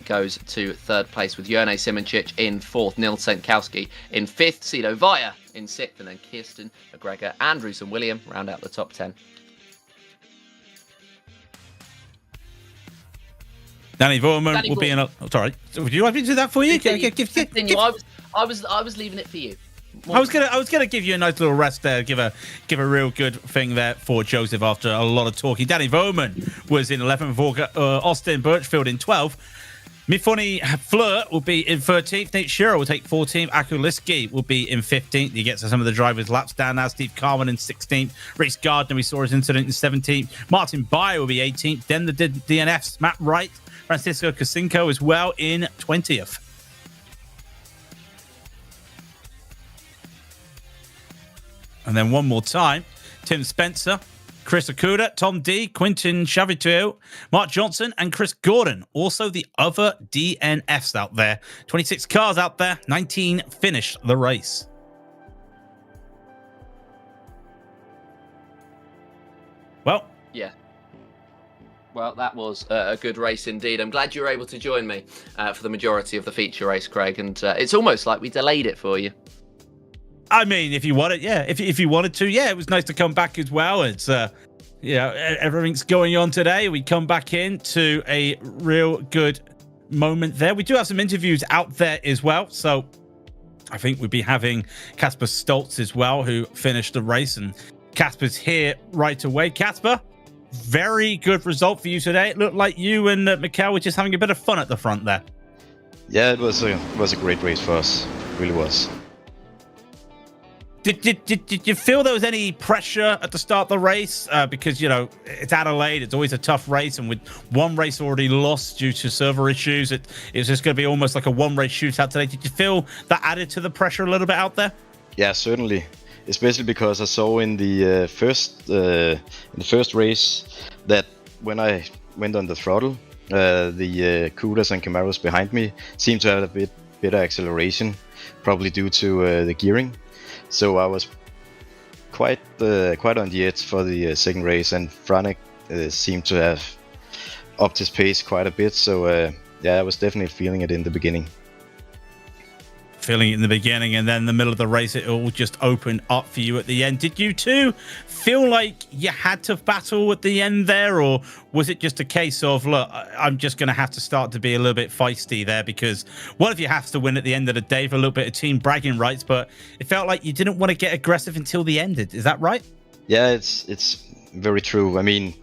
goes to 3rd place with Jone Simoncic in 4th, Nils Senkowski in 5th, Sido Vaya in 6th, and then Kirsten, McGregor, Andrews and William round out the top 10. Danny Vorman will be in a... Oh, sorry. Would you like me to do that for you? Continue. I was leaving it for you. I was gonna give you a nice little rest there, give a real good thing there for Joseph after a lot of talking. Danny Voman was in 11th, Austin Birchfield in 12th. Mifuni Fleur will be in 13th. Nate Shearer will take 14th. Akuliski will be in 15th. He gets some of the drivers' laps down now. Steve Carman in 16th. Reece Gardner, we saw his incident in 17th. Martin Bayer will be 18th. Then the DNFs, Matt Wright, Francisco Casinco as well in 20th. And then one more time, Tim Spencer, Chris Okuda, Tom D, Quintin Chavituel, Mark Johnson, and Chris Gordon. Also the other DNFs out there. 26 cars out there, 19 finished the race. Well, yeah. Well, that was a good race indeed. I'm glad you were able to join me for the majority of the feature race, Craig. And it's almost like we delayed it for you. I mean, if you wanted, yeah. If you wanted to, yeah, it was nice to come back as well. It's everything's going on today. We come back into a real good moment there. We do have some interviews out there as well. So I think we'll be having Kasper Stoltz as well, who finished the race, and Kasper's here right away. Kasper, very good result for you today. It looked like you and Mikael were just having a bit of fun at the front there. Yeah, it was a great race for us. It really was. Did you feel there was any pressure at the start of the race? Because, it's Adelaide. It's always a tough race. And with one race already lost due to server issues, it was just going to be almost like a one-race shootout today. Did you feel that added to the pressure a little bit out there? Yeah, certainly. Especially because I saw in the first race that when I went on the throttle, the Kudas and Camaros behind me seemed to have a bit better acceleration, probably due to the gearing. So I was quite on the edge for the second race, and Franek seemed to have upped his pace quite a bit. So I was definitely feeling it in the beginning. Feeling it in the beginning, and then in the middle of the race, it all just opened up for you at the end. Did you too feel like you had to battle at the end there, or was it just a case of, look, I'm just going to have to start to be a little bit feisty there, because one of you has to win at the end of the day for a little bit of team bragging rights, but it felt like you didn't want to get aggressive until the end. Is that right? Yeah, it's very true. I mean,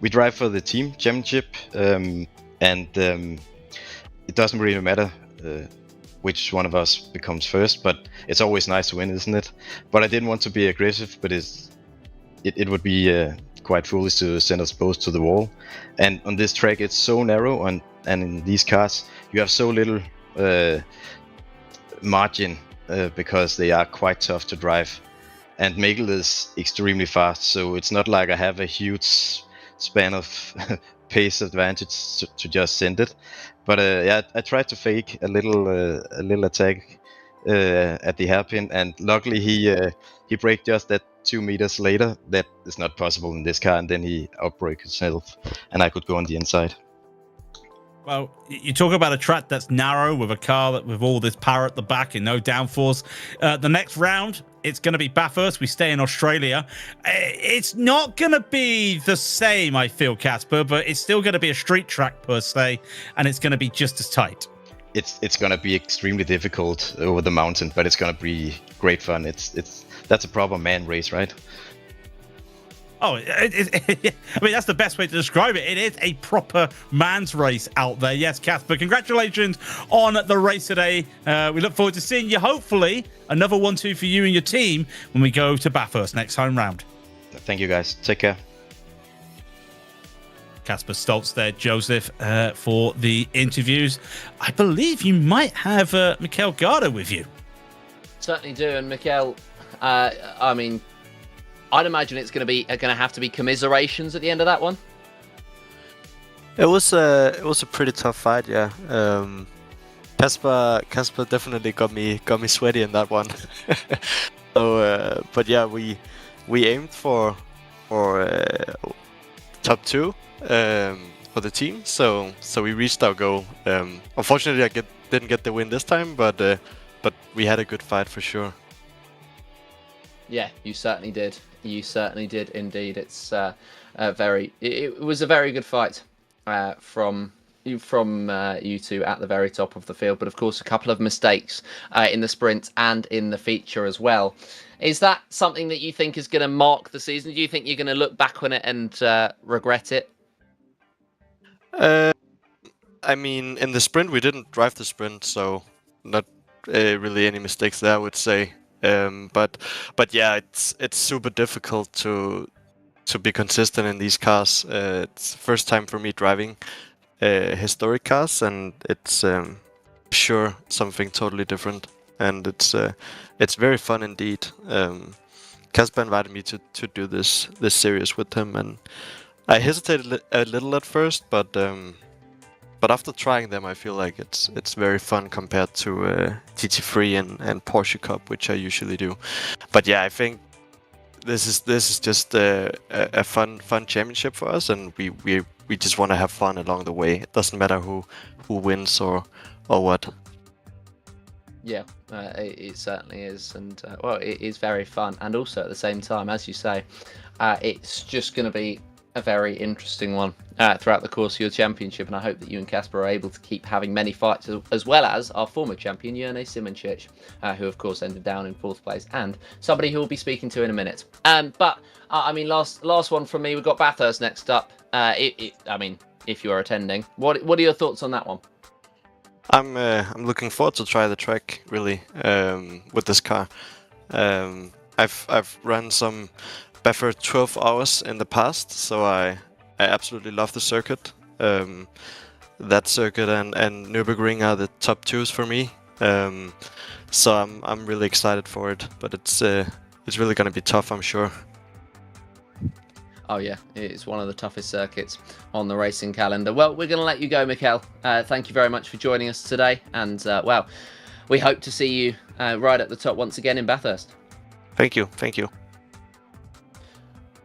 we drive for the team championship, and it doesn't really matter which one of us becomes first, but it's always nice to win, isn't it? But I didn't want to be aggressive, but it would be quite foolish to send us both to the wall. And on this track, it's so narrow, and in these cars, you have so little margin because they are quite tough to drive. And Mikkel is extremely fast, so it's not like I have a huge span of pace advantage to just send it. But I tried to fake a little attack at the hairpin, and luckily he braked just that 2 meters later. That is not possible in this car, and then he outbraked himself, and I could go on the inside. Well, you talk about a track that's narrow with a car that with all this power at the back and no downforce. The next round, it's going to be Bathurst. We stay in Australia. It's not going to be the same, I feel, Kasper, but it's still going to be a street track per se, and it's going to be just as tight. It's going to be extremely difficult over the mountain, but it's going to be great fun. That's a proper man race, right? Oh, I mean, that's the best way to describe it. It is a proper man's race out there. Yes, Kasper, congratulations on the race today. We look forward to seeing you, hopefully, another 1-2 for you and your team when we go to Bathurst next home round. Thank you, guys. Take care. Kasper Stoltz there, Joseph, for the interviews. I believe you might have Mikael Garda with you. Certainly do, and Mikael, I mean, I'd imagine it's going to have to be commiserations at the end of that one. It was a pretty tough fight, yeah. Casper definitely got me sweaty in that one. So, but yeah, we aimed for top 2 for the team. So we reached our goal. Unfortunately, I didn't get the win this time, but we had a good fight for sure. Yeah, you certainly did. You certainly did indeed. It's it was a very good fight from you two at the very top of the field. But of course, a couple of mistakes in the sprint and in the feature as well. Is that something that you think is going to mark the season? Do you think you're going to look back on it and regret it? I mean, in the sprint, we didn't drive the sprint, so not really any mistakes there, I would say. But yeah, it's super difficult to be consistent in these cars. It's the first time for me driving historic cars, and it's sure something totally different. And it's very fun indeed. Casper invited me to do this series with him, and I hesitated a little at first, but after trying them, I feel like it's very fun compared to GT3 and Porsche Cup, which I usually do. But yeah, I think this is just a fun championship for us, and we just want to have fun along the way. It doesn't matter who wins or what. Yeah, it certainly is, and well, it is very fun, and also at the same time, as you say, it's just going to be a very interesting one throughout the course of your championship, and I hope that you and Casper are able to keep having many fights, as well as our former champion Jerne Simoncic, who of course ended down in 4th place, and somebody who we'll be speaking to in a minute. But I mean, last one from me. We've got Bathurst next up. I mean, if you are attending, what are your thoughts on that one? I'm looking forward to try the track really with this car. I've run some Bathurst 12 hours in the past, so I absolutely love the circuit. That circuit and Nürburgring are the top 2s for me. So I'm really excited for it, but it's really going to be tough, I'm sure. Oh yeah, it's one of the toughest circuits on the racing calendar. Well, we're going to let you go, Mikkel. Thank you very much for joining us today, and well, we hope to see you right at the top once again in Bathurst. Thank you.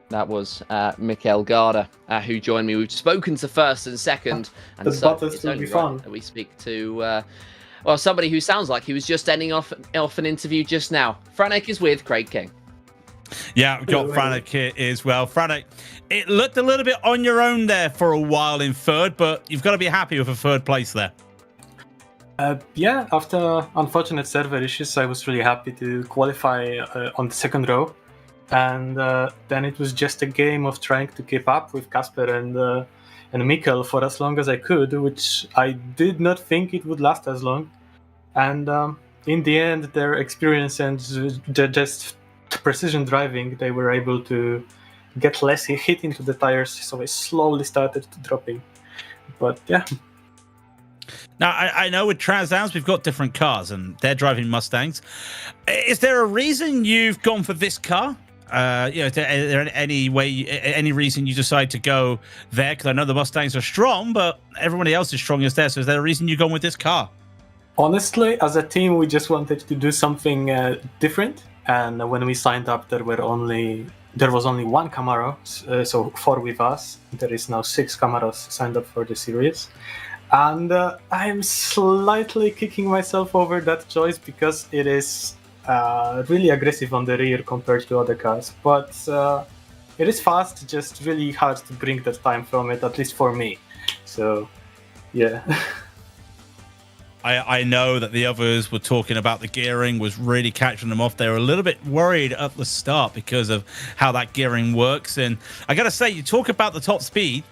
That was Mikkel Garda, who joined me. We've spoken to first and second, and so it's only right that we speak to well, somebody who sounds like he was just ending off an interview just now. Franek is with Craig King. Yeah, we've got Franek here as well. Franek, it looked a little bit on your own there for a while in 3rd, but you've got to be happy with a 3rd place there. Yeah, after unfortunate server issues, I was really happy to qualify on the 2nd row. And then it was just a game of trying to keep up with Casper and Mikkel for as long as I could, which I did not think it would last as long. And in the end, their experience and just precision driving, they were able to get less hit into the tires, so I slowly started dropping. But yeah. Now, I know with Trans Ams, we've got different cars, and they're driving Mustangs. Is there a reason you've gone for this car? Is there any reason you decide to go there? Because I know the Mustangs are strong, but everybody else is strong as there. So is there a reason you've gone with this car? Honestly, as a team, we just wanted to do something different. And when we signed up, there was only one Camaro, so 4 with us. There is now 6 Camaros signed up for the series. And I'm slightly kicking myself over that choice because it is really aggressive on the rear compared to other cars. But it is fast, just really hard to bring that time from it, at least for me. So, yeah. I know that the others were talking about the gearing was really catching them off. They were a little bit worried at the start because of how that gearing works. And I got to say, you talk about the top speed.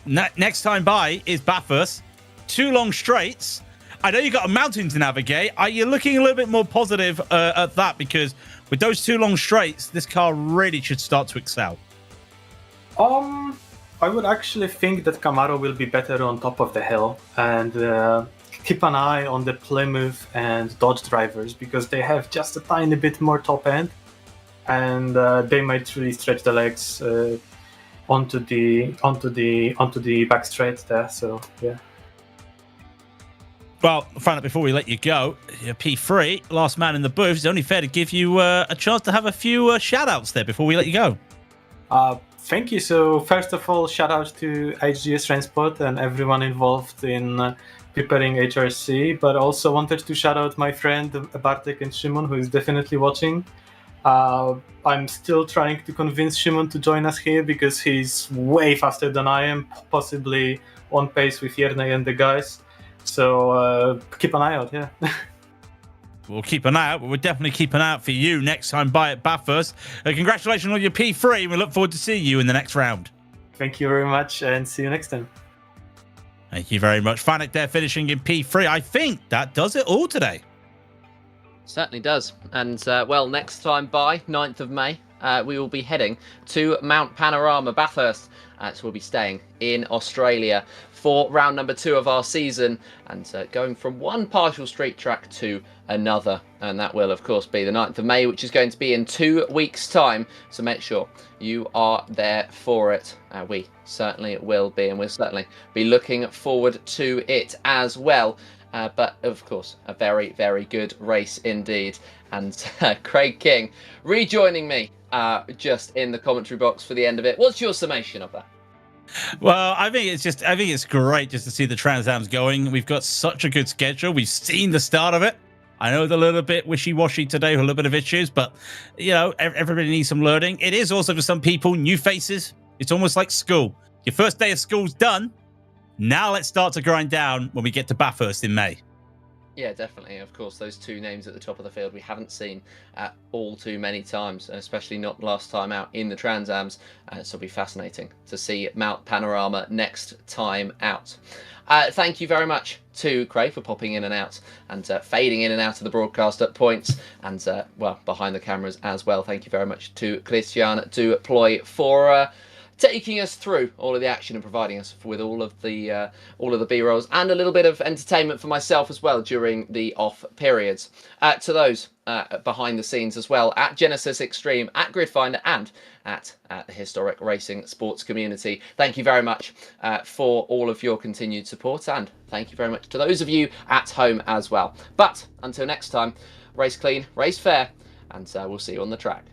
Next time by is Bathurst. 2 long straights. I know you got a mountain to navigate. Are you looking a little bit more positive at that? Because with those 2 long straights, this car really should start to excel. I would actually think that Camaro will be better on top of the hill, and keep an eye on the Plymouth and Dodge drivers because they have just a tiny bit more top end. and they might really stretch the legs onto the back straight there. So yeah. Well, find out before we let you go, you're P3, last man in the booth. It's only fair to give you a chance to have a few shout-outs there before we let you go. Thank you. So first of all, shout out to HGS Transport and everyone involved in preparing HRSC, but also wanted to shout out my friend Bartek and Shimon, who is definitely watching. I'm still trying to convince Shimon to join us here because he's way faster than I am, possibly on pace with Yerney and the guys. So keep an eye out, yeah. We'll keep an eye out, but we'll definitely keep an eye out for you next time by at Bathurst. Congratulations on your P3. We look forward to seeing you in the next round. Thank you very much, and see you next time. Thank you very much. Fanek there finishing in P3. I think that does it all today. Certainly does. And, well, next time by 9th of May, we will be heading to Mount Panorama, Bathurst. So we'll be staying in Australia for round number 2 of our season and going from one partial street track to another. And that will, of course, be the 9th of May, which is going to be in 2 weeks' time. So make sure you are there for it. We certainly will be, and we'll certainly be looking forward to it as well. But, of course, a very, very good race indeed. And Craig King rejoining me just in the commentary box for the end of it. What's your summation of that? Well, I think it's great just to see the Trans Ams going. We've got such a good schedule. We've seen the start of it. I know it's a little bit wishy-washy today with a little bit of issues, but, you know, everybody needs some learning. It is also for some people, new faces. It's almost like school. Your first day of school's done. Now let's start to grind down when we get to Bathurst in May. Yeah, definitely. Of course, those 2 names at the top of the field we haven't seen all too many times, especially not last time out in the Trans Ams. So it'll be fascinating to see Mount Panorama next time out. Thank you very much to Craig for popping in and out and fading in and out of the broadcast at points and, well, behind the cameras as well. Thank you very much to Christian Duploy for taking us through all of the action and providing us with all of the B-rolls and a little bit of entertainment for myself as well during the off periods. To those behind the scenes as well, at Genisus Extreme, at Gridfinder, and at the Historic Racing Sports Community. Thank you very much for all of your continued support, and thank you very much to those of you at home as well. But until next time, race clean, race fair, and we'll see you on the track.